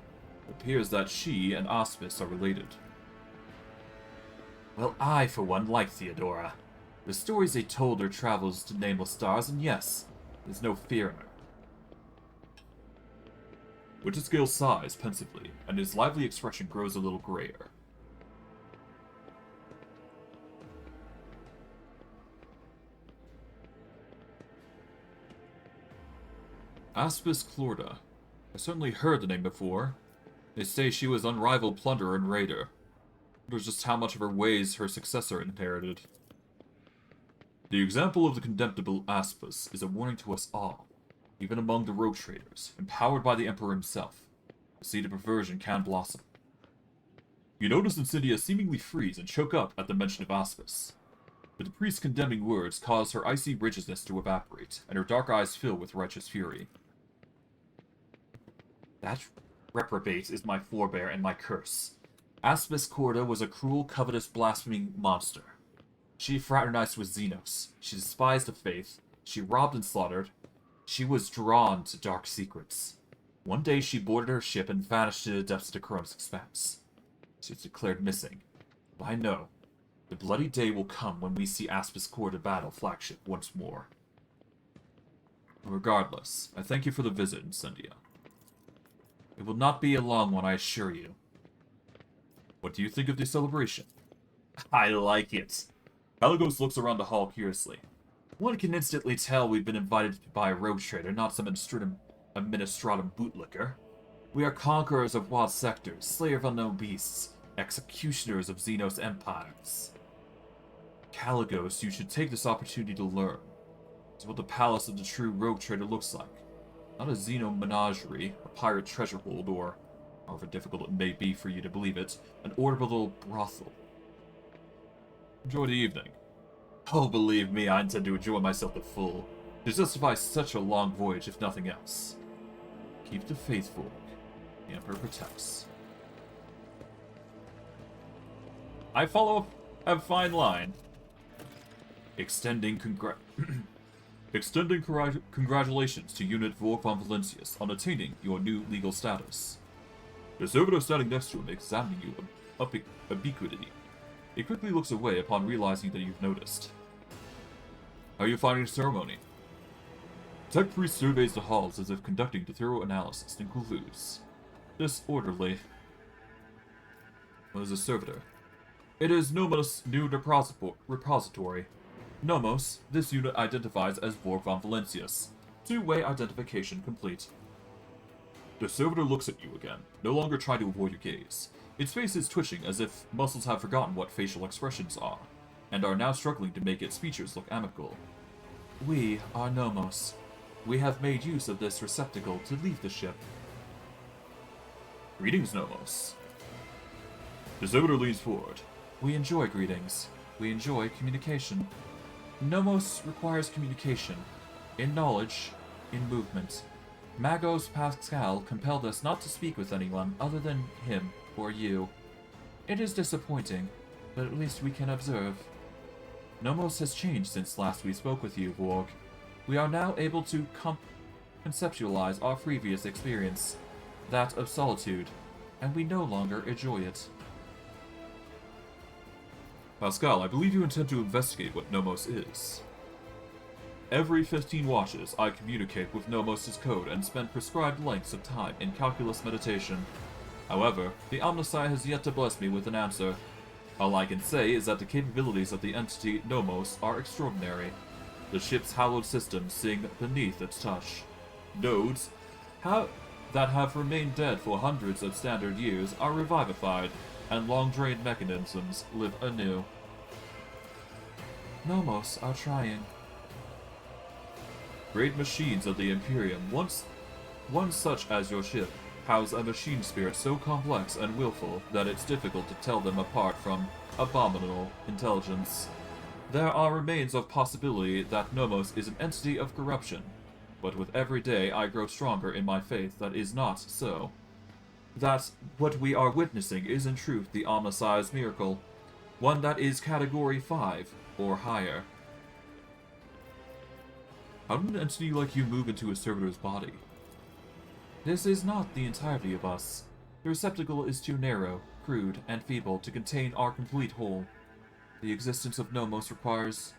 It appears that she and Aspis are related. Well, I, for one, like Theodora. The stories they told her travels to nameless stars, and yes, there's no fear in her. Winterscale sighs pensively, and his lively expression grows a little grayer. Aspis Clorda. I certainly heard the name before. They say she was unrivaled plunderer and raider. Wonders just how much of her ways her successor inherited. The example of the contemptible Aspis is a warning to us all. Even among the rogue traders, empowered by the Emperor himself, the seed of perversion can blossom. You notice Insidia seemingly freeze and choke up at the mention of Aspis. But the priest's condemning words cause her icy rigidness to evaporate, and her dark eyes fill with righteous fury. That reprobate is my forebear and my curse. Aspis Corda was a cruel, covetous, blaspheming monster. She fraternized with Xenos. She despised the faith. She robbed and slaughtered. She was drawn to dark secrets. One day she boarded her ship and vanished to the depths of the Chronos Expanse. She was declared missing. But I know, the bloody day will come when we see Aspis Corda battle flagship once more. Regardless, I thank you for the visit, Incendia. It will not be a long one, I assure you. What do you think of the celebration? I like it. Pelagos looks around the hall curiously. One can instantly tell we've been invited by a rogue trader, not some administratum bootlicker. We are conquerors of wild sectors, slayer of unknown beasts, executioners of Xenos empires. Pelagos, you should take this opportunity to learn. It's what the palace of the true rogue trader looks like. Not a Xeno menagerie, a pirate treasure hold, or, however difficult it may be for you to believe it, an orbital brothel. Enjoy the evening. Oh, believe me, I intend to enjoy myself to full. To justify such a long voyage, if nothing else. Keep the faith, Vorg. The Emperor protects. I follow a fine line. Extending congratulations to Unit Vorg von Valencius on attaining your new legal status. The servitor standing next to him examining you ubiquity. He quickly looks away upon realizing that you've noticed. How are you finding the ceremony? Tech Priest surveys the halls as if conducting a thorough analysis and concludes. Disorderly. What is a servitor? It is Nomos' new repository. Nomos, this unit identifies as Vorg von Valencius. Two-way identification complete. The servitor looks at you again, no longer trying to avoid your gaze. Its face is twitching as if muscles have forgotten what facial expressions are, and are now struggling to make its features look amicable. We are Nomos. We have made use of this receptacle to leave the ship. Greetings, Nomos. The servitor leans forward. We enjoy greetings. We enjoy communication. Nomos requires communication. In knowledge, in movement. Magos Pascal compelled us not to speak with anyone other than him or you. It is disappointing, but at least we can observe. Nomos has changed since last we spoke with you, Vorg. We are now able to conceptualize our previous experience, that of solitude, and we no longer enjoy it. Pascal, I believe you intend to investigate what Nomos is. Every 15 watches, I communicate with Nomos' code and spend prescribed lengths of time in calculus meditation. However, the Omnissiah has yet to bless me with an answer. All I can say is that the capabilities of the entity Nomos are extraordinary. The ship's hallowed systems sing beneath its touch. Nodes that have remained dead for hundreds of standard years are revivified, and long-drained mechanisms live anew. Nomos are trying. Great machines of the Imperium, one such as your ship, house a machine spirit so complex and willful that it's difficult to tell them apart from abominable intelligence. There are remains of possibility that Nomos is an entity of corruption, but with every day I grow stronger in my faith that is not so. That what we are witnessing is in truth the Omnissiah's miracle, one that is Category 5 or higher. How did an entity like you move into a servitor's body? This is not the entirety of us. The receptacle is too narrow, crude, and feeble to contain our complete whole. The existence of Nomos requires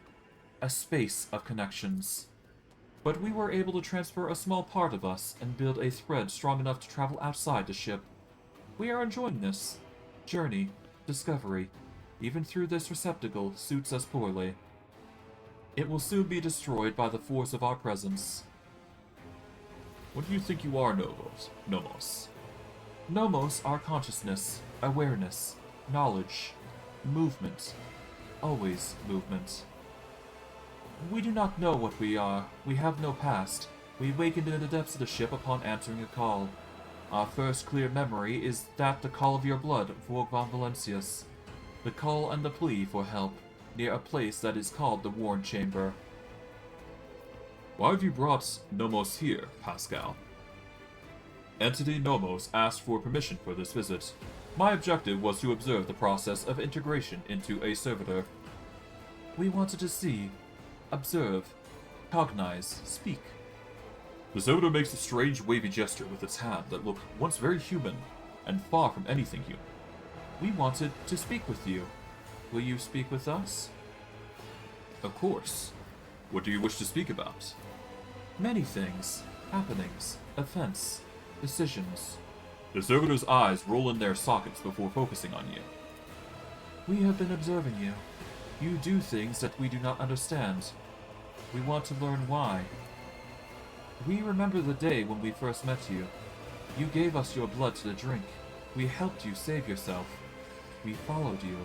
a space of connections. But we were able to transfer a small part of us and build a thread strong enough to travel outside the ship. We are enjoying this. Journey, discovery, even through this receptacle, suits us poorly. It will soon be destroyed by the force of our presence. What do you think you are, Nomos? Nomos are consciousness, awareness, knowledge, movement. Always movement. We do not know what we are. We have no past. We awakened in the depths of the ship upon answering a call. Our first clear memory is that the call of your blood, Vorg von Valencius. The call and the plea for help, near a place that is called the Warren Chamber. Why have you brought Nomos here, Pascal? Entity Nomos asked for permission for this visit. My objective was to observe the process of integration into a servitor. We wanted to see, observe, cognize, speak. The servitor makes a strange wavy gesture with its hand that looked once very human, and far from anything human. We wanted to speak with you. Will you speak with us? Of course. What do you wish to speak about? Many things. Happenings. Events. Decisions. The servitor's eyes roll in their sockets before focusing on you. We have been observing you. You do things that we do not understand. We want to learn why. We remember the day when we first met you. You gave us your blood to drink. We helped you save yourself. We followed you.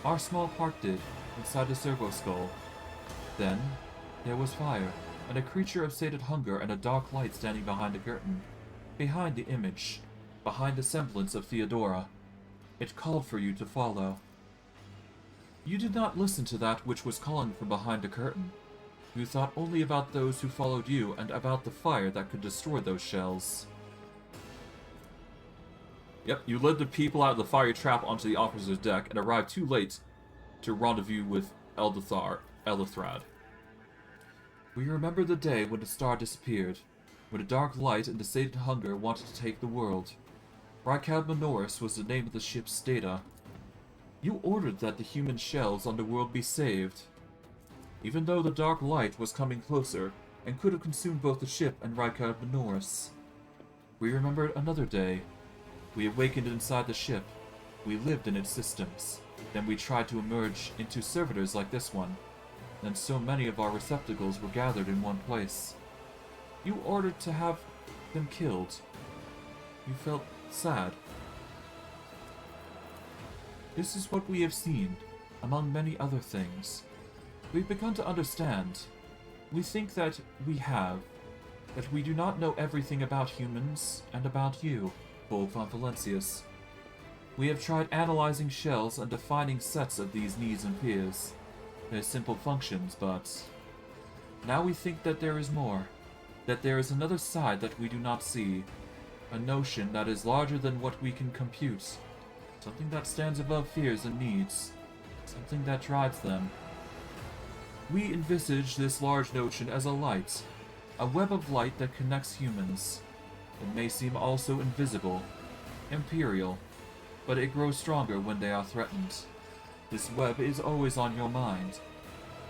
Our small part did, inside the servo skull. Then, there was fire, and a creature of sated hunger and a dark light standing behind a curtain. Behind the image. Behind the semblance of Theodora. It called for you to follow. You did not listen to that which was calling from behind the curtain. You thought only about those who followed you and about the fire that could destroy those shells. Yep, you led the people out of the fire trap onto the officer's deck and arrived too late to rendezvous with Elithrad. We remember the day when the star disappeared, when the dark light and the sated hunger wanted to take the world. Rykad Minoris was the name of the ship's data. You ordered that the human shells on the world be saved. Even though the dark light was coming closer, and could have consumed both the ship and Rykad Minoris. We remembered another day. We awakened inside the ship. We lived in its systems. Then we tried to emerge into servitors like this one. Then so many of our receptacles were gathered in one place. You ordered to have them killed. You felt sad. This is what we have seen, among many other things. We've begun to understand. We think that we have. That we do not know everything about humans and about you, Vorg von Valencius. We have tried analyzing shells and defining sets of these needs and fears. They're simple functions, but... Now we think that there is more. That there is another side that we do not see. A notion that is larger than what we can compute. Something that stands above fears and needs. Something that drives them. We envisage this large notion as a light, a web of light that connects humans. It may seem also invisible, imperial, but it grows stronger when they are threatened. This web is always on your mind.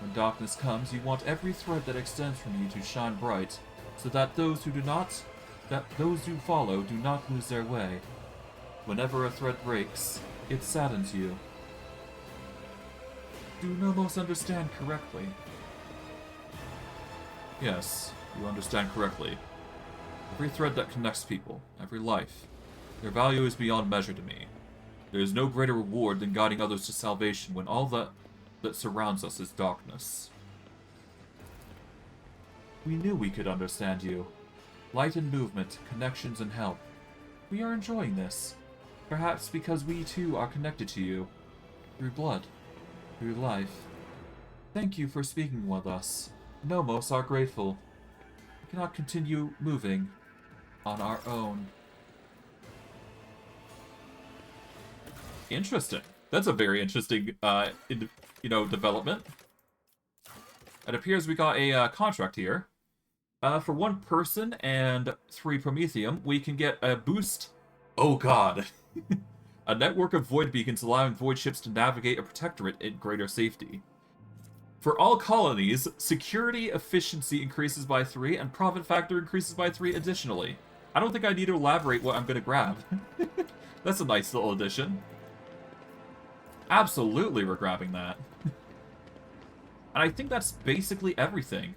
When darkness comes, you want every thread that extends from you to shine bright, so that those who follow do not lose their way. Whenever a thread breaks, it saddens you. Do Nomos understand correctly? Yes, you understand correctly. Every thread that connects people, every life, their value is beyond measure to me. There is no greater reward than guiding others to salvation when all that surrounds us is darkness. We knew we could understand you. Light and movement, connections and help. We are enjoying this. Perhaps because we too are connected to you. Through blood. Through life. Thank you for speaking with us. Nomos are grateful. We cannot continue moving on our own. Interesting. That's a very interesting, development. It appears we got a contract here. For 1 person and 3 Promethium, we can get a boost. Oh god. A network of void beacons allowing void ships to navigate a protectorate in greater safety. For all colonies, security efficiency increases by 3 and profit factor increases by 3 additionally. I don't think I need to elaborate what I'm going to grab. That's a nice little addition. Absolutely we're grabbing that. And I think that's basically everything.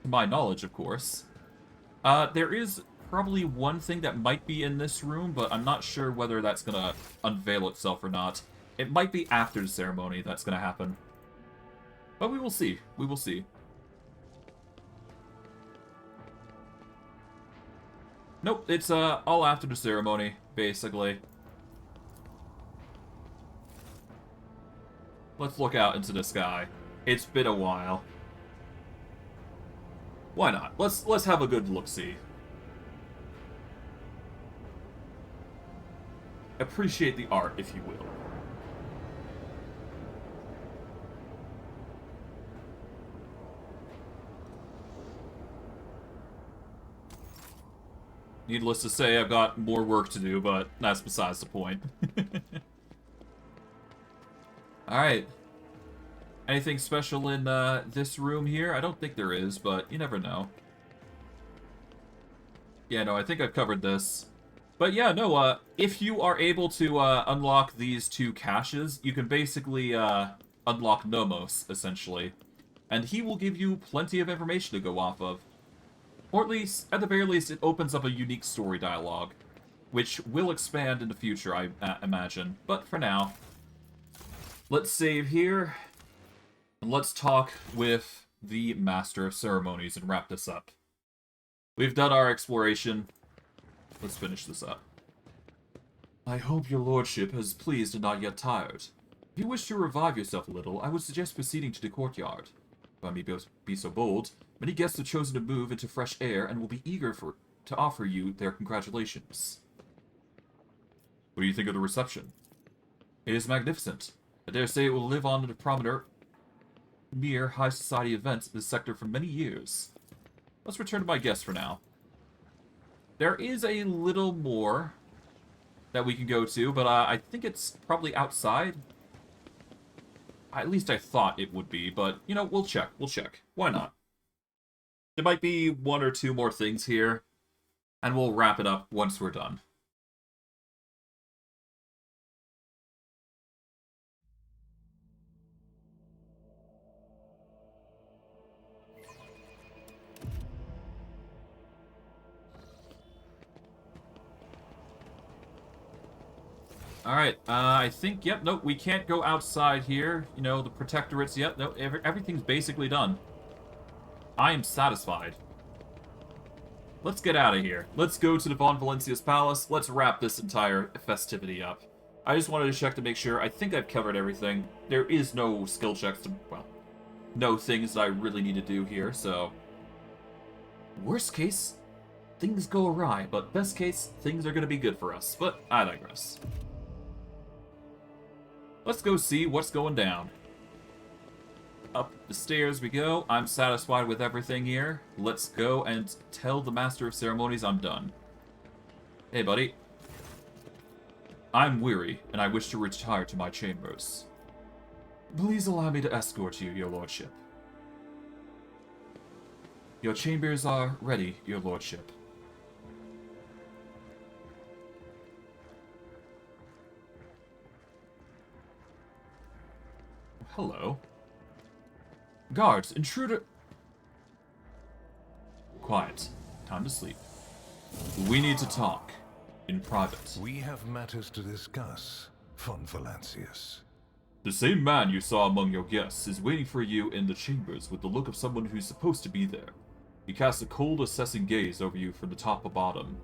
To my knowledge, of course. There is probably one thing that might be in this room, but I'm not sure whether that's going to unveil itself or not. It might be after the ceremony that's going to happen. But we will see. We will see. Nope, it's all after the ceremony, basically. Let's look out into the sky. It's been a while. Why not? Let's have a good look-see. Appreciate the art, if you will. Needless to say, I've got more work to do, but that's besides the point. Alright. Anything special in this room here? I don't think there is, but you never know. Yeah, no, I think I've covered this. But yeah, no, if you are able to unlock these two caches, you can basically unlock Nomos, essentially. And he will give you plenty of information to go off of. Or at the very least, it opens up a unique story dialogue, which will expand in the future, I imagine. But for now, let's save here, and let's talk with the Master of Ceremonies and wrap this up. We've done our exploration. Let's finish this up. I hope your lordship is pleased and not yet tired. If you wish to revive yourself a little, I would suggest proceeding to the courtyard. If I may be so bold, many guests have chosen to move into fresh air and will be eager to offer you their congratulations. What do you think of the reception? It is magnificent. I dare say it will live on in a prominent, mere high society events in this sector for many years. Let's return to my guest for now. There is a little more that we can go to, but I think it's probably outside. At least I thought it would be, but, you know, we'll check. We'll check. Why not? There might be one or two more things here, and we'll wrap it up once we're done. Alright, I think, yep, nope, we can't go outside here. You know, the protectorates, yep, no, everything's basically done. I am satisfied. Let's get out of here. Let's go to the Von Valencia's palace. Let's wrap this entire festivity up. I just wanted to check to make sure. I think I've covered everything. There is no skill checks to, well, no things that I really need to do here, so... Worst case, things go awry, but best case, things are going to be good for us. But I digress. Let's go see what's going down. Up the stairs we go. I'm satisfied with everything here. Let's go and tell the Master of Ceremonies I'm done. Hey, buddy. I'm weary, and I wish to retire to my chambers. Please allow me to escort you, your lordship. Your chambers are ready, your lordship. Hello. Guards, intruder... Quiet. Time to sleep. We need to talk. In private. We have matters to discuss, Von Valancius. The same man you saw among your guests is waiting for you in the chambers with the look of someone who's supposed to be there. He casts a cold, assessing gaze over you from the top to bottom.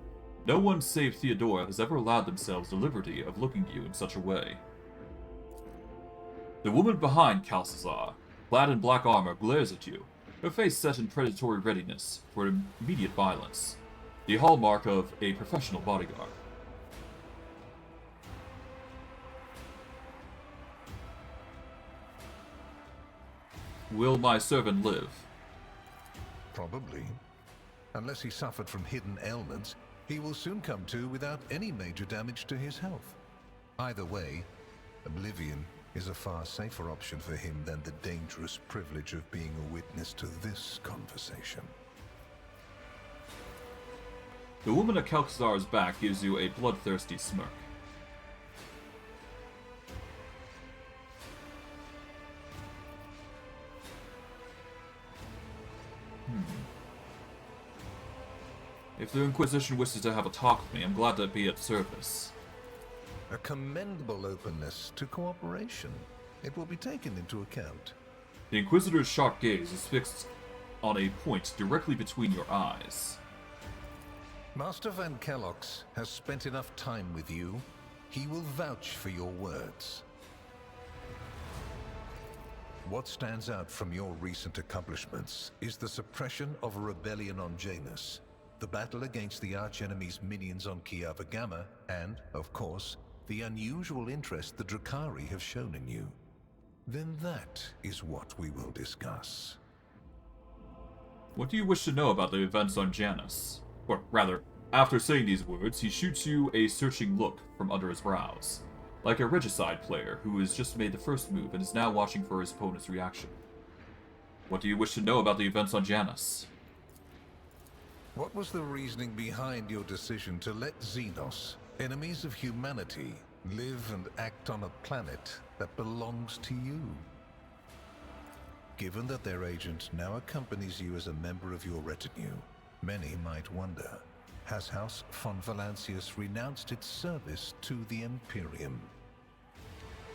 No one save Theodora has ever allowed themselves the liberty of looking at you in such a way. The woman behind Calcazar, clad in black armor, glares at you, her face set in predatory readiness for immediate violence, the hallmark of a professional bodyguard. Will my servant live? Probably. Unless he suffered from hidden ailments, he will soon come to without any major damage to his health. Either way, oblivion is a far safer option for him than the dangerous privilege of being a witness to this conversation. The woman at Calcazar's back gives you a bloodthirsty smirk. If the Inquisition wishes to have a talk with me, I'm glad to be at service. A commendable openness to cooperation. It will be taken into account. The Inquisitor's sharp gaze is fixed on a point directly between your eyes. Master Van Kellox has spent enough time with you. He will vouch for your words. What stands out from your recent accomplishments is the suppression of a rebellion on Janus, the battle against the archenemy's minions on Kiava Gamma, and, of course, the unusual interest the Drukkari have shown in you. Then that is what we will discuss. What do you wish to know about the events on Janus? Or rather, after saying these words, he shoots you a searching look from under his brows, like a regicide player who has just made the first move and is now watching for his opponent's reaction. What do you wish to know about the events on Janus? What was the reasoning behind your decision to let Xenos, enemies of humanity, live and act on a planet that belongs to you? Given that their agent now accompanies you as a member of your retinue, many might wonder, has House von Valancius renounced its service to the Imperium?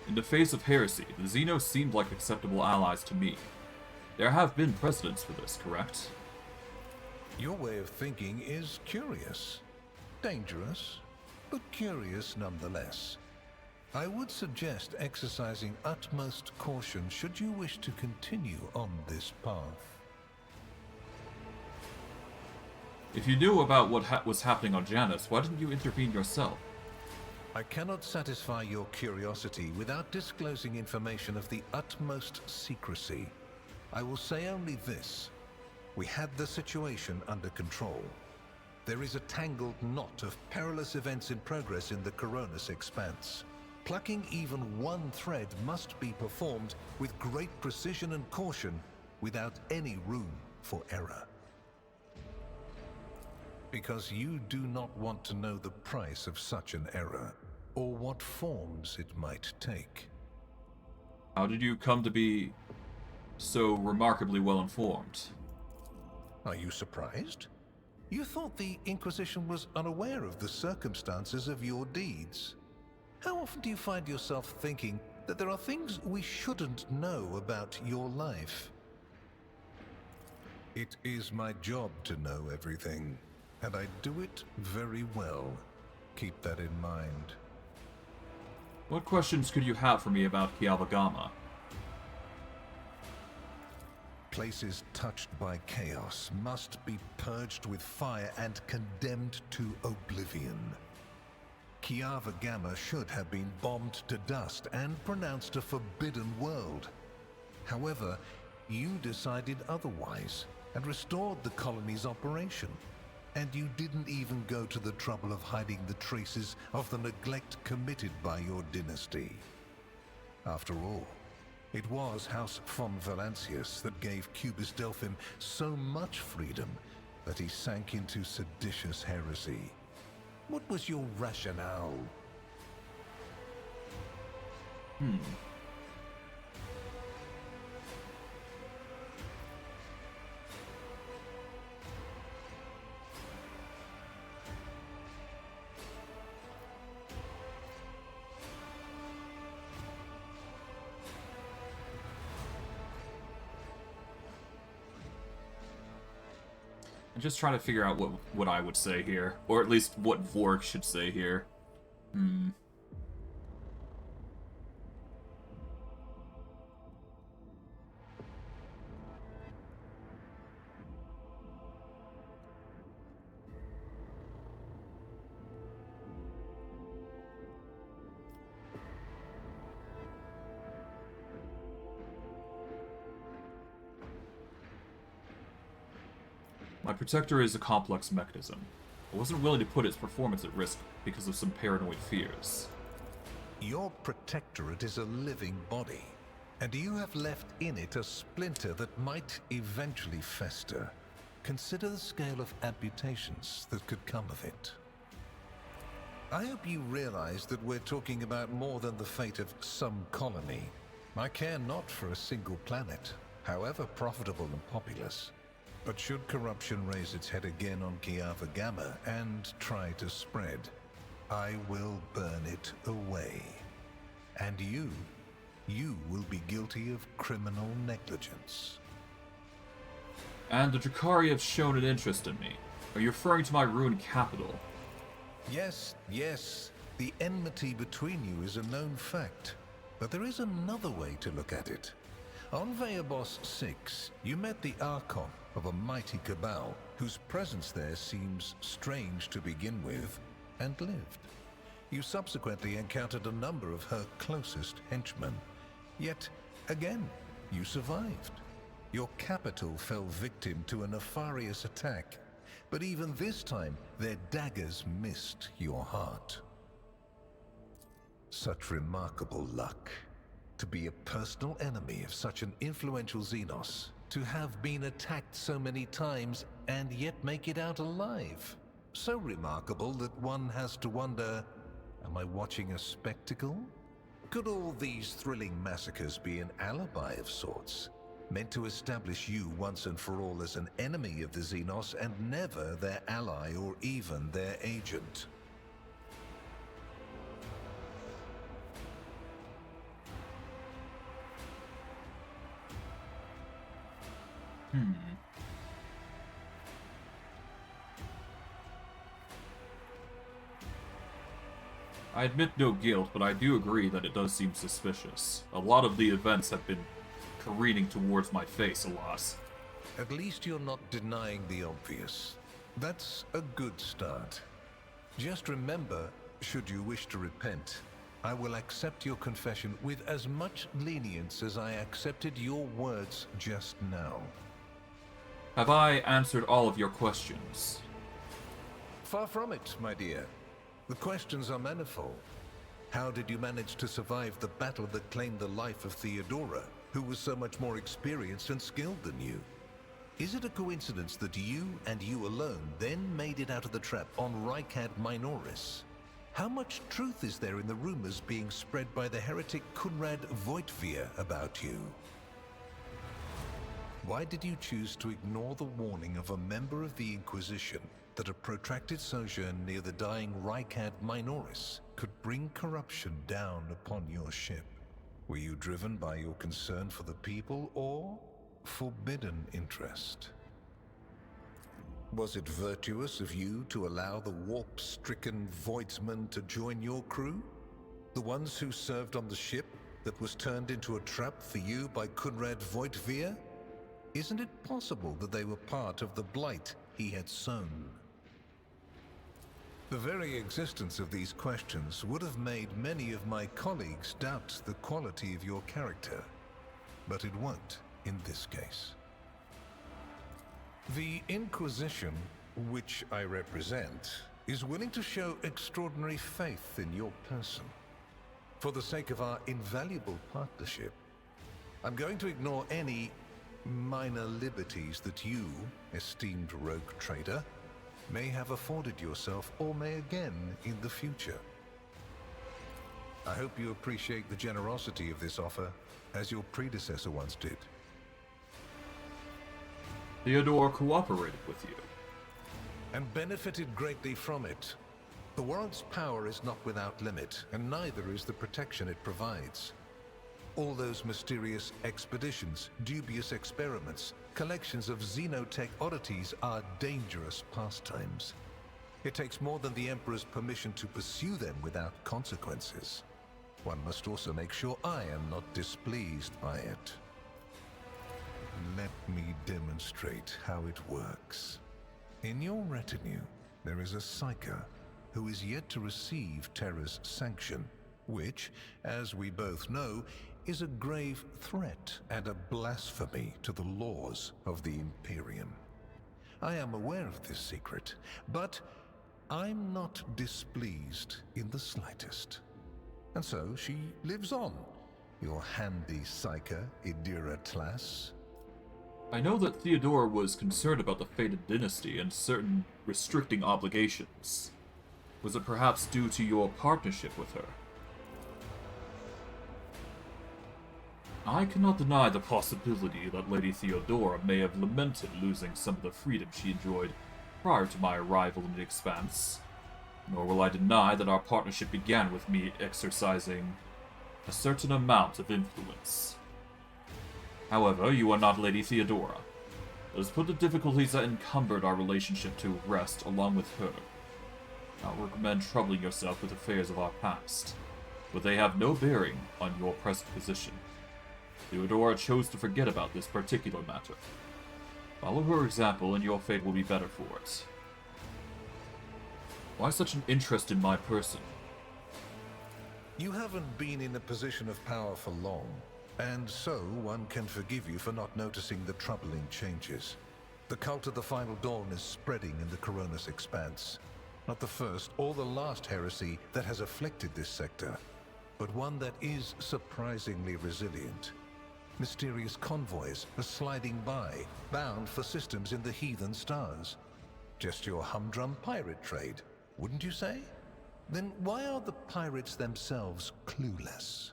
In the face of heresy, the Xenos seemed like acceptable allies to me. There have been precedents for this, correct? Your way of thinking is curious. Dangerous, but curious nonetheless. I would suggest exercising utmost caution should you wish to continue on this path. If you knew about what was happening on Janus, why didn't you intervene yourself? I cannot satisfy your curiosity without disclosing information of the utmost secrecy. I will say only this. We had the situation under control. There is a tangled knot of perilous events in progress in the Coronis expanse. Plucking even one thread must be performed with great precision and caution, without any room for error. Because you do not want to know the price of such an error, or what forms it might take. How did you come to be so remarkably well informed? Are you surprised? You thought the Inquisition was unaware of the circumstances of your deeds. How often do you find yourself thinking that there are things we shouldn't know about your life? It is my job to know everything, and I do it very well. Keep that in mind. What questions could you have for me about Kiava Gamma? Places touched by chaos must be purged with fire and condemned to oblivion. Kiava Gamma should have been bombed to dust and pronounced a forbidden world. However, you decided otherwise and restored the colony's operation. And you didn't even go to the trouble of hiding the traces of the neglect committed by your dynasty. After all, it was House von Valancius that gave Cubus Delphim so much freedom that he sank into seditious heresy. What was your rationale? I'm just trying to figure out what I would say here, or at least what Vorg should say here. My protector is a complex mechanism. I wasn't willing to put its performance at risk because of some paranoid fears. Your protectorate is a living body, and you have left in it a splinter that might eventually fester. Consider the scale of amputations that could come of it. I hope you realize that we're talking about more than the fate of some colony. I care not for a single planet, however profitable and populous. But should corruption raise its head again on Kiava Gamma and try to spread, I will burn it away. And you will be guilty of criminal negligence. And the Drukkari have shown an interest in me. Are you referring to my ruined capital? Yes, yes. The enmity between you is a known fact. But there is another way to look at it. On Veabos 6, you met the Archon of a mighty cabal, whose presence there seems strange to begin with, and lived. You subsequently encountered a number of her closest henchmen. Yet, again, you survived. Your capital fell victim to a nefarious attack, but even this time, their daggers missed your heart. Such remarkable luck. To be a personal enemy of such an influential Xenos, to have been attacked so many times and yet make it out alive. So remarkable that one has to wonder, am I watching a spectacle? Could all these thrilling massacres be an alibi of sorts, meant to establish you once and for all as an enemy of the Xenos and never their ally or even their agent? I admit no guilt, but I do agree that it does seem suspicious. A lot of the events have been careening towards my face, alas. At least you're not denying the obvious. That's a good start. Just remember, should you wish to repent, I will accept your confession with as much lenience as I accepted your words just now. Have I answered all of your questions? Far from it, my dear. The questions are manifold. How did you manage to survive the battle that claimed the life of Theodora, who was so much more experienced and skilled than you? Is it a coincidence that you and you alone then made it out of the trap on Rykad Minoris? How much truth is there in the rumors being spread by the heretic Kunrad Voitvir about you? Why did you choose to ignore the warning of a member of the Inquisition that a protracted sojourn near the dying Rykad Minoris could bring corruption down upon your ship? Were you driven by your concern for the people or forbidden interest? Was it virtuous of you to allow the warp-stricken Voidsmen to join your crew? The ones who served on the ship that was turned into a trap for you by Kunrad Voitvir? Isn't it possible that they were part of the blight he had sown? The very existence of these questions would have made many of my colleagues doubt the quality of your character, but it won't in this case. The Inquisition, which I represent, is willing to show extraordinary faith in your person. For the sake of our invaluable partnership, I'm going to ignore any minor liberties that you, esteemed rogue trader, may have afforded yourself or may again in the future. I hope you appreciate the generosity of this offer, as your predecessor once did. Theodora cooperated with you. And benefited greatly from it. The warrant's power is not without limit, and neither is the protection it provides. All those mysterious expeditions, dubious experiments, collections of xenotech oddities are dangerous pastimes. It takes more than the Emperor's permission to pursue them without consequences. One must also make sure I am not displeased by it. Let me demonstrate how it works. In your retinue, there is a Psyker who is yet to receive Terra's sanction, which, as we both know, is a grave threat and a blasphemy to the laws of the Imperium. I am aware of this secret, but I'm not displeased in the slightest. And so she lives on, your handy Psyker, Iconoclast. I know that Theodora was concerned about the fated dynasty and certain restricting obligations. Was it perhaps due to your partnership with her? I cannot deny the possibility that Lady Theodora may have lamented losing some of the freedom she enjoyed prior to my arrival in the Expanse. Nor will I deny that our partnership began with me exercising a certain amount of influence. However, you are not Lady Theodora. Let us put the difficulties that encumbered our relationship to rest along with her. I don't recommend troubling yourself with affairs of our past, but they have no bearing on your present position. Theodora chose to forget about this particular matter. Follow her example and your fate will be better for it. Why such an interest in my person? You haven't been in a position of power for long, and so one can forgive you for not noticing the troubling changes. The cult of the Final Dawn is spreading in the Coronis Expanse. Not the first or the last heresy that has afflicted this sector, but one that is surprisingly resilient. Mysterious convoys are sliding by, bound for systems in the heathen stars. Just your humdrum pirate trade, wouldn't you say? Then why are the pirates themselves clueless?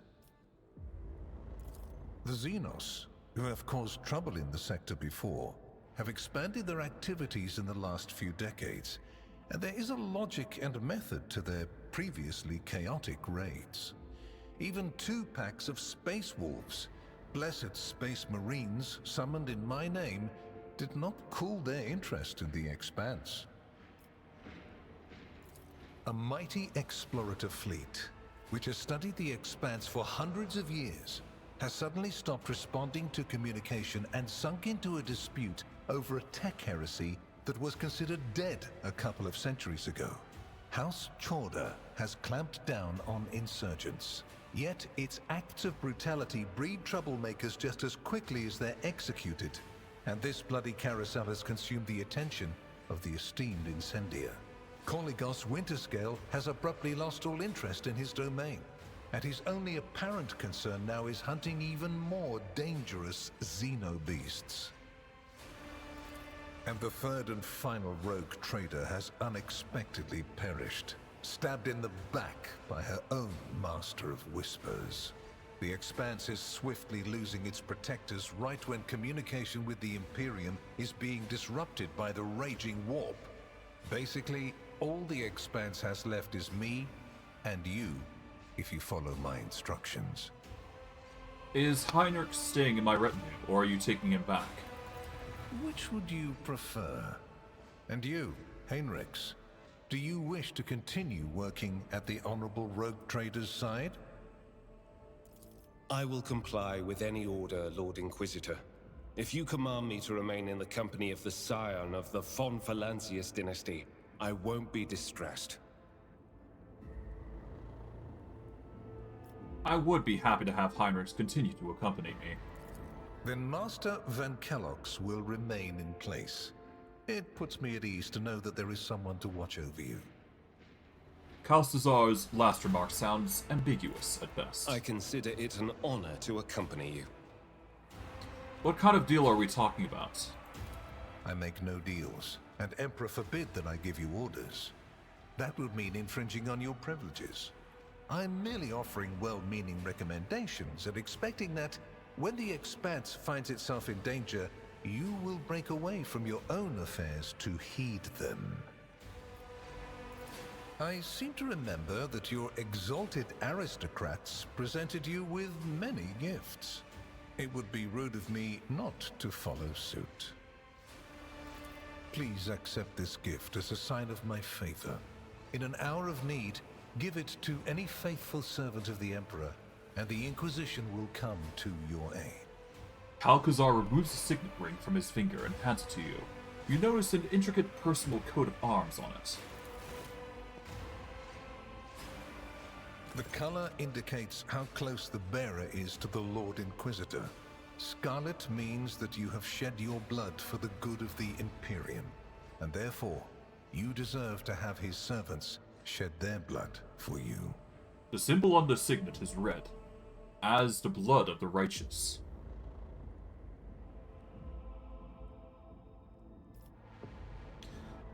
The Xenos, who have caused trouble in the sector before, have expanded their activities in the last few decades, and there is a logic and method to their previously chaotic raids. Even 2 packs of space wolves, blessed space marines summoned in my name, did not cool their interest in the Expanse. A mighty explorative fleet, which has studied the Expanse for hundreds of years, has suddenly stopped responding to communication and sunk into a dispute over a tech heresy that was considered dead a couple of centuries ago. House Chorda has clamped down on insurgents, yet its acts of brutality breed troublemakers just as quickly as they're executed, and this bloody carousel has consumed the attention of the esteemed incendiar. Korligos Winterscale has abruptly lost all interest in his domain, and his only apparent concern now is hunting even more dangerous xenobeasts. And the third and final rogue trader has unexpectedly perished, stabbed in the back by her own master of whispers. The Expanse is swiftly losing its protectors right when communication with the Imperium is being disrupted by the raging warp. Basically, all the Expanse has left is me and you, if you follow my instructions. Is Heinrich staying in my retinue, or are you taking him back? Which would you prefer? And you, Heinrichs, do you wish to continue working at the Honorable Rogue Trader's side? I will comply with any order, Lord Inquisitor. If you command me to remain in the company of the scion of the von Valancius dynasty, I won't be distressed. I would be happy to have Heinrich continue to accompany me. Then Master Van Kellogg's will remain in place. It puts me at ease to know that there is someone to watch over you. Kalstazar's last remark sounds ambiguous at best. I consider it an honor to accompany you. What kind of deal are we talking about? I make no deals, and Emperor forbid that I give you orders. That would mean infringing on your privileges. I'm merely offering well-meaning recommendations and expecting that when the Expanse finds itself in danger, you will break away from your own affairs to heed them. I seem to remember that your exalted aristocrats presented you with many gifts. It would be rude of me not to follow suit. Please accept this gift as a sign of my favor. In an hour of need, give it to any faithful servant of the Emperor, and the Inquisition will come to your aid. Kalkazar removes a signet ring from his finger and hands it to you. You notice an intricate personal coat of arms on it. The color indicates how close the bearer is to the Lord Inquisitor. Scarlet means that you have shed your blood for the good of the Imperium, and therefore, you deserve to have his servants shed their blood for you. The symbol on the signet is red, as the blood of the righteous.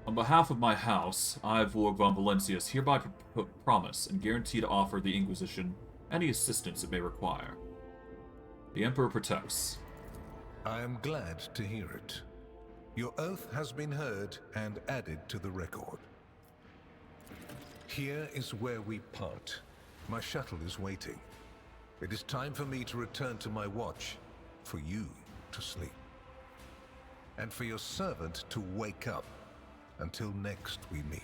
On behalf of my house, I, Vorg von Valancius, hereby promise and guarantee to offer the Inquisition any assistance it may require. The Emperor protects. I am glad to hear it. Your oath has been heard and added to the record. Here is where we part. My shuttle is waiting. It is time for me to return to my watch, for you to sleep. and for your servant to wake up. Until next we meet.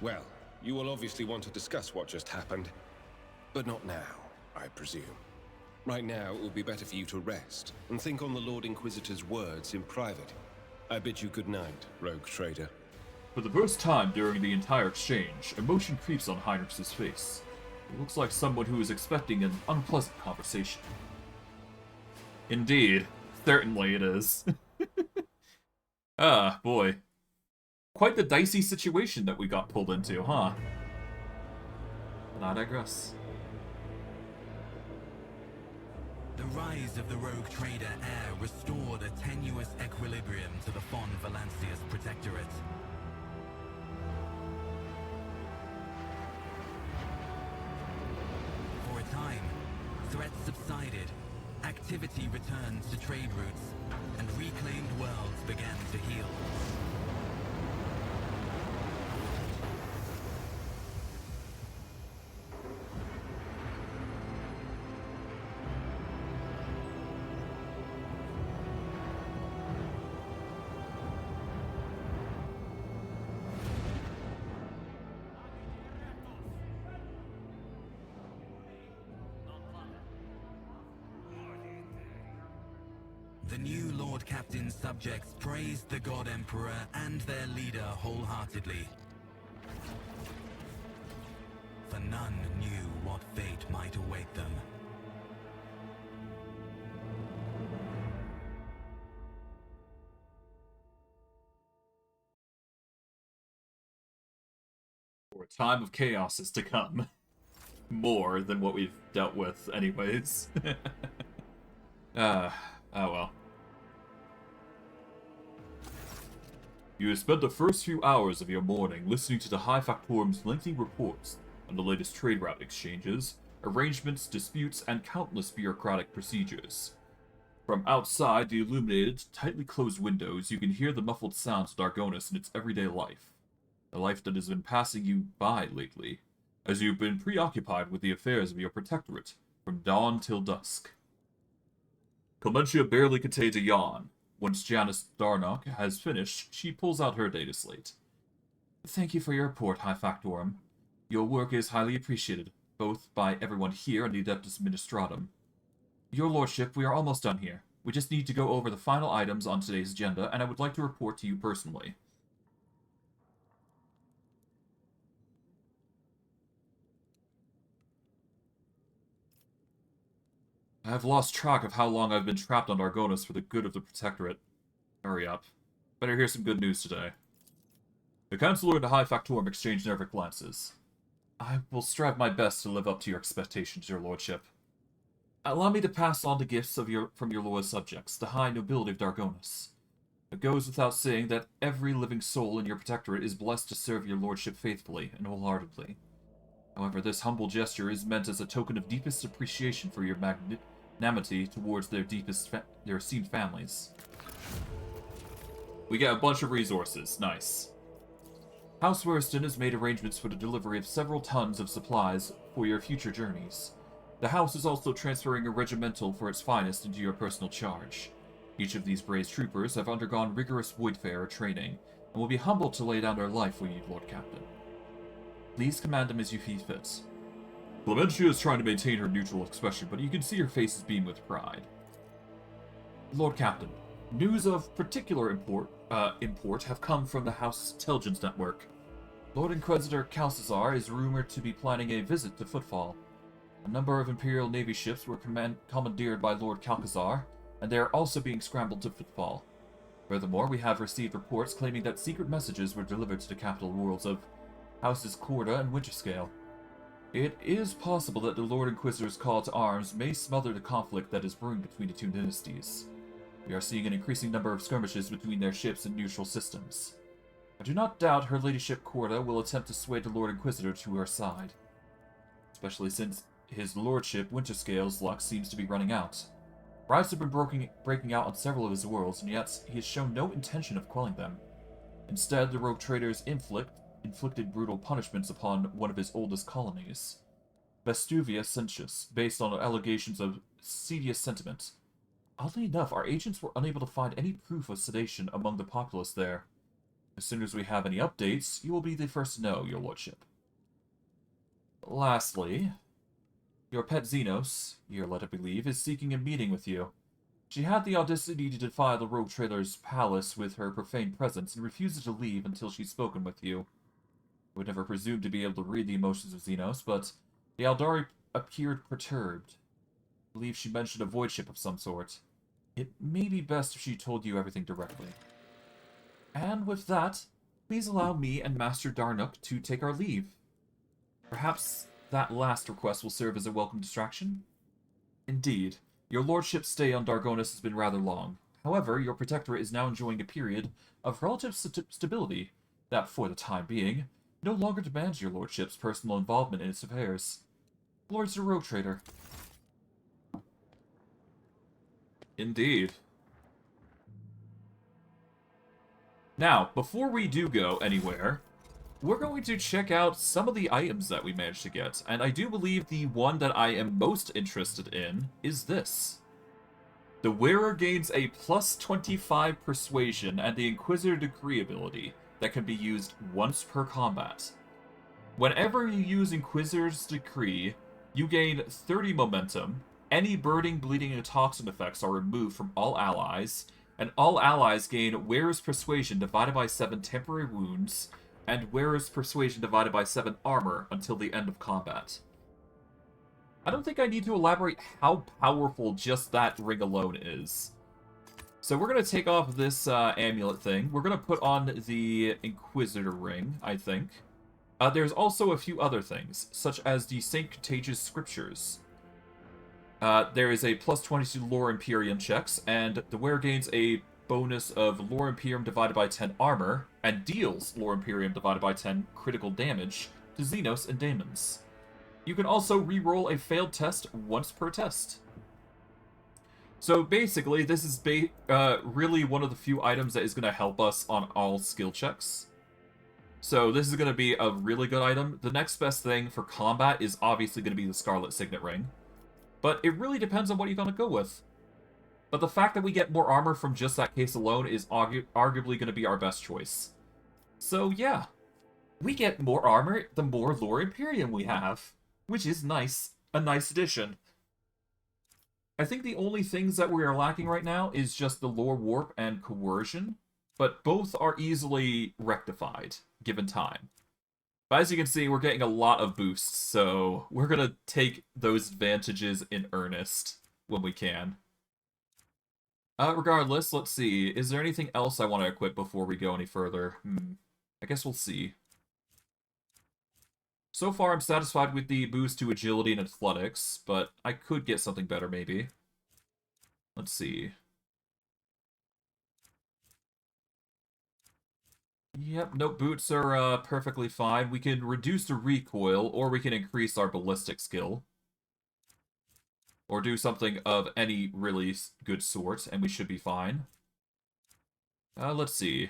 Well, you will obviously want to discuss what just happened. But not now, I presume. Right now, it would be better for you to rest and think on the Lord Inquisitor's words in private. I bid you good night, rogue trader. For the first time during the entire exchange, emotion creeps on Heinrich's face. He looks like someone who is expecting an unpleasant conversation. Indeed, certainly it is. Ah, boy. Quite the dicey situation that we got pulled into, huh? But I digress. The rise of the rogue trader heir restored a tenuous equilibrium to the Von Valancius protectorate. For a time, threats subsided, activity returned to trade routes, and reclaimed worlds began to heal. The new Lord Captain's subjects praised the God Emperor and their leader wholeheartedly. For none knew what fate might await them. For a time of chaos is to come. More than what we've dealt with anyways. Oh well. You have spent the first few hours of your morning listening to the High Factorum's lengthy reports on the latest trade route exchanges, arrangements, disputes, and countless bureaucratic procedures. From outside the illuminated, tightly closed windows, you can hear the muffled sounds of Dargonus in its everyday life. The life that has been passing you by lately, as you've been preoccupied with the affairs of your protectorate, from dawn till dusk. Clementia barely contains a yawn. Once Janice Darnock has finished, she pulls out her data slate. Thank you for your report, High Factorum. Your work is highly appreciated, both by everyone here and the Adeptus Ministratum. Your Lordship, we are almost done here. We just need to go over the final items on today's agenda, and I would like to report to you personally. I have lost track of how long I've been trapped on Dargonus for the good of the Protectorate. Hurry up. Better hear some good news today. The Chancellor and the High Factorum exchange nervous glances. I will strive my best to live up to your expectations, your lordship. Allow me to pass on the gifts from your loyal subjects, the high nobility of Dargonus. It goes without saying that every living soul in your protectorate is blessed to serve your lordship faithfully and wholeheartedly. However, this humble gesture is meant as a token of deepest appreciation for your magnanimity towards their esteemed families. We get a bunch of resources. Nice. House Wurston has made arrangements for the delivery of several tons of supplies for your future journeys. The house is also transferring a regimental for its finest into your personal charge. Each of these brave troopers have undergone rigorous woodfarer training, and will be humbled to lay down their life for you, Lord Captain. Please command them as you see fit. Clementia is trying to maintain her neutral expression, but you can see her face is beaming with pride. Lord Captain, news of particular import have come from the House's intelligence network. Lord Inquisitor Calcazar is rumored to be planning a visit to Footfall. A number of Imperial Navy ships were commandeered by Lord Calcazar, and they are also being scrambled to Footfall. Furthermore, we have received reports claiming that secret messages were delivered to the capital worlds of Houses Corda and Winterscale. It is possible that the Lord Inquisitor's call to arms may smother the conflict that is brewing between the two dynasties. We are seeing an increasing number of skirmishes between their ships and neutral systems. I do not doubt her ladyship Corda will attempt to sway the Lord Inquisitor to her side, especially since his lordship Winterscale's luck seems to be running out. Riots have been breaking out on several of his worlds, and yet he has shown no intention of quelling them. Instead, the rogue traders inflicted brutal punishments upon one of his oldest colonies, Vestuvia Sensus, based on allegations of seditious sentiment. Oddly enough, our agents were unable to find any proof of sedation among the populace there. As soon as we have any updates, you will be the first to know, your lordship. Lastly, your pet Xenos, Yrelet I believe, is seeking a meeting with you. She had the audacity to defy the rogue trader's palace with her profane presence and refuses to leave until she's spoken with you. I would never presume to be able to read the emotions of Xenos, but the Aldari appeared perturbed. I believe she mentioned a void ship of some sort. It may be best if she told you everything directly. And with that, please allow me and Master Darnuk to take our leave. Perhaps that last request will serve as a welcome distraction? Indeed, your lordship's stay on Dargonis has been rather long. However, your protectorate is now enjoying a period of relative stability that, for the time being, no longer demands your lordship's personal involvement in its affairs. Lord's a rogue trader. Indeed. Now, before we do go anywhere, we're going to check out some of the items that we managed to get, and I do believe the one that I am most interested in is this. The wearer gains a plus 25 persuasion and the Inquisitor Decree ability that can be used once per combat. Whenever you use Inquisitor's Decree, you gain 30 momentum, any burning, bleeding, and toxin effects are removed from all allies, and all allies gain Wearer's Persuasion divided by 7 temporary wounds, and Wearer's Persuasion divided by 7 armor until the end of combat. I don't think I need to elaborate how powerful just that ring alone is. So we're going to take off this amulet thing. We're going to put on the Inquisitor ring, I think. There's also a few other things, such as the Saint Contagious Scriptures. There is a plus 20 to Lore Imperium checks, and the wearer gains a bonus of Lore Imperium divided by 10 armor, and deals Lore Imperium divided by 10 critical damage to Xenos and Daemons. You can also re-roll a failed test once per test. So basically, this is really one of the few items that is going to help us on all skill checks. So this is going to be a really good item. The next best thing for combat is obviously going to be the Scarlet Signet Ring. But it really depends on what you're going to go with. But the fact that we get more armor from just that case alone is arguably going to be our best choice. So yeah, we get more armor the more Lore Imperium we have. Which is nice. A nice addition. I think the only things that we are lacking right now is just the Lore Warp and Coercion. But both are easily rectified, given time. But as you can see, we're getting a lot of boosts, so we're going to take those advantages in earnest when we can. Regardless, let's see. Is there anything else I want to equip before we go any further? I guess we'll see. So far, I'm satisfied with the boost to agility and athletics, but I could get something better, maybe. Let's see. Yep, nope, boots are perfectly fine. We can reduce the recoil, or we can increase our ballistic skill. Or do something of any really good sort, and we should be fine. Let's see.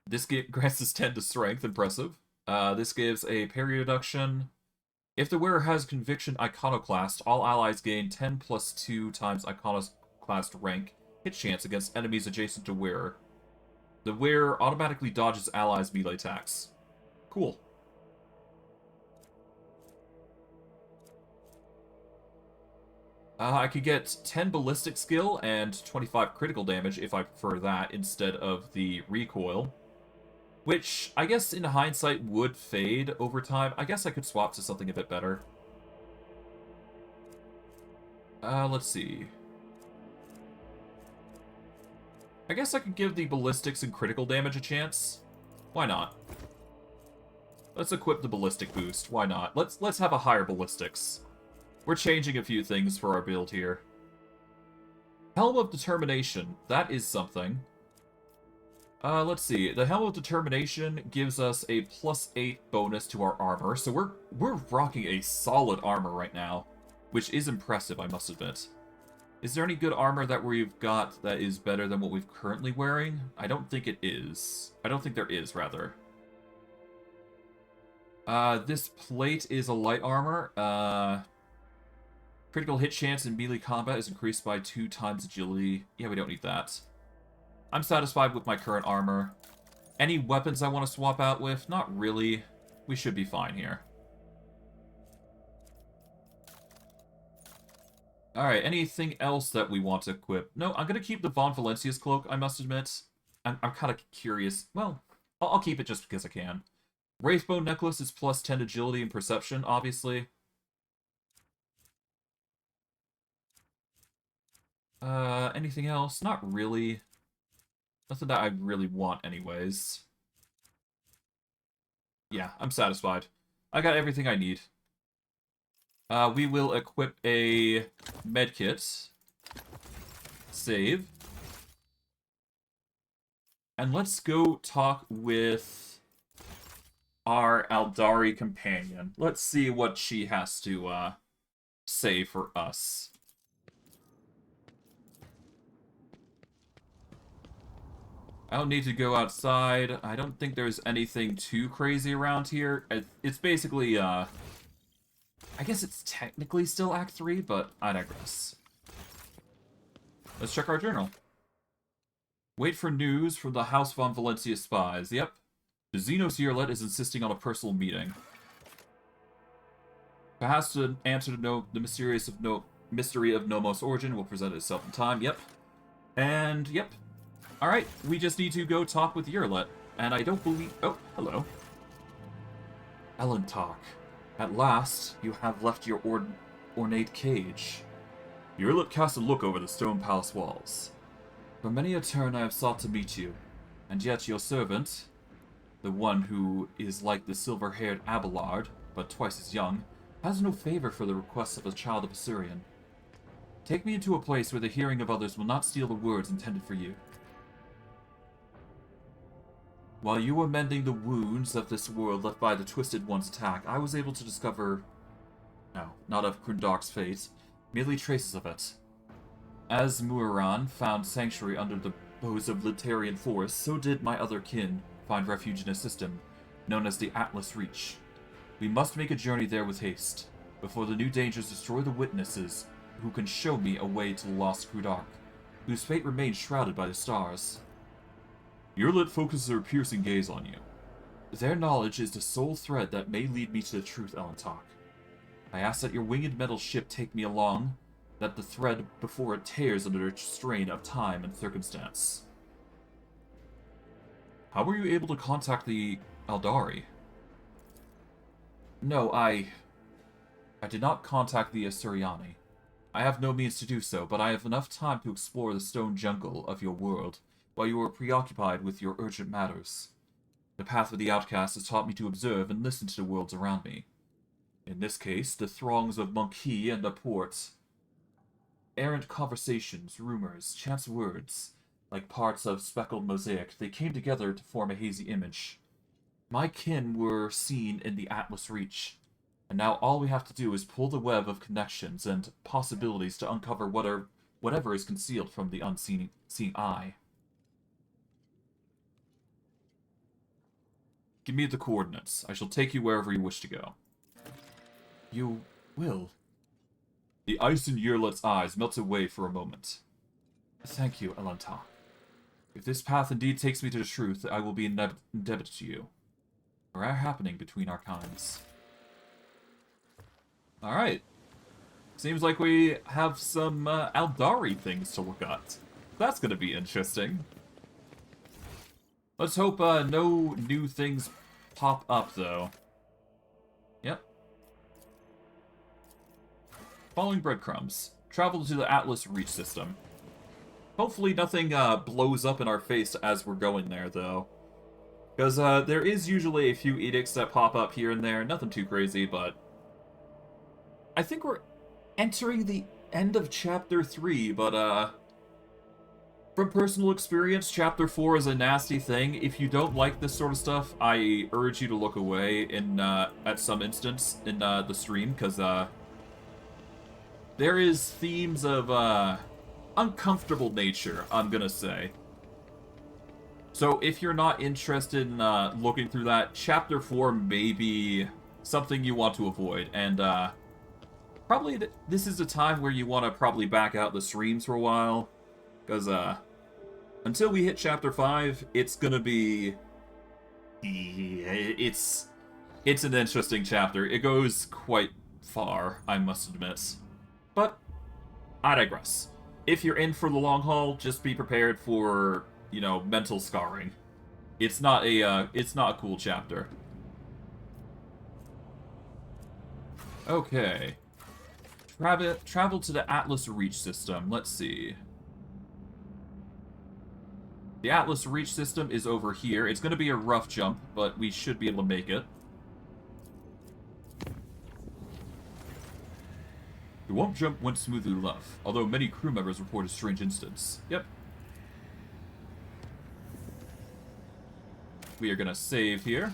This grants us 10 to strength, impressive. This gives a parry reduction. If the wearer has Conviction Iconoclast, all allies gain 10 plus 2 times Iconoclast rank hit chance against enemies adjacent to wearer. The wearer automatically dodges allies' melee attacks. Cool. I could get 10 ballistic skill and 25 critical damage if I prefer that instead of the recoil. Which, I guess in hindsight would fade over time. I guess I could swap to something a bit better. Let's see. I guess I could give the ballistics and critical damage a chance. Why not? Let's equip the ballistic boost. Why not? Let's have a higher ballistics. We're changing a few things for our build here. Helm of Determination. That is something. Let's see. The Helm of Determination gives us a +8 bonus to our armor, so we're rocking a solid armor right now, which is impressive, I must admit. Is there any good armor that we've got that is better than what we're currently wearing? I don't think it is. I don't think there is, rather. This plate is a light armor. Critical hit chance in melee combat is increased by 2 times agility. Yeah, we don't need that. I'm satisfied with my current armor. Any weapons I want to swap out with? Not really. We should be fine here. Alright, anything else that we want to equip? No, I'm going to keep the Von Valencia's cloak, I must admit. I'm kind of curious. Well, I'll keep it just because I can. Wraithbone necklace is plus 10 agility and perception, obviously. Anything else? Not really. Nothing that I really want anyways. Yeah, I'm satisfied. I got everything I need. We will equip a medkit. Save. And let's go talk with our Aeldari companion. Let's see what she has to say for us. I don't need to go outside. I don't think there's anything too crazy around here. It's basically, I guess it's technically still Act 3, but I digress. Let's check our journal. Wait for news from the House von Valencia spies. Yep. The Xenos Yrelet is insisting on a personal meeting. Perhaps to answer to the mystery of Nomos' origin will present itself in time. Yep. And, yep. Alright, we just need to go talk with Yrelet. And I don't believe... Oh, hello. Elentok. At last, you have left your ornate cage. Yrelet cast a look over the stone palace walls. For many a turn I have sought to meet you, and yet your servant, the one who is like the silver-haired Abelard, but twice as young, has no favor for the requests of a child of Assyrian. Take me into a place where the hearing of others will not steal the words intended for you. While you were mending the wounds of this world left by the Twisted One's attack, I was able to discover... No, not of Grimdark's fate, merely traces of it. As Muiran found sanctuary under the boughs of Litarian Forest, so did my other kin find refuge in a system known as the Atlas Reach. We must make a journey there with haste, before the new dangers destroy the witnesses who can show me a way to the lost Grimdark, whose fate remains shrouded by the stars. Yrelet focuses her piercing gaze on you. Their knowledge is the sole thread that may lead me to the truth, Elentok. I ask that your winged metal ship take me along, that the thread before it tears under the strain of time and circumstance. How were you able to contact the Aeldari? No, I did not contact the Assyriani. I have no means to do so, but I have enough time to explore the stone jungle of your world, while you are preoccupied with your urgent matters. The path of the outcast has taught me to observe and listen to the worlds around me. In this case, the throngs of Monkey and the port. Errant conversations, rumors, chance words, like parts of speckled mosaic, they came together to form a hazy image. My kin were seen in the Atlas Reach, and now all we have to do is pull the web of connections and possibilities to uncover whatever is concealed from the unseen eye. Give me the coordinates. I shall take you wherever you wish to go. You will. The ice in Yrelet's eyes melts away for a moment. Thank you, Elentok. If this path indeed takes me to the truth, I will be indebted to you. A rare happening between our kinds. Alright. Seems like we have some Aeldari things to look at. That's gonna be interesting. Let's hope no new things pop up, though. Yep. Following breadcrumbs. Travel to the Atlas Reach system. Hopefully nothing blows up in our face as we're going there, though. Because there is usually a few edicts that pop up here and there. Nothing too crazy, but... I think we're entering the end of Chapter 3, but from personal experience, Chapter 4 is a nasty thing. If you don't like this sort of stuff, I urge you to look away in at some instance in the stream, because there is themes of uncomfortable nature, I'm gonna say. So if you're not interested in looking through that, Chapter 4 may be something you want to avoid, and probably this is a time where you want to probably back out the streams for a while, because until we hit chapter 5, it's gonna be it's an interesting chapter. It goes quite far, I must admit, but I digress. If you're in for the long haul, just be prepared for, you know, mental scarring. It's not a cool chapter. Okay. Travel to the Atlas Reach system. Let's see. The Atlas Reach system is over here. It's going to be a rough jump, but we should be able to make it. The warp jump went smoothly enough, although many crew members reported strange incidents. Yep. We are going to save here.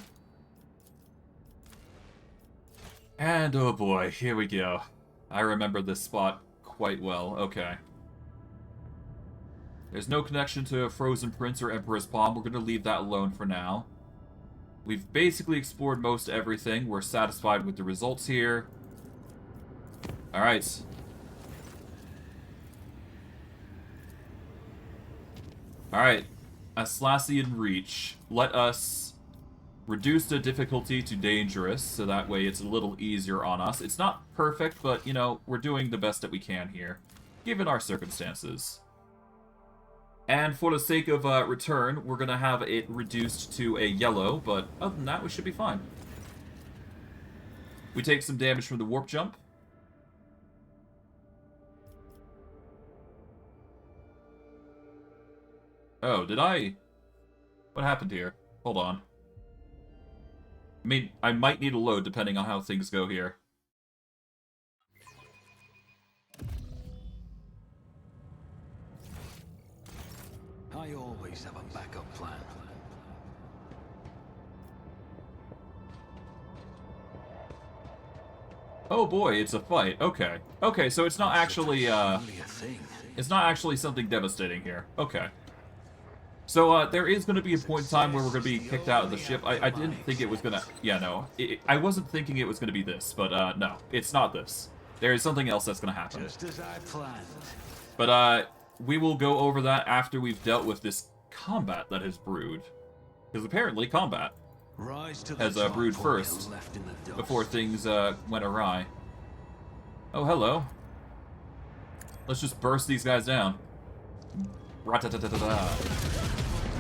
And oh boy, here we go. I remember this spot quite well. Okay. There's no connection to Frozen Prince or Emperor's Palm. We're going to leave that alone for now. We've basically explored most everything. We're satisfied with the results here. Alright. Alright. Atlassian Reach. Let us reduce the difficulty to dangerous, so that way it's a little easier on us. It's not perfect, but, you know, we're doing the best that we can here, given our circumstances. And for the sake of return, we're going to have it reduced to a yellow, but other than that, we should be fine. We take some damage from the warp jump. Oh, did I... What happened here? Hold on. I mean, I might need a load depending on how things go here. I always have a backup plan. Oh boy, it's a fight. Okay. Okay, so it's not actually, it's not actually something devastating here. Okay. So, there is going to be a point in time where we're going to be kicked out of the ship. I didn't think it was going to... Yeah, no. I wasn't thinking it was going to be this, but, no. It's not this. There is something else that's going to happen. Just as I planned. But, we will go over that after we've dealt with this combat that has brewed. Because apparently combat has brewed first, before things went awry. Oh, hello. Let's just burst these guys down. Ra-ta-ta-ta-ta-ta.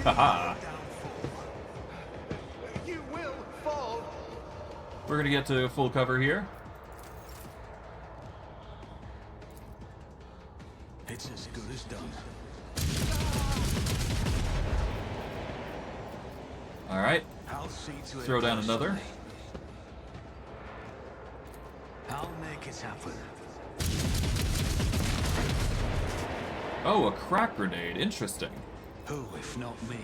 Haha. You will fall. We're gonna get to full cover here. It's as good as done. Alright. Throw down another. I'll make it happen. Oh, a crack grenade. Interesting. Who, if not me?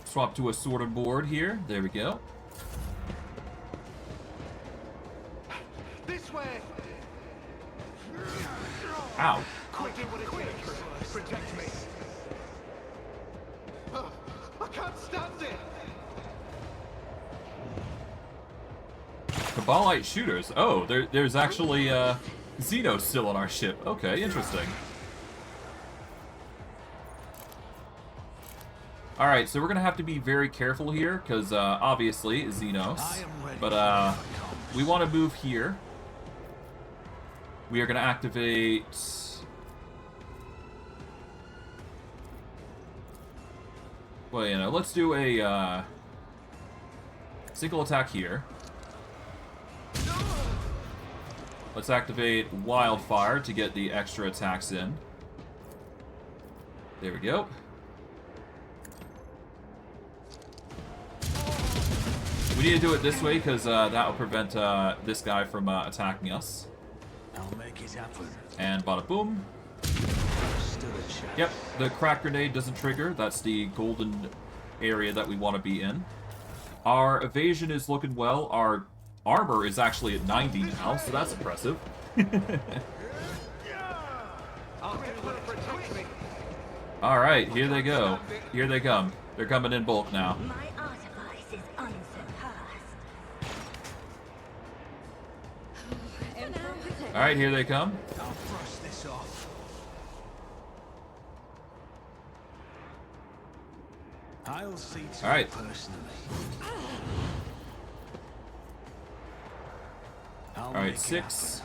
Swap to a sorted board here. There we go. This way. Ow. Quick, protect me. I can't stand it. Cabalite shooters. Oh, there's actually Xenos still on our ship. Okay, interesting. Alright, so we're gonna have to be very careful here, because obviously, Xenos. But we want to move here. We are gonna activate... Well, you know, let's do a single attack here. Let's activate Wildfire to get the extra attacks in. There we go. We need to do it this way because that will prevent this guy from attacking us. I'll make it happen. And bada boom. Yep, the crack grenade doesn't trigger. That's the golden area that we want to be in. Our evasion is looking well. Our armor is actually at 90 now, so that's impressive. Alright, here they go. Here they come. They're coming in bulk now. My artifice is unsurpassed. Alright, here they come. I'll brush this off. I'll see to All right. it personally. Alright, 6.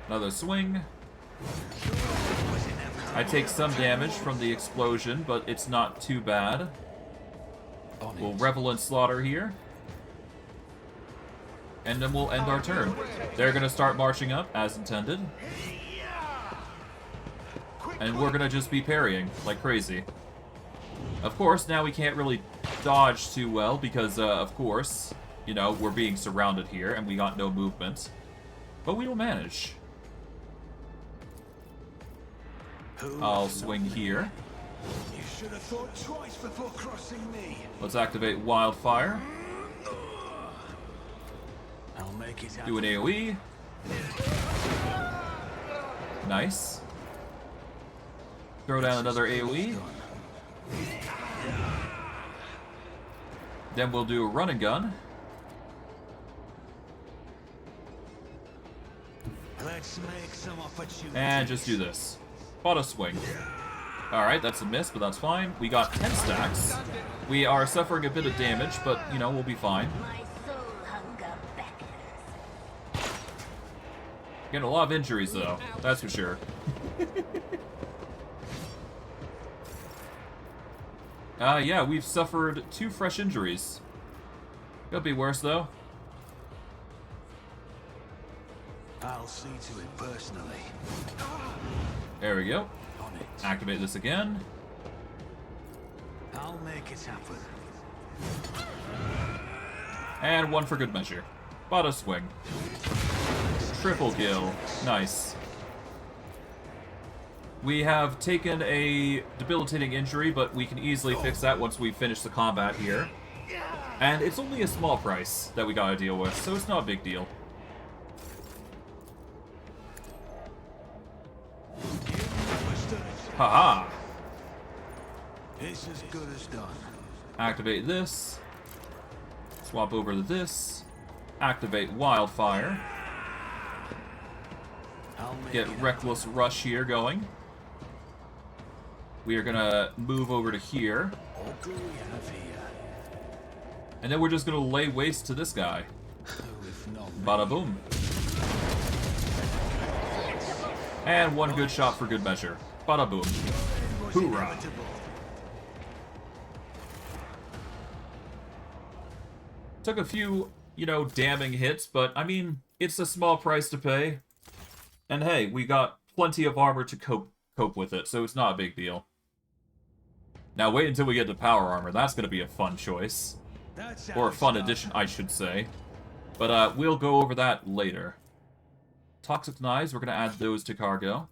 Another swing. I take some damage from the explosion, but it's not too bad. We'll revel in slaughter here. And then we'll end our turn. They're gonna start marching up, as intended. And we're gonna just be parrying like crazy. Of course, now we can't really dodge too well because, of course, you know, we're being surrounded here and we got no movement. But we will manage. I'll swing here. You should have thought twice before crossing me. Let's activate Wildfire. I'll make it Do an AoE. Nice. Throw down another AoE. Then we'll do a run and gun. Let's make some opportunities. And just do this. Auto swing. Alright, that's a miss, but that's fine. We got 10 stacks. We are suffering a bit of damage, but, you know, we'll be fine. Getting a lot of injuries, though. That's for sure. Yeah, we've suffered 2 fresh injuries. Could be worse, though. I'll see to it personally. There we go. Activate this again. I'll make it happen. And 1 for good measure. Bada swing. Triple kill. Nice. We have taken a debilitating injury, but we can easily fix that once we finish the combat here. And it's only a small price that we gotta deal with, so it's not a big deal. Haha! It's as good as done. Activate this. Swap over to this. Activate Wildfire. Get Reckless Rush here going. We are gonna move over to here. And then we're just gonna lay waste to this guy. Bada boom. And 1 good shot for good measure. Bada boom. Hoorah. Took a few, you know, damning hits, but I mean, it's a small price to pay. And hey, we got plenty of armor to cope with it, so it's not a big deal. Now wait until we get to power armor. That's going to be a fun choice. Or a fun addition, I should say. But we'll go over that later. Toxic knives, we're going to add those to cargo.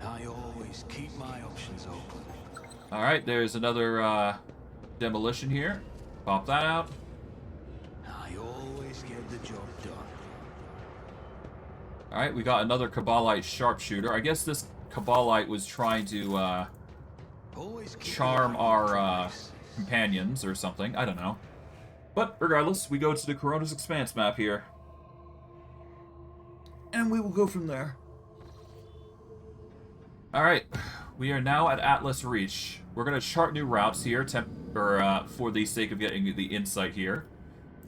I always keep my options open. Alright, there's another demolition here. Pop that out. I always get the job done. Alright, we got another Kabbalite sharpshooter. I guess this Kabbalite was trying to charm our companions or something. I don't know. But regardless, we go to the Corona's Expanse map here. And we will go from there. Alright, we are now at Atlas Reach. We're going to chart new routes here for the sake of getting the insight here.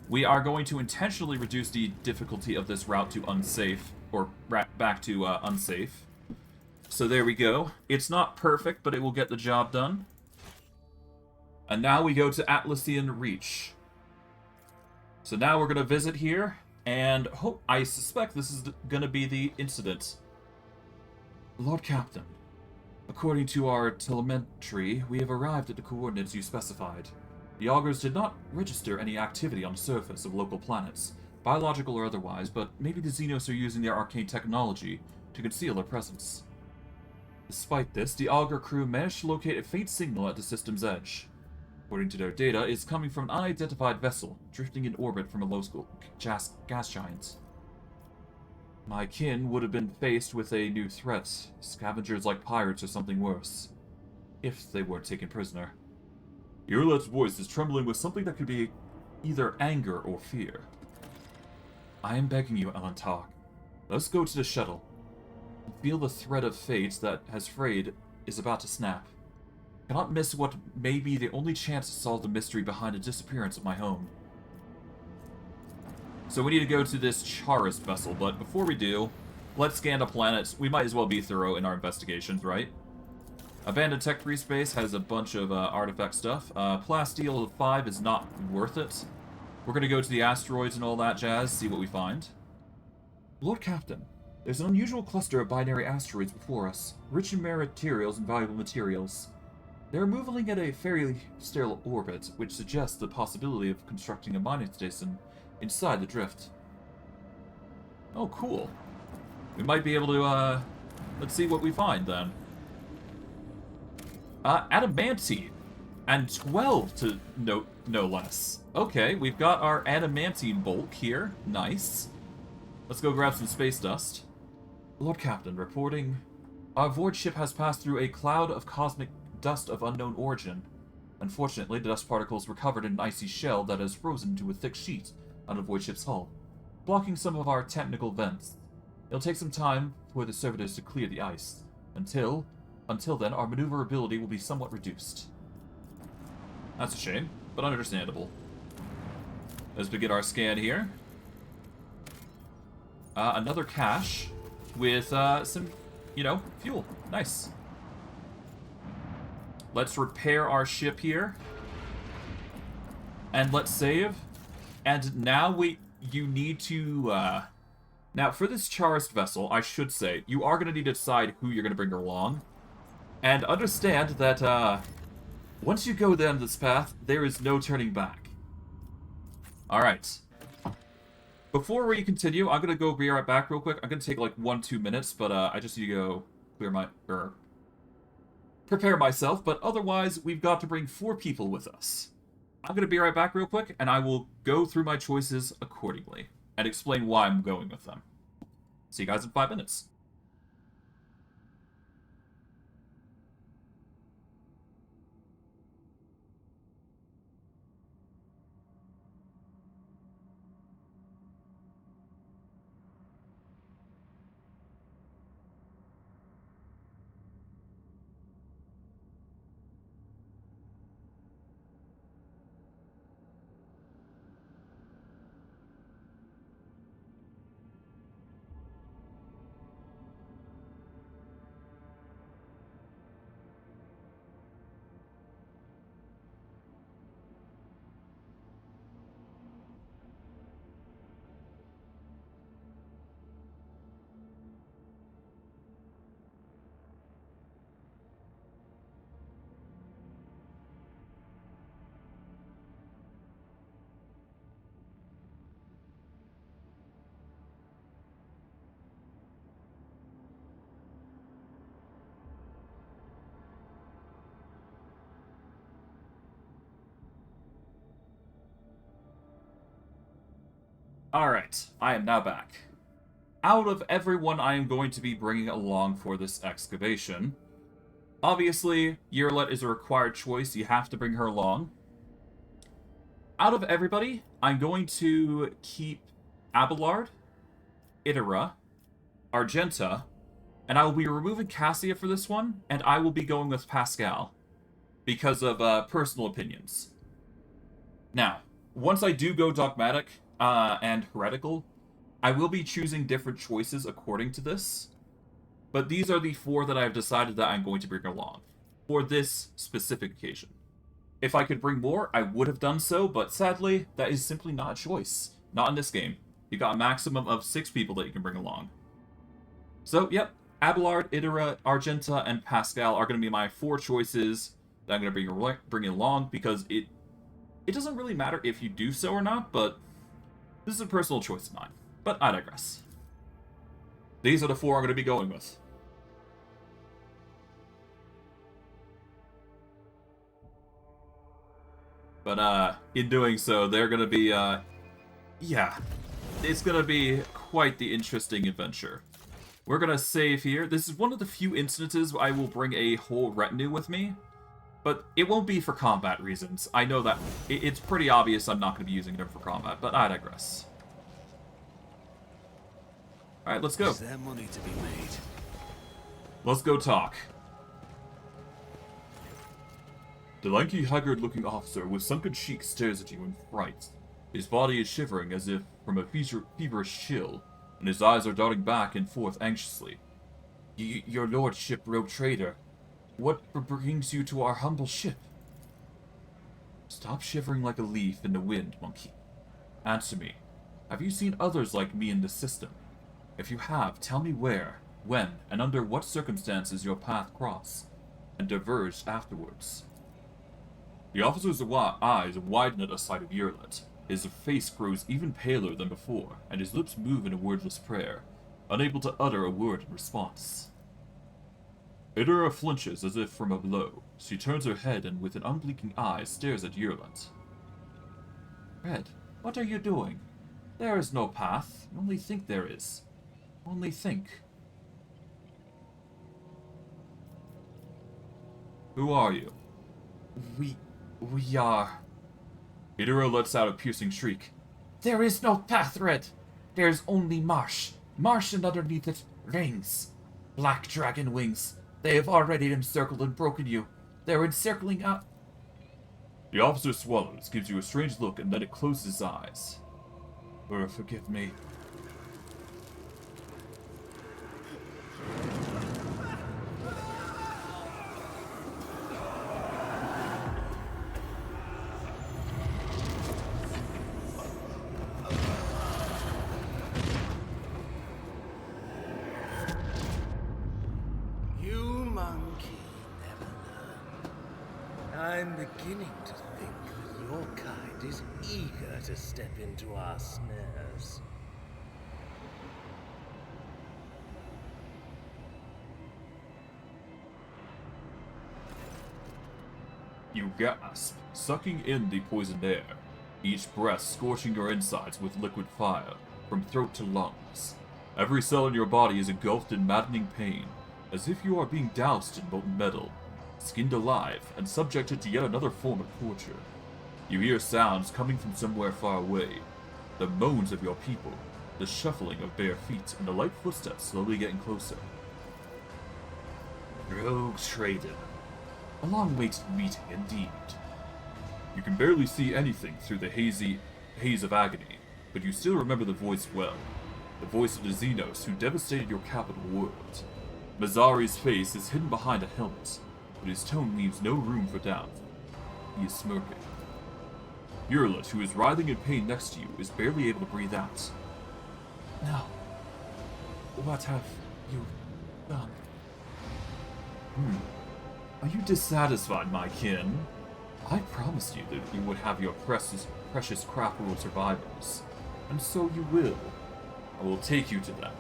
We are going to intentionally reduce the difficulty of this route to unsafe, or back to unsafe. So there we go. It's not perfect, but it will get the job done. And now we go to Atlassian Reach. So now we're going to visit here, and I suspect this is going to be the incident. Lord Captain, according to our telemetry, we have arrived at the coordinates you specified. The augurs did not register any activity on the surface of local planets, biological or otherwise, but maybe the Xenos are using their arcane technology to conceal their presence. Despite this, the augur crew managed to locate a faint signal at the system's edge. According to their data, it's coming from an unidentified vessel, drifting in orbit from a low-school gas giant. My kin would have been faced with a new threat, scavengers like pirates or something worse, if they weren't taken prisoner. Yrelet's voice is trembling with something that could be either anger or fear. I am begging you, Alantar. Let's go to the shuttle. Feel the thread of fate that has frayed is about to snap. Cannot miss what may be the only chance to solve the mystery behind the disappearance of my home. So we need to go to this Charist vessel, but before we do, let's scan the planets. We might as well be thorough in our investigations, right? Abandoned Tech Free Space has a bunch of artifact stuff. Plasteel 5 is not worth it. We're going to go to the asteroids and all that jazz, see what we find. Lord Captain, there's an unusual cluster of binary asteroids before us, rich in materials and valuable materials. They're moving at a fairly sterile orbit, which suggests the possibility of constructing a mining station inside the drift. Oh, cool. We might be able to, let's see what we find, then. Adamantine. And 12 to no less. Okay, we've got our adamantine bulk here. Nice. Let's go grab some space dust. Lord Captain, reporting. Our Vorg ship has passed through a cloud of cosmic dust of unknown origin. Unfortunately, the dust particles were covered in an icy shell that has frozen into a thick sheet on the Void ship's hull, blocking some of our technical vents. It'll take some time for the servitors to clear the ice. Until then, our maneuverability will be somewhat reduced. That's a shame, but understandable. As we get our scan here. Another cache with some, fuel. Nice. Let's repair our ship here. And let's save. And now you need to, now for this Charist vessel, I should say, you are going to need to decide who you're going to bring along. And understand that, once you go down this path, there is no turning back. Alright. Before we continue, I'm going to go be right back real quick. I'm going to take like 1-2 minutes, but I just need to go prepare myself. But otherwise, we've got to bring 4 people with us. I'm going to be right back real quick, and I will go through my choices accordingly and explain why I'm going with them. See you guys in 5 minutes. Alright, I am now back. Out of everyone I am going to be bringing along for this excavation, obviously, Yrelet is a required choice. You have to bring her along. Out of everybody, I'm going to keep Abelard, Idera, Argenta, and I will be removing Cassia for this one, and I will be going with Pascal because of personal opinions. Now, once I do go dogmatic and heretical, I will be choosing different choices according to this, but these are the 4 that I've decided that I'm going to bring along for this specific occasion. If I could bring more, I would have done so, but sadly, that is simply not a choice. Not in this game. You got a maximum of 6 people that you can bring along. So, yep, Abelard, Idera, Argenta, and Pascal are going to be my 4 choices that I'm going to bring along, because it doesn't really matter if you do so or not, but this is a personal choice of mine. But I digress. These are the 4 I'm going to be going with. But, in doing so, they're going to be, yeah, it's going to be quite the interesting adventure. We're going to save here. This is one of the few instances where I will bring a whole retinue with me. But it won't be for combat reasons. I know that it's pretty obvious I'm not going to be using it for combat, but I digress. Alright, let's go. Is there money to be made? Let's go talk. The lanky, haggard-looking officer with sunken cheeks stares at you in fright. His body is shivering as if from a feverish chill, and his eyes are darting back and forth anxiously. Your lordship, rogue trader. What brings you to our humble ship? Stop shivering like a leaf in the wind, monkey. Answer me. Have you seen others like me in this system? If you have, tell me where, when, and under what circumstances your path crossed, and diverged afterwards. The officer's eyes widen at the sight of Yrelet. His face grows even paler than before, and his lips move in a wordless prayer, unable to utter a word in response. Theodora flinches as if from a blow. She turns her head and with an unblinking eye stares at Yrelet. Red, what are you doing? There is no path. Only think there is. Only think. Who are you? We are... Theodora lets out a piercing shriek. There is no path, Red. There's only marsh. Marsh and underneath it, rings. Black dragon wings. They have already encircled and broken you. They're encircling up. The officer swallows, gives you a strange look, and then it closes his eyes. Forgive me. I'm beginning to think that your kind is eager to step into our snares. You gasp, sucking in the poisoned air, each breath scorching your insides with liquid fire, from throat to lungs. Every cell in your body is engulfed in maddening pain, as if you are being doused in molten metal, skinned alive, and subjected to yet another form of torture. You hear sounds coming from somewhere far away, the moans of your people, the shuffling of bare feet, and the light footsteps slowly getting closer. Rogue trader. A long-awaited meeting indeed. You can barely see anything through the haze of agony, but you still remember the voice well. The voice of the Xenos who devastated your capital world. Mazzari's face is hidden behind a helmet, but his tone leaves no room for doubt. He is smirking. Yrelet, who is writhing in pain next to you, is barely able to breathe out. Now, what have you done? Are you dissatisfied, my kin? I promised you that you would have your precious craft world survivors, and so you will. I will take you to them.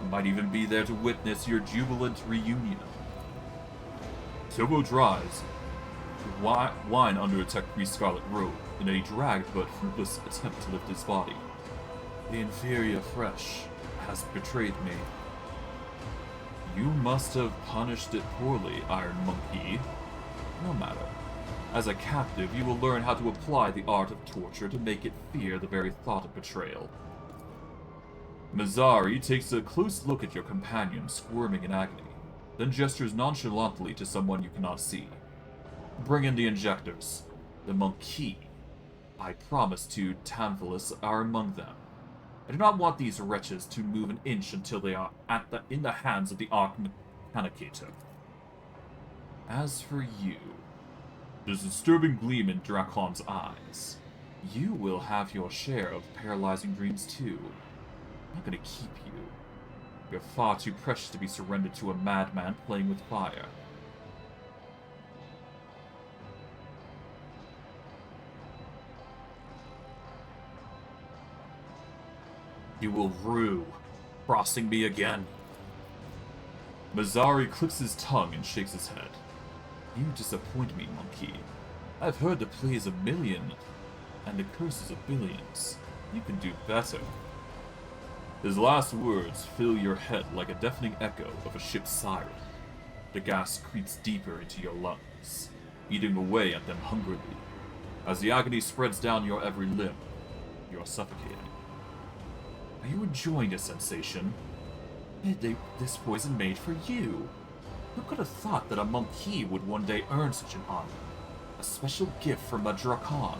I might even be there to witness your jubilant reunion. Tobo dries, wine under a tech-priest's scarlet robe, in a dragged but fruitless attempt to lift his body. The inferior flesh has betrayed me. You must have punished it poorly, Iron Monkey. No matter. As a captive, you will learn how to apply the art of torture to make it fear the very thought of betrayal. Mazzari takes a close look at your companion squirming in agony, then gestures nonchalantly to someone you cannot see. Bring in the injectors. The monkey I promised to Tantalus are among them. I do not want these wretches to move an inch until they are in the hands of the Archmechanicator. As for you, there's a disturbing gleam in Dracon's eyes. You will have your share of paralyzing dreams too. I'm not gonna keep you. You're far too precious to be surrendered to a madman playing with fire. You will rue crossing me again. Mazzari clicks his tongue and shakes his head. You disappoint me, monkey. I've heard the plays of million and the curses of billions. You can do better. His last words fill your head like a deafening echo of a ship's siren. The gas creeps deeper into your lungs. eating away at them hungrily. As the agony spreads down your every limb, you are suffocating. Are you enjoying a sensation? This poison made for you. Who could have thought that a monkey would one day earn such an honor? A special gift from a Drukkari.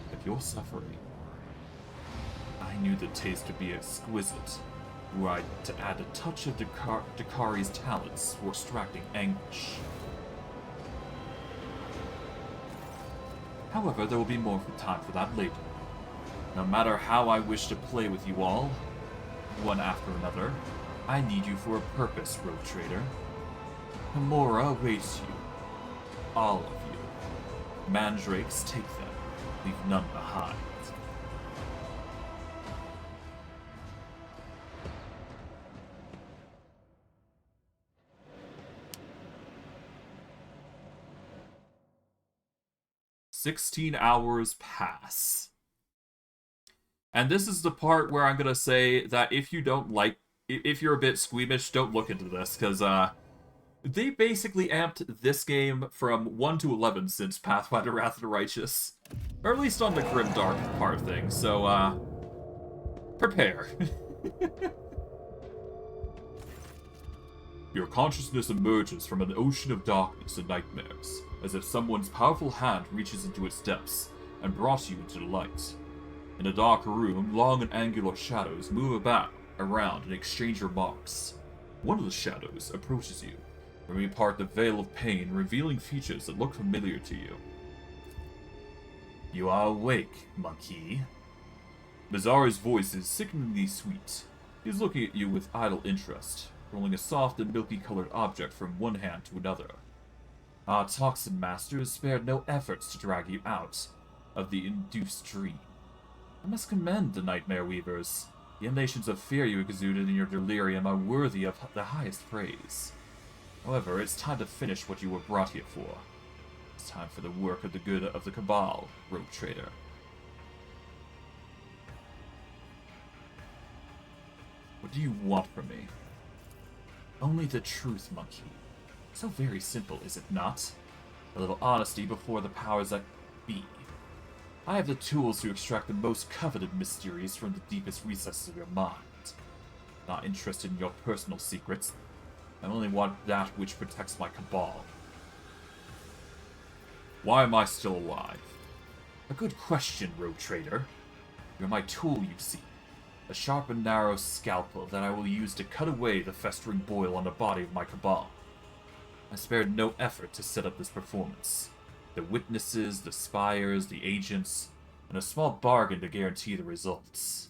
But you're suffering. I knew the taste to be exquisite, were I to add a touch of Drukkari's talents for extracting anguish. However, there will be more time for that later. No matter how I wish to play with you all, one after another, I need you for a purpose, rogue trader. Hamura awaits you. All of you. Mandrakes, take them. Leave none behind. "16 hours pass." And this is the part where I'm gonna say that if you don't like, if you're a bit squeamish, don't look into this, because they basically amped this game from 1 to 11 since Pathfinder Wrath of the Righteous. Or at least on the grimdark part of things, so prepare. Your consciousness emerges from an ocean of darkness and nightmares, as if someone's powerful hand reaches into its depths and brought you into the light. In a dark room, long and angular shadows move around and exchange remarks. One of the shadows approaches you, ripping apart the veil of pain, revealing features that look familiar to you. You are awake, monkey. Mizari's voice is sickeningly sweet. He is looking at you with idle interest, rolling a soft and milky-colored object from one hand to another. Our toxin master has spared no efforts to drag you out of the induced dream. I must commend the Nightmare Weavers. The emanations of fear you exuded in your delirium are worthy of the highest praise. However, it's time to finish what you were brought here for. It's time for the work of the good of the Cabal, rogue trader. What do you want from me? Only the truth, monkey. So very simple, is it not? A little honesty before the powers that be. I have the tools to extract the most coveted mysteries from the deepest recesses of your mind. Not interested in your personal secrets. I only want that which protects my cabal. Why am I still alive? A good question, rogue trader. You're my tool, you see. A sharp and narrow scalpel that I will use to cut away the festering boil on the body of my cabal. I spared no effort to set up this performance. The witnesses, the spires, the agents, and a small bargain to guarantee the results.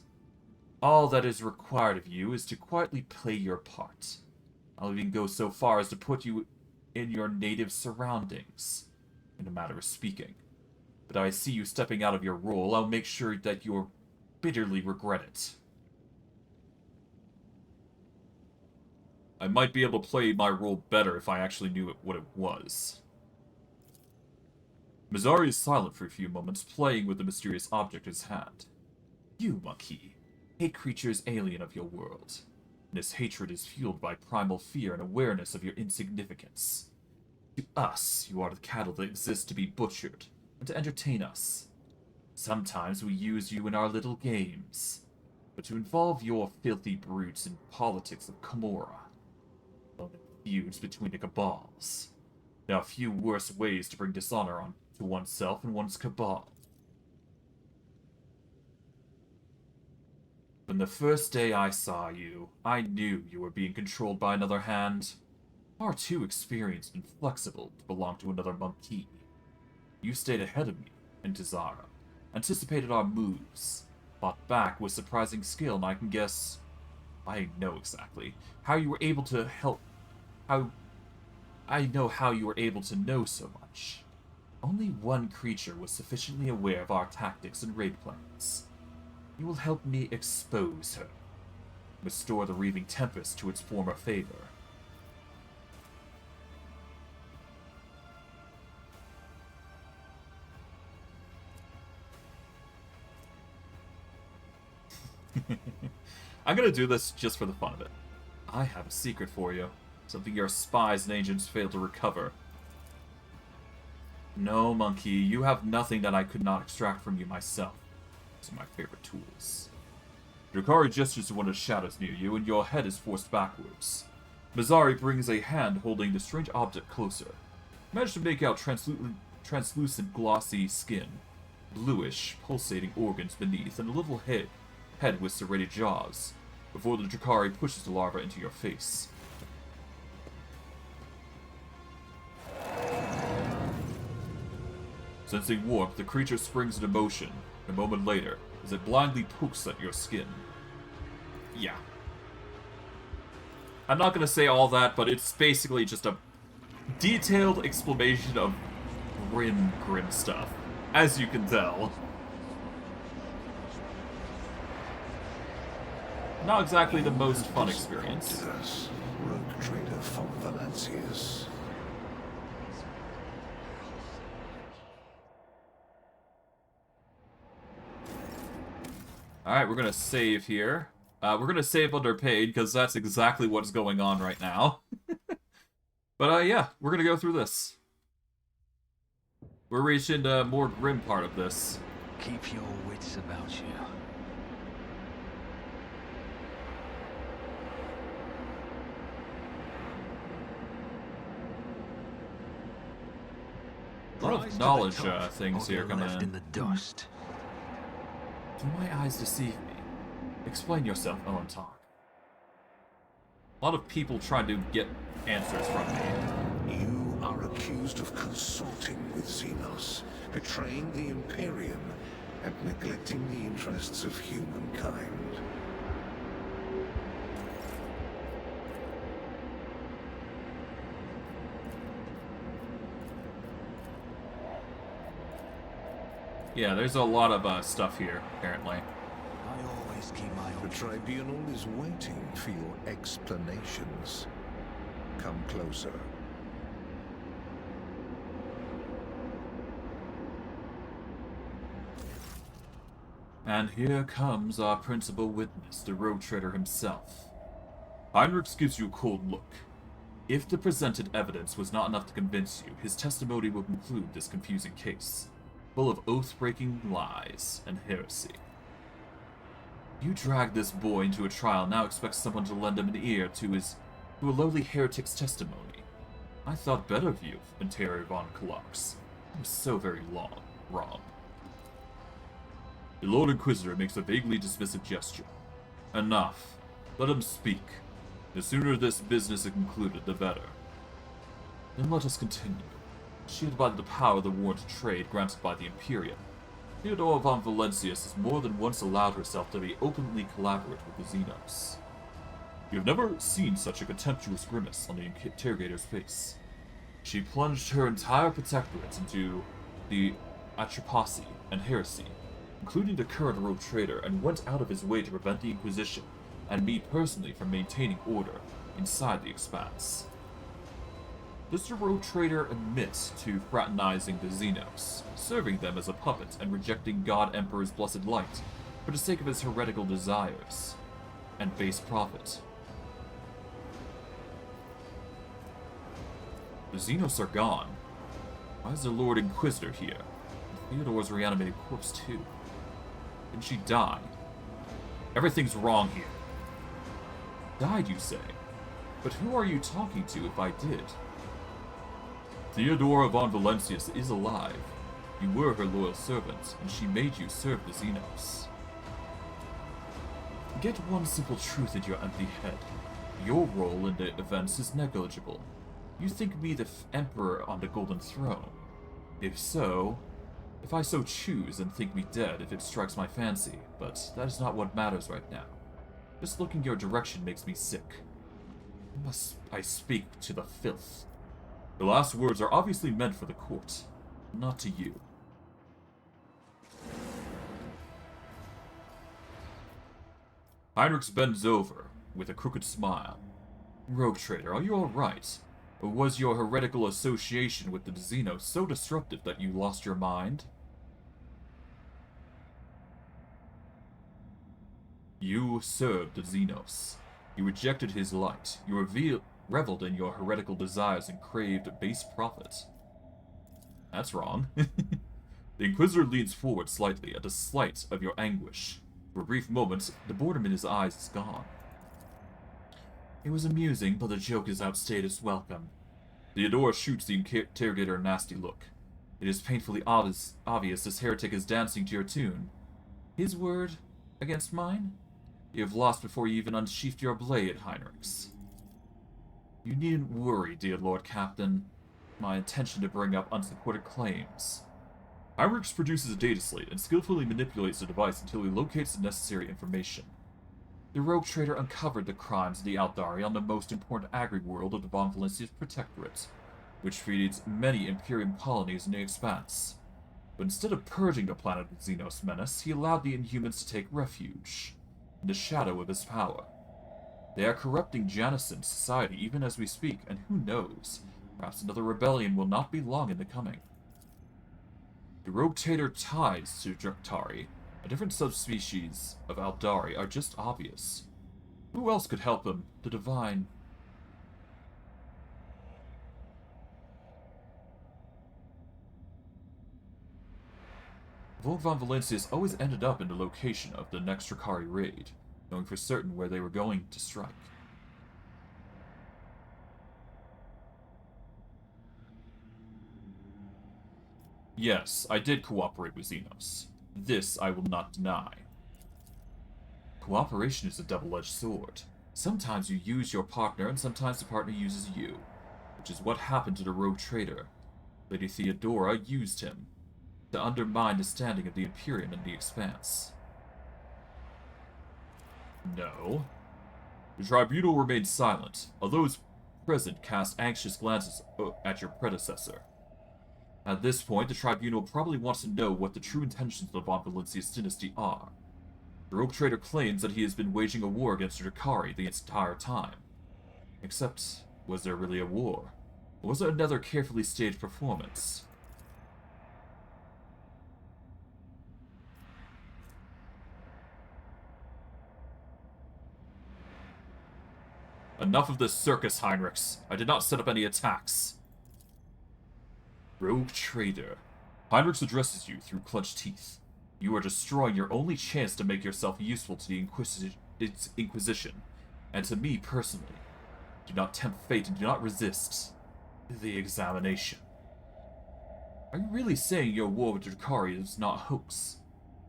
All that is required of you is to quietly play your part. I'll even go so far as to put you in your native surroundings, in a matter of speaking. But I see you stepping out of your role, I'll make sure that you'll bitterly regret it. I might be able to play my role better if I actually knew what it was. Mizari is silent for a few moments, playing with the mysterious object in his hand. You, monkey, hate creatures alien of your world. And this hatred is fueled by primal fear and awareness of your insignificance. To us, you are the cattle that exist to be butchered, and to entertain us. Sometimes we use you in our little games, but to involve your filthy brutes in politics of Camorra, feuds between the cabals. There are few worse ways to bring dishonor on to oneself and one's cabal. From the first day I saw you, I knew you were being controlled by another hand. Far too experienced and flexible to belong to another monkey. You stayed ahead of me and Tazara, anticipated our moves, fought back with surprising skill, and I can guess, I know exactly, how you were able to help. I know how you were able to know so much. Only one creature was sufficiently aware of our tactics and raid plans. You will help me expose her, restore the Reaving Tempest to its former favor. I'm gonna do this just for the fun of it. I have a secret for you. Something your spies and agents failed to recover. No, monkey, you have nothing that I could not extract from you myself. These are my favorite tools. Drukkari gestures to one of the shadows near you, and your head is forced backwards. Mizari brings a hand holding the strange object closer. Manage to make out translucent glossy skin, bluish, pulsating organs beneath, and a little head with serrated jaws, before the Drukkari pushes the larva into your face. Sensing warmth, the creature springs into motion, a moment later, as it blindly pokes at your skin. Yeah. I'm not gonna say all that, but it's basically just a detailed explanation of grim stuff, as you can tell. Not exactly the most fun experience. Rogue trader from Valencius. Alright, we're gonna save here. We're gonna save underpaid, because that's exactly what's going on right now. But yeah, we're gonna go through this. We're reaching the more grim part of this. Keep your wits about you. A lot of knowledge things here coming in. the dust. Do my eyes deceive me? Explain yourself, Owen Talk. A lot of people trying to get answers from me. You are accused of consorting with Xenos, betraying the Imperium, and neglecting the interests of humankind. Yeah, there's a lot of stuff here, apparently. I always keep my The tribunal is waiting for your explanations. Come closer. And here comes our principal witness, the rogue trader himself. Heinrichs gives you a cold look. If the presented evidence was not enough to convince you, his testimony will conclude this confusing case, full of oath-breaking lies and heresy. You dragged this boy into a trial, now expect someone to lend him an ear to a lowly heretic's testimony. I thought better of you, Interior von Kalax. I was so very wrong. The Lord Inquisitor makes a vaguely dismissive gesture. Enough. Let him speak. The sooner this business is concluded, the better. Then let us continue. Shielded by the power of the warrant to trade granted by the Imperium, Theodora von Valencius has more than once allowed herself to be openly collaborate with the Xenos. You have never seen such a contemptuous grimace on the interrogator's face. She plunged her entire protectorate into the atrocity and heresy, including the current rogue trader, and went out of his way to prevent the Inquisition, and me personally from maintaining order inside the Expanse. Does the rogue trader admit to fraternizing the Xenos, serving them as a puppet and rejecting God Emperor's blessed light for the sake of his heretical desires and base profit? The Xenos are gone. Why is the Lord Inquisitor here? And Theodora's reanimated corpse too. Didn't she die? Everything's wrong here. Died, you say? But who are you talking to if I did? Theodora von Valencius is alive. You were her loyal servant, and she made you serve the Xenos. Get one simple truth in your empty head. Your role in the events is negligible. You think me the Emperor on the Golden Throne. If so, if I so choose, and think me dead if it strikes my fancy, but that is not what matters right now. Just looking your direction makes me sick. Must I speak to the filth? The last words are obviously meant for the court, not to you. Heinrichs bends over with a crooked smile. Rogue trader, are you alright? Or was your heretical association with the Xenos so disruptive that you lost your mind? You served the Xenos. You rejected his light. You reveled in your heretical desires and craved base profit. That's wrong. The Inquisitor leans forward slightly at the sight of your anguish. For a brief moment, the boredom in his eyes is gone. It was amusing, but the joke is outstayed its welcome. Theodora shoots the interrogator a nasty look. It is painfully obvious this heretic is dancing to your tune. His word against mine? You have lost before you even unsheathed your blade, Heinrichs. You needn't worry, dear Lord Captain. My intention to bring up unsupported claims. Heinrichs produces a data slate and skillfully manipulates the device until he locates the necessary information. The rogue trader uncovered the crimes of the Aldari on the most important agri-world of the Von Valencia's protectorate, which feeds many Imperium colonies in the expanse. But instead of purging the planet of Xenos menace, he allowed the Inhumans to take refuge in the shadow of his power. They are corrupting Janison's society even as we speak, and who knows, perhaps another rebellion will not be long in the coming. The rogue trader ties to Drukkari, a different subspecies of Aldari, are just obvious. Who else could help him? The divine. Vorg von Valencia's always ended up in the location of the next Drukkari raid, knowing for certain where they were going to strike. Yes, I did cooperate with Xenos. This I will not deny. Cooperation is a double-edged sword. Sometimes you use your partner, and sometimes the partner uses you, which is what happened to the rogue trader. Lady Theodora used him to undermine the standing of the Imperium in the Expanse. No. The Tribunal remained silent, although those present cast anxious glances at your predecessor. At this point, the Tribunal probably wants to know what the true intentions of the Von Valencia's dynasty are. The rogue trader claims that he has been waging a war against Drukkari the entire time. Except, was there really a war? Or was it another carefully staged performance? Enough of this circus, Heinrichs. I did not set up any attacks. Rogue trader. Heinrichs addresses you through clenched teeth. You are destroying your only chance to make yourself useful to the Inquisition, and to me personally. Do not tempt fate and do not resist the examination. Are you really saying your war with Drukkari is not a hoax?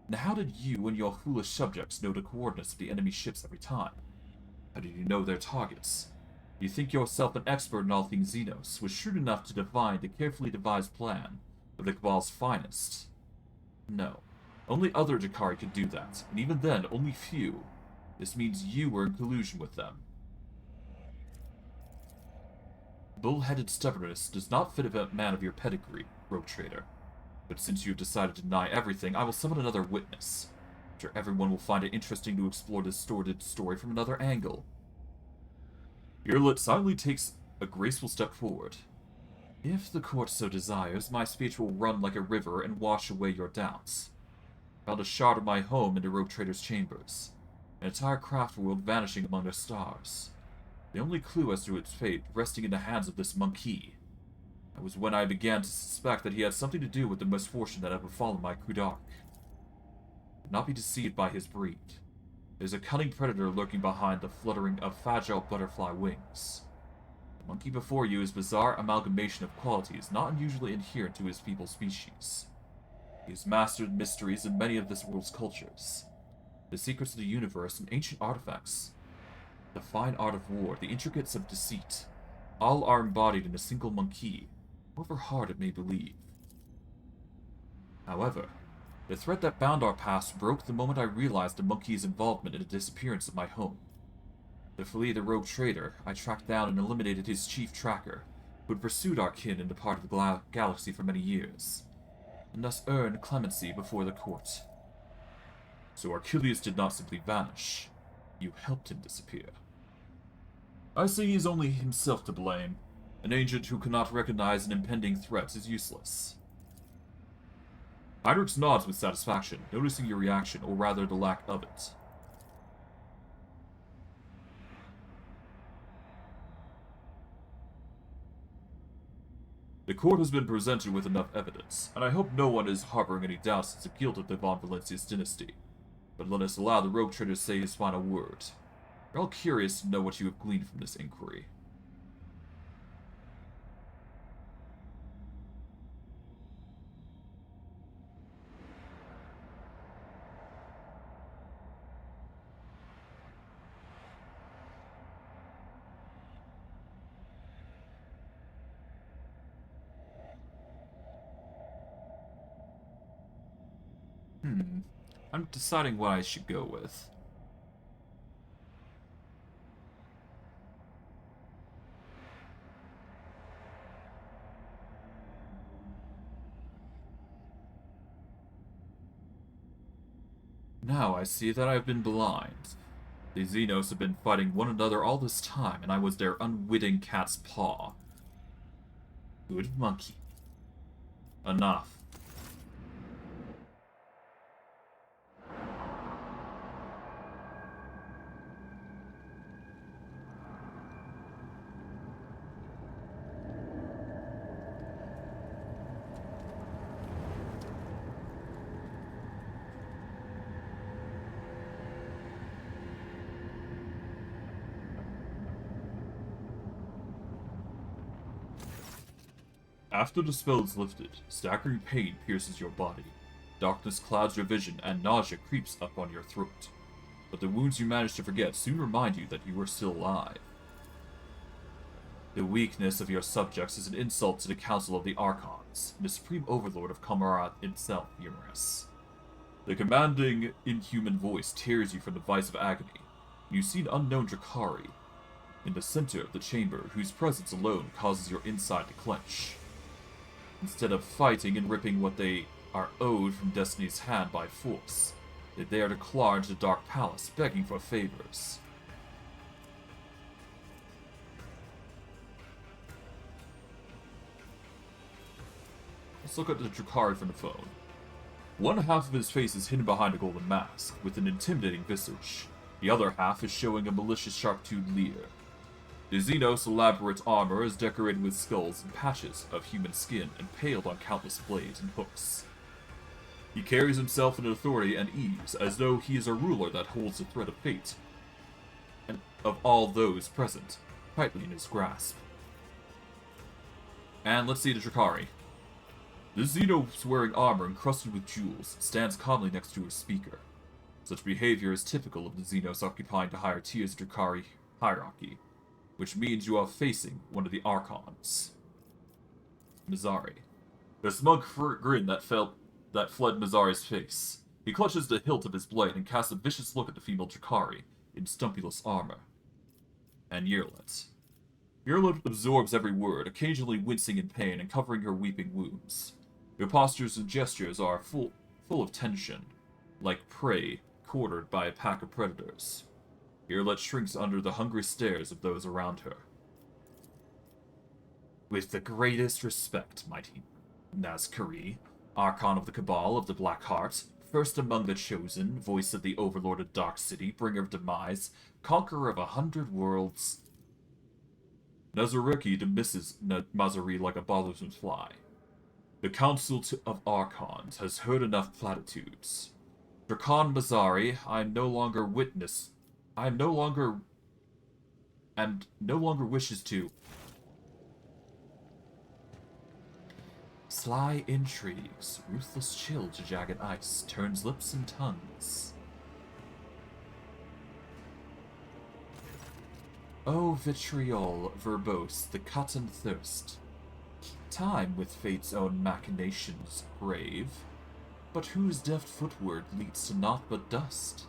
And how did you and your foolish subjects know the coordinates of the enemy ships every time? How did you know their targets? You think yourself an expert in all things Xenos, was shrewd enough to divine the carefully devised plan of the Cabal's finest. No. Only other Drukkari could do that, and even then, only few. This means you were in collusion with them. Bull-headed stubbornness does not fit a man of your pedigree, rogue trader. But since you have decided to deny everything, I will summon another witness. I'm sure everyone will find it interesting to explore this sordid story from another angle. Yrelet silently takes a graceful step forward. If the court so desires, my speech will run like a river and wash away your doubts. I found a shard of my home in the rogue trader's chambers, an entire craft world vanishing among the stars. The only clue as to its fate resting in the hands of this monkey. That was when I began to suspect that he had something to do with the misfortune that had befallen my Grimdark. Do not be deceived by his breed. There's a cunning predator lurking behind the fluttering of fragile butterfly wings. The monkey before you is a bizarre amalgamation of qualities not unusually inherent to his feeble species. He has mastered mysteries in many of this world's cultures. The secrets of the universe and ancient artifacts. The fine art of war, the intricacies of deceit. All are embodied in a single monkey, however hard it may believe. However, the thread that bound our past broke the moment I realized the monkey's involvement in the disappearance of my home. To flee the rogue trader, I tracked down and eliminated his chief tracker, who had pursued our kin in the part of the galaxy for many years, and thus earned clemency before the court. So Archelius did not simply vanish. You helped him disappear. I say he is only himself to blame. An agent who cannot recognize an impending threat is useless. Heinrichs nods with satisfaction, noticing your reaction, or rather the lack of it. The The court has been presented with enough evidence, and I hope no one is harboring any doubts as to the guilt of the Von Valencius dynasty. But let us allow the rogue trader to say his final word. We're all curious to know what you have gleaned from this inquiry. I'm deciding what I should go with. Now I see that I have been blind. The Xenos have been fighting one another all this time, and I was their unwitting cat's paw. Good monkey. Enough. After the spell is lifted, staggering pain pierces your body. Darkness clouds your vision, and nausea creeps up on your throat. But the wounds you manage to forget soon remind you that you are still alive. The weakness of your subjects is an insult to the Council of the Archons, and the Supreme Overlord of Kamarat himself, Yrelet. The commanding, inhuman voice tears you from the vice of agony. You see an unknown Drukkari in the center of the chamber, whose presence alone causes your inside to clench. Instead of fighting and ripping what they are owed from Destiny's hand by force, they dare to claw into the Dark Palace, begging for favors. Let's look at the Drukkari from the phone. One half of his face is hidden behind a golden mask, with an intimidating visage. The other half is showing a malicious sharp-toothed leer. The Xenos' elaborate armor is decorated with skulls and patches of human skin, impaled on countless blades and hooks. He carries himself in authority and ease, as though he is a ruler that holds the thread of fate, and of all those present, tightly in his grasp. And let's see the Drukkari. The Xenos wearing armor encrusted with jewels stands calmly next to a speaker. Such behavior is typical of the Xenos occupying the higher tiers of Drukkari hierarchy, which means you are facing one of the Archons. Mizari. The smug grin that fled Mizari's face. He clutches the hilt of his blade and casts a vicious look at the female Drukkari in stumpyless armor. And Yrelet. Yrelet absorbs every word, occasionally wincing in pain and covering her weeping wounds. Her postures and gestures are full of tension, like prey cornered by a pack of predators. Yrelet shrinks under the hungry stares of those around her. With the greatest respect, mighty Nazkari, Archon of the Cabal of the Black Heart, first among the chosen, voice of the Overlord of Dark City, bringer of demise, conqueror of 100 worlds. Nazareki dismisses Mazari like a bothersome fly. The Council of Archons has heard enough platitudes. Drakon Mazari, no longer wishes to. Sly intrigues, ruthless chill to jagged ice, turns lips and tongues. O vitriol, verbose, the cut and thirst. Time with fate's own machinations brave, but whose deft footward leads to naught but dust?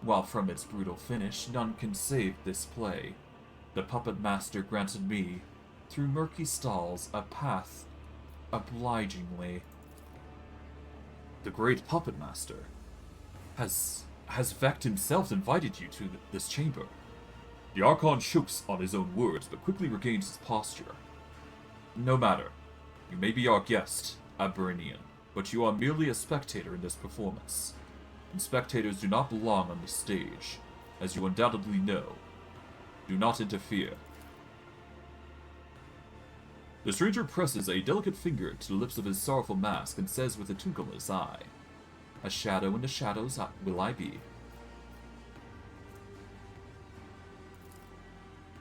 While from its brutal finish none can save this play, the puppet master granted me, through murky stalls, a path obligingly. The great puppet master has Vect himself invited you to this chamber. The Archon chokes on his own words, but quickly regains his posture. No matter. You may be our guest, Abernian, but you are merely a spectator in this performance. And spectators do not belong on the stage, as you undoubtedly know. Do not interfere. The The stranger presses a delicate finger to the lips of his sorrowful mask and says with a twinkle in his eye, "A shadow in the shadows will I be."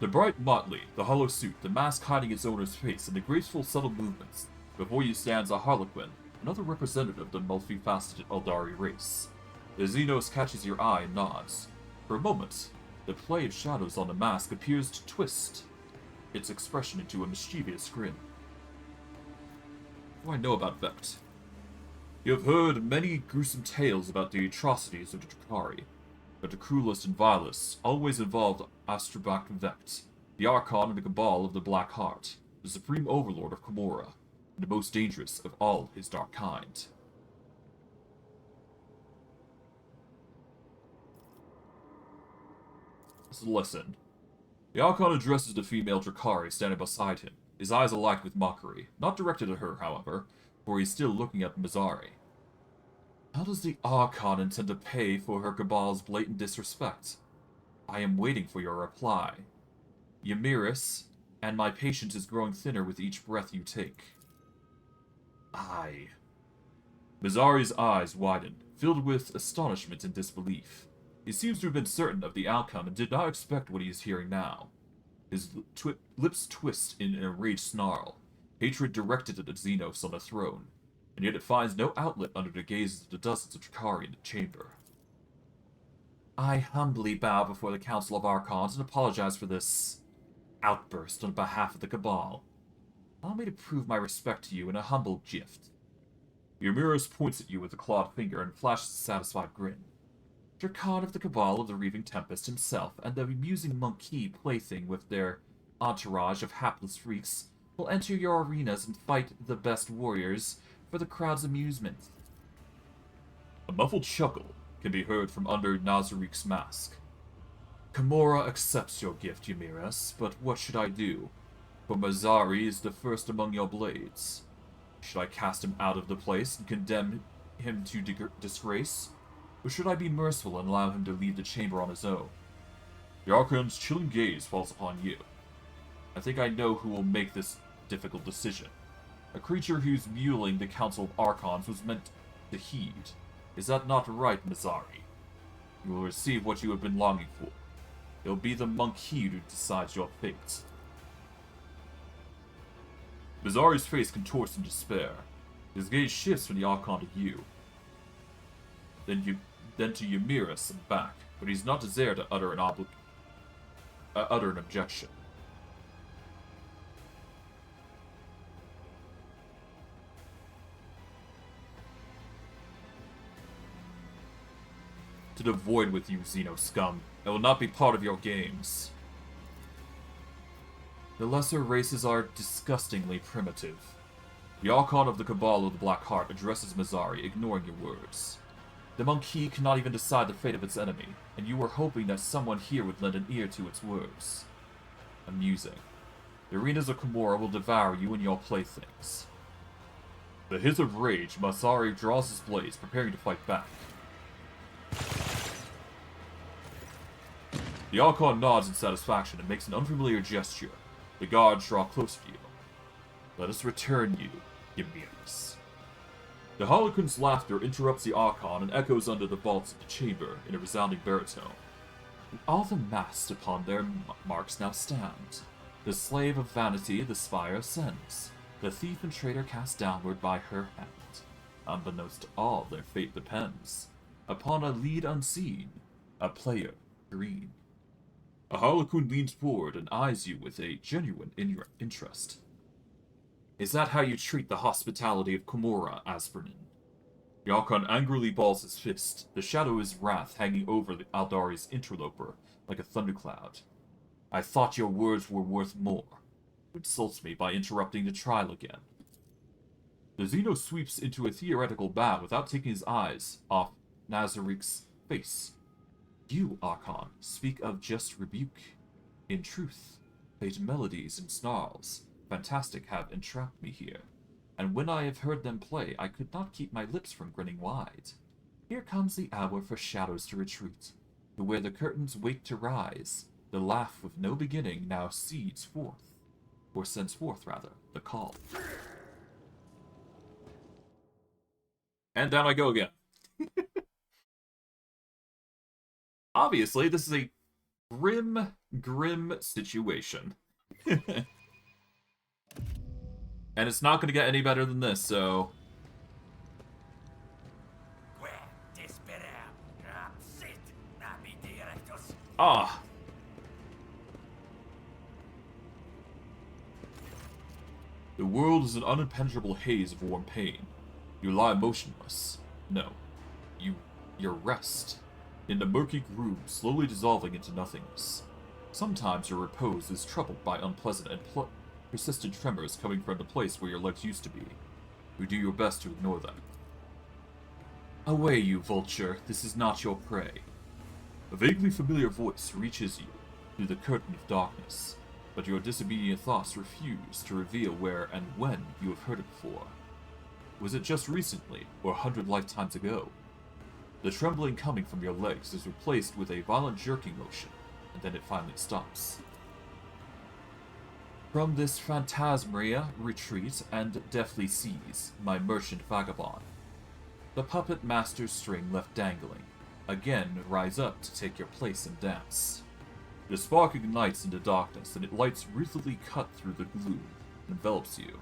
The bright motley, the hollow suit, the mask hiding its owner's face, and the graceful, subtle movements. Before you stands a harlequin, another representative of the multifaceted Eldari race. The Xenos catches your eye and nods. For a moment, the play of shadows on the mask appears to twist its expression into a mischievous grin. What do I know about Vept? You have heard many gruesome tales about the atrocities of the Drukkari, but the cruelest and vilest always involved Astrobach Vept, the Archon and the Cabal of the Black Heart, the supreme overlord of Komorra, and the most dangerous of all his dark kind. Let's listen. The Archon addresses the female Drukkari standing beside him, his eyes alight with mockery, not directed at her, however, for he's still looking at Mazzari. How does the Archon intend to pay for her Cabal's blatant disrespect? I am waiting for your reply. Ymiris, and my patience is growing thinner with each breath you take. Aye. Mazzari's eyes widen, filled with astonishment and disbelief. He seems to have been certain of the outcome and did not expect what he is hearing now. His lips twist in an enraged snarl, hatred directed at the Xenos on the throne, and yet it finds no outlet under the gazes of the dozens of Drukkari in the chamber. I humbly bow before the Council of Archons and apologize for this outburst on behalf of the Cabal. Allow me to prove my respect to you in a humble gift. Ymiris points at you with a clawed finger and flashes a satisfied grin. Dracon of the Cabal of the Reaving Tempest himself and the amusing monkey plaything with their entourage of hapless freaks will enter your arenas and fight the best warriors for the crowd's amusement. A muffled chuckle can be heard from under Nazarik's mask. Komorra accepts your gift, Ymiris, but what should I do? For Mazzari is the first among your blades. Should I cast him out of the place and condemn him to disgrace? Or should I be merciful and allow him to leave the chamber on his own? The Archon's chilling gaze falls upon you. I think I know who will make this difficult decision. A creature whose muling the Council of Archons was meant to heed. Is that not right, Mazzari? You will receive what you have been longing for. It will be the monkey who decides your fate. Mazzari's face contorts in despair. His gaze shifts from the Archon to you. Then to Ymiris and back, but he's not there to utter an objection. To the void with you, Xeno scum. I will not be part of your games. The lesser races are disgustingly primitive. The Archon of the Cabal of the Black Heart addresses Mazzari, ignoring your words. The monkey cannot even decide the fate of its enemy, and you were hoping that someone here would lend an ear to its words. Amusing. The arenas of Komorra will devour you and your playthings. The hiss of rage, Mazzari draws his blades, preparing to fight back. The Archon nods in satisfaction and makes an unfamiliar gesture. The guards draw closer to you. Let us return you, Ymiris. The Harlequin's laughter interrupts the Archon and echoes under the vaults of the chamber in a resounding baritone. And all the masts upon their marks now stand. The slave of vanity the spire ascends. The thief and traitor cast downward by her hand. Unbeknownst to all, their fate depends upon a lead unseen, a player green. A Harlequin leans forward and eyes you with a genuine interest. Is that how you treat the hospitality of Komorra, Aspernin? The Archon angrily balls his fist, the shadow of his wrath hanging over the Aldari's interloper like a thundercloud. I thought your words were worth more. You insult me by interrupting the trial again. The Xeno sweeps into a theoretical bow without taking his eyes off Nazarik's face. You, Archon, speak of just rebuke. In truth, fate melodies and snarls, fantastic have entrapped me here, and when I have heard them play, I could not keep my lips from grinning wide. Here comes the hour for shadows to retreat, to where the curtains wait to rise. The laugh with no beginning now seeds forth. or sends forth, rather, the call. And down I go again. Obviously, this is a grim situation. And it's not going to get any better than this, so... Ah! The world is an unimpenetrable haze of warm pain. You lie motionless. No. Your rest. In the murky groove, slowly dissolving into nothingness. Sometimes your repose is troubled by unpleasant and persistent tremors coming from the place where your legs used to be. You do your best to ignore them. Away, you vulture. This is not your prey. A vaguely familiar voice reaches you through the curtain of darkness, but your disobedient thoughts refuse to reveal where and when you have heard it before. Was it just recently, or 100 lifetimes ago? The trembling coming from your legs is replaced with a violent jerking motion, and then it finally stops. From this phantasmaria retreat and deftly seize my merchant vagabond. The puppet master's string left dangling. Again rise up to take your place and dance. The spark ignites into darkness, and it lights ruthlessly cut through the gloom and envelops you.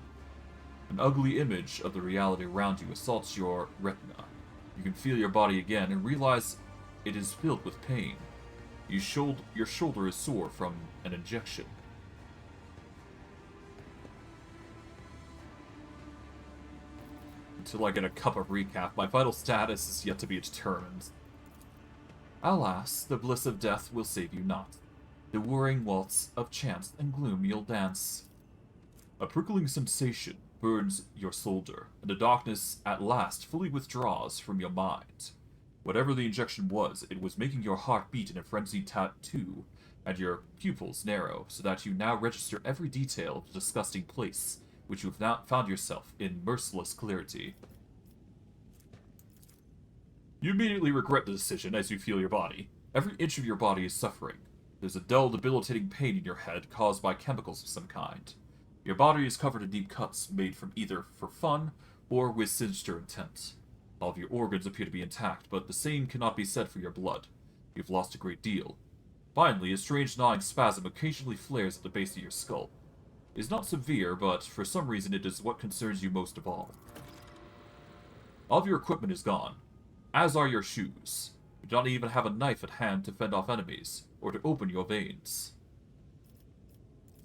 An ugly image of the reality around you assaults your retina. You can feel your body again and realize it is filled with pain. Your shoulder is sore from an injection. Until I get a cup of recap, my vital status is yet to be determined. Alas, the bliss of death will save you not. The whirring waltz of chance and gloom you'll dance. A prickling sensation burns your shoulder, and the darkness at last fully withdraws from your mind. Whatever the injection was, it was making your heart beat in a frenzied tattoo, and your pupils narrow, so that you now register every detail of the disgusting place, which you have now found yourself in merciless clarity. You immediately regret the decision as you feel your body. Every inch of your body is suffering. There's a dull, debilitating pain in your head caused by chemicals of some kind. Your body is covered in deep cuts made from either for fun or with sinister intent. All of your organs appear to be intact, but the same cannot be said for your blood. You've lost a great deal. Finally, a strange gnawing spasm occasionally flares at the base of your skull. It is not severe, but for some reason it is what concerns you most of all. All of your equipment is gone, as are your shoes. You do not even have a knife at hand to fend off enemies, or to open your veins.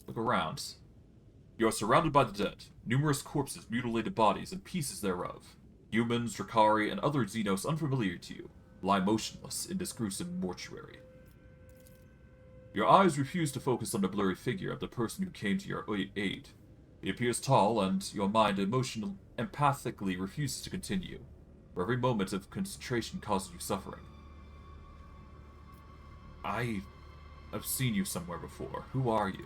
Look around. You are surrounded by the dead, numerous corpses, mutilated bodies, and pieces thereof. Humans, Drukkari, and other Xenos unfamiliar to you lie motionless in this gruesome mortuary. Your eyes refuse to focus on the blurry figure of the person who came to your aid. He appears tall, and your mind empathically refuses to continue, for every moment of concentration causes you suffering. I have seen you somewhere before. Who are you?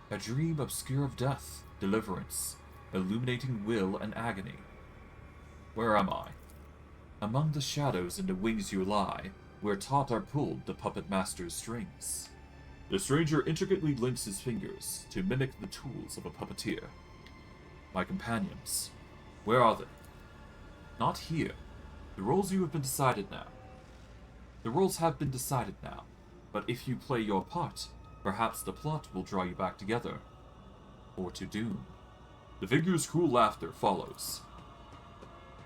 A dream obscure of death, deliverance, illuminating will and agony. Where am I? Among the shadows and the wings you lie, where taut are pulled the puppet master's strings. The stranger intricately links his fingers to mimic the tools of a puppeteer. My companions, where are they? Not here. The roles have been decided now. But if you play your part, perhaps the plot will draw you back together. Or to doom. The figure's cruel laughter follows.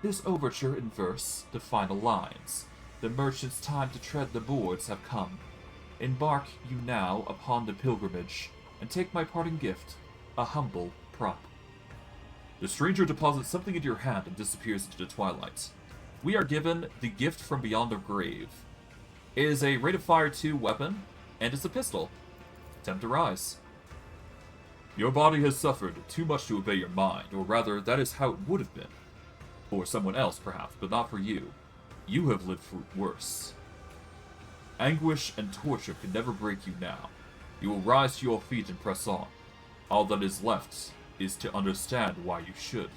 This overture in verse, the final lines. The merchant's time to tread the boards have come. Embark you now upon the pilgrimage, and take my parting gift, a humble prop. The stranger deposits something into your hand and disappears into the twilight. We are given the gift from beyond the grave. It is a rate of fire 2 weapon, and it's a pistol. Attempt to rise. Your body has suffered too much to obey your mind, or rather, that is how it would have been. For someone else, perhaps, but not for you. You have lived for worse. Anguish and torture can never break you now. You will rise to your feet and press on. All that is left is to understand why you should.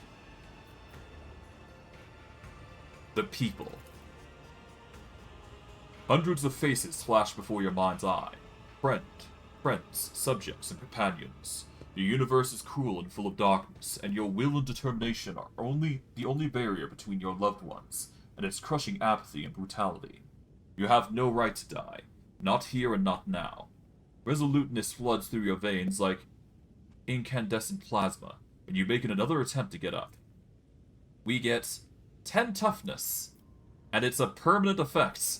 The people. Hundreds of faces flash before your mind's eye. Friends, subjects, and companions. The universe is cruel and full of darkness, and your will and determination are the only barrier between your loved ones, and its crushing apathy and brutality. You have no right to die. Not here and not now. Resoluteness floods through your veins like incandescent plasma, and you make another attempt to get up. We get 10 toughness, and it's a permanent effect.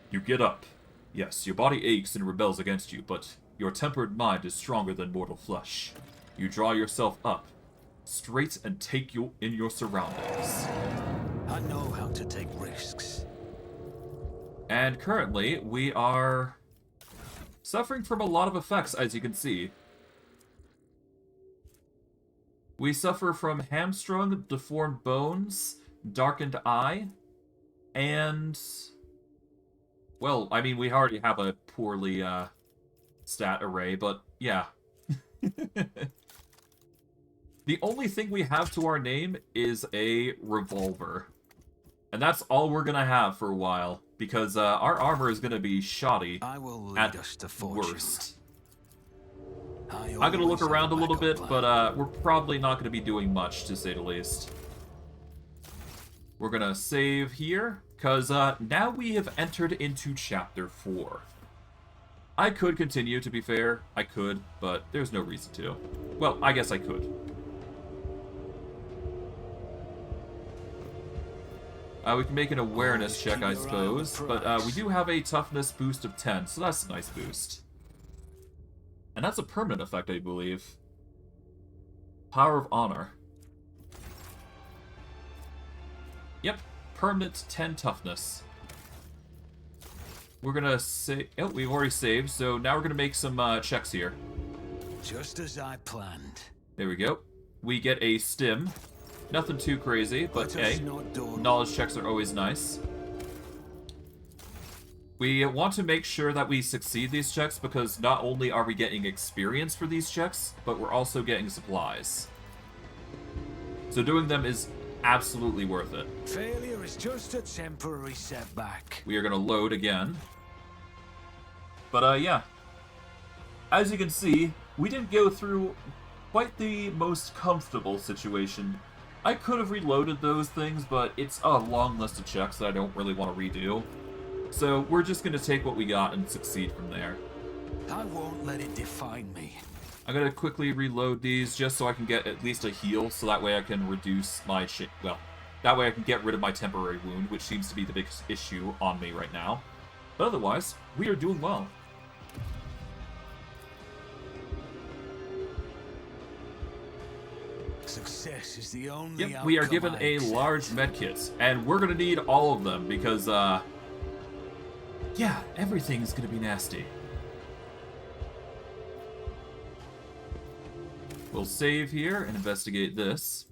You get up. Yes, your body aches and rebels against you, but your tempered mind is stronger than mortal flesh. You draw yourself up, straight, and take you in your surroundings. I know how to take risks. And currently, we are suffering from a lot of effects, as you can see. We suffer from hamstrung, deformed bones, darkened eye, and... well, I mean, we already have a poorly, stat array, but yeah. The only thing we have to our name is a revolver. And that's all we're gonna have for a while, because our armor is gonna be shoddy at worst. I'm gonna look around a little bit, but we're probably not gonna be doing much, to say the least. We're gonna save here, because now we have entered into Chapter 4. I could continue, to be fair. I could, but there's no reason to. Well, I guess I could. We can make an awareness check, I suppose, but we do have a toughness boost of 10, so that's a nice boost. And that's a permanent effect, I believe. Power of Honor. Yep, permanent 10 toughness. We're gonna save... oh, we've already saved, so now we're gonna make some checks here. Just as I planned. There we go. We get a stim. Nothing too crazy, but hey, knowledge checks are always nice. We want to make sure that we succeed these checks because not only are we getting experience for these checks, but we're also getting supplies. So doing them is absolutely worth it. Failure is just a temporary setback. We are going to load again. But yeah. As you can see, we didn't go through quite the most comfortable situation. I could have reloaded those things, but it's a long list of checks that I don't really want to redo. So we're just going to take what we got and succeed from there. I won't let it define me. I'm going to quickly reload these just so I can get at least a heal, so that way I can reduce my well, that way I can get rid of my temporary wound, which seems to be the biggest issue on me right now. But otherwise, we are doing well. Success is the only Yep, we are given a large medkit, and we're going to need all of them because, yeah, everything's going to be nasty. We'll save here and investigate this.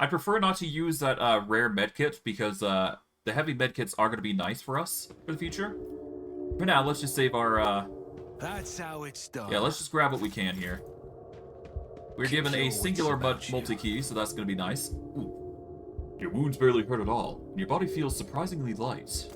I prefer not to use that rare medkit because the heavy medkits are going to be nice for us for the future. For now, let's just save our... That's how it's done. Yeah, let's just grab what we can here. We're given a singular multi-key, so that's going to be nice. Ooh. Your wounds barely hurt at all, and your body feels surprisingly light.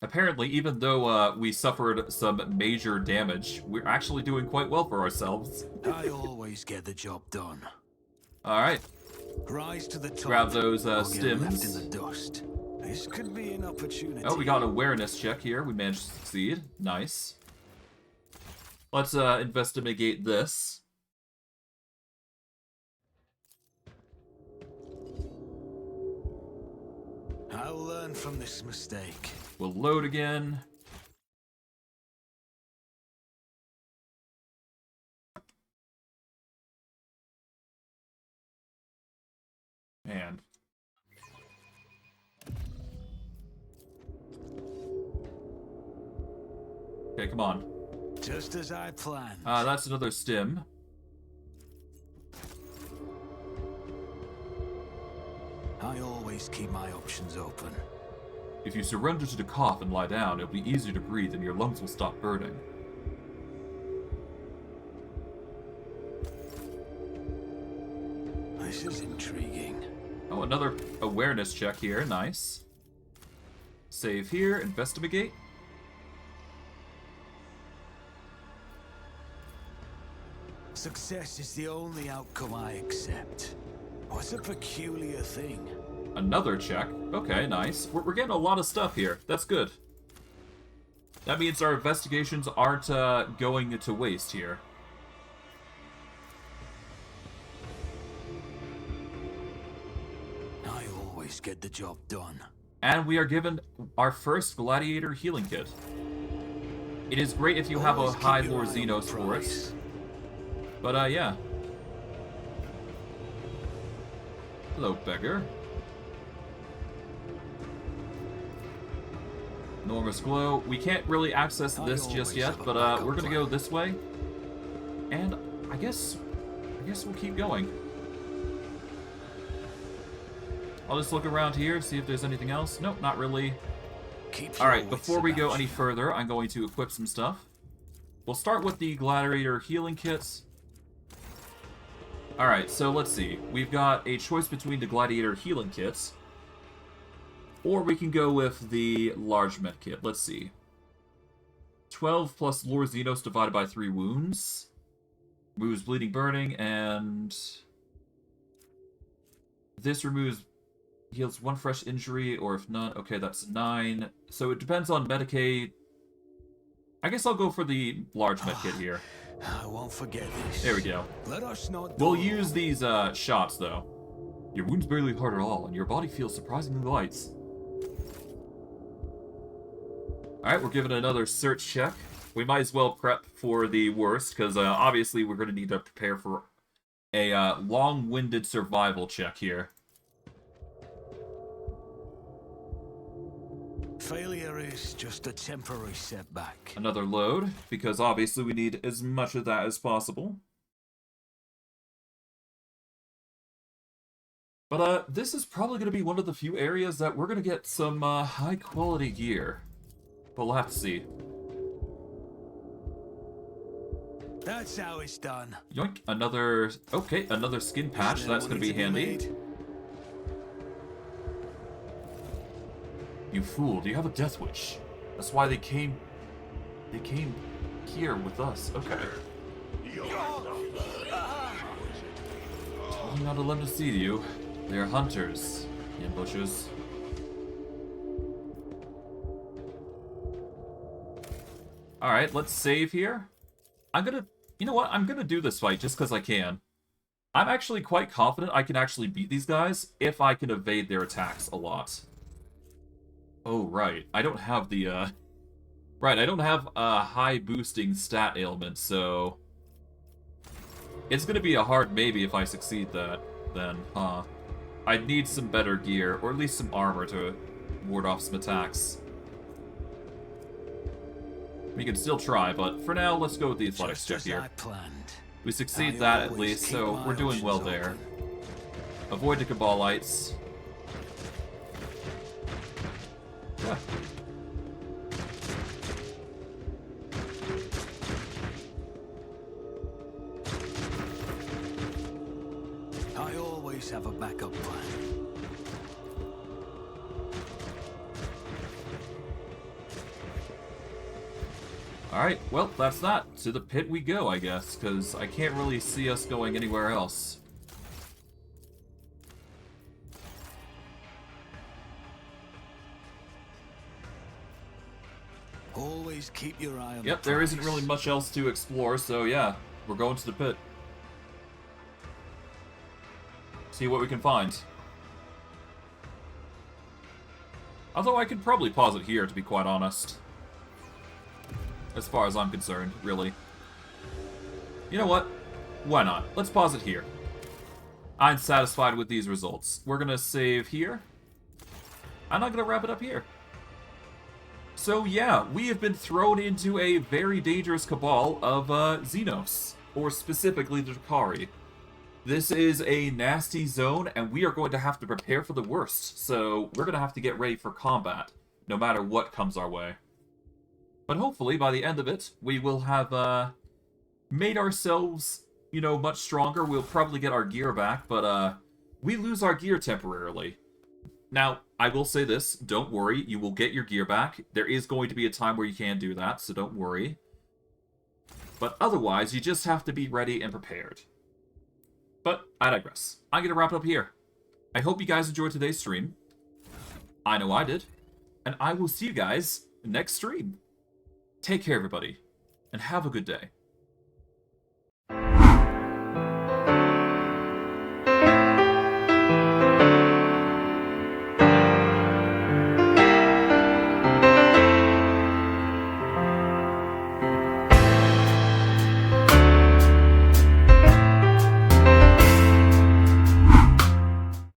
Apparently, even though we suffered some major damage, we're actually doing quite well for ourselves. I always get the job done. Alright. Rise to the top. Grab those stims. stims. Left in the dust. This could be an opportunity. Oh, we got an awareness check here. We managed to succeed. Nice. Let's investigate this. I'll learn from this mistake. We'll load again. And okay, come on. Just as I planned. That's another stim. I always keep my options open. If you surrender to the cough and lie down, it'll be easier to breathe and your lungs will stop burning. This is intriguing. Oh, another awareness check here. Nice. Save here. Investigate. Success is the only outcome I accept. What's a peculiar thing? Another check. Okay, nice. We're getting a lot of stuff here. That's good. That means our investigations aren't going to waste here. I always get the job done. And we are given our first gladiator healing kit. It is great if you have a high lore Xenos for it. But, yeah. Hello, beggar. Enormous glow. We can't really access this just yet, but we're gonna go this way. And I guess we'll keep going. I'll just look around here, see if there's anything else. Nope, not really. Alright, before we go any further, I'm going to equip some stuff. We'll start with the gladiator healing kits. Alright, so let's see. We've got a choice between the gladiator healing kits, or we can go with the large med kit. Let's see. 12 plus lore Xenos divided by 3 wounds. Removes bleeding, burning, and this removes, heals 1 fresh injury, or if not, okay, that's 9. So it depends on Medicaid. I guess I'll go for the large med kit here. I won't forget this. There we go. Let us not. We'll use these shots though. Your wounds barely hurt at all, and your body feels surprisingly light. Alright, we're giving another search check. We might as well prep for the worst, because obviously we're going to need to prepare for a long-winded survival check here. Failure is just a temporary setback. Another load, because obviously we need as much of that as possible. But this is probably going to be one of the few areas that we're going to get some high-quality gear. But we'll have to see. That's how it's done. Yoink, another... Okay, another skin patch, that's going to be handy. You fool, do you have a death wish? That's why they came here with us. Okay. Told me not to let them see you. They are hunters, the ambushes. Alright, let's save here. You know what? I'm gonna do this fight just because I can. I'm actually quite confident I can actually beat these guys if I can evade their attacks a lot. Oh, right. I don't have the, Right, I don't have a high boosting stat ailment, so... It's gonna be a hard maybe if I succeed that, then, huh? I'd need some better gear, or at least some armor to ward off some attacks. We can still try, but for now, let's go with the athletics check here. We succeed that at least, so we're doing well there. Avoid the Cabalites. Yeah. I always have a backup plan. Alright, well, that's that. To the pit we go, I guess, because I can't really see us going anywhere else. Always keep your eye on Yep, there isn't really much else to explore, so yeah, we're going to the pit. See what we can find. Although I could probably pause it here, to be quite honest. As far as I'm concerned, really. You know what? Why not? Let's pause it here. I'm satisfied with these results. We're gonna save here. I'm not gonna wrap it up here. So yeah, we have been thrown into a very dangerous cabal of Xenos, or specifically the Drukkari. This is a nasty zone, and we are going to have to prepare for the worst, so we're going to have to get ready for combat, no matter what comes our way. But hopefully, by the end of it, we will have made ourselves, you know, much stronger. We'll probably get our gear back, but we lose our gear temporarily. Now, I will say this, don't worry, you will get your gear back. There is going to be a time where you can do that, so don't worry. But otherwise, you just have to be ready and prepared. But I digress. I'm going to wrap it up here. I hope you guys enjoyed today's stream. I know I did. And I will see you guys next stream. Take care, everybody, and have a good day.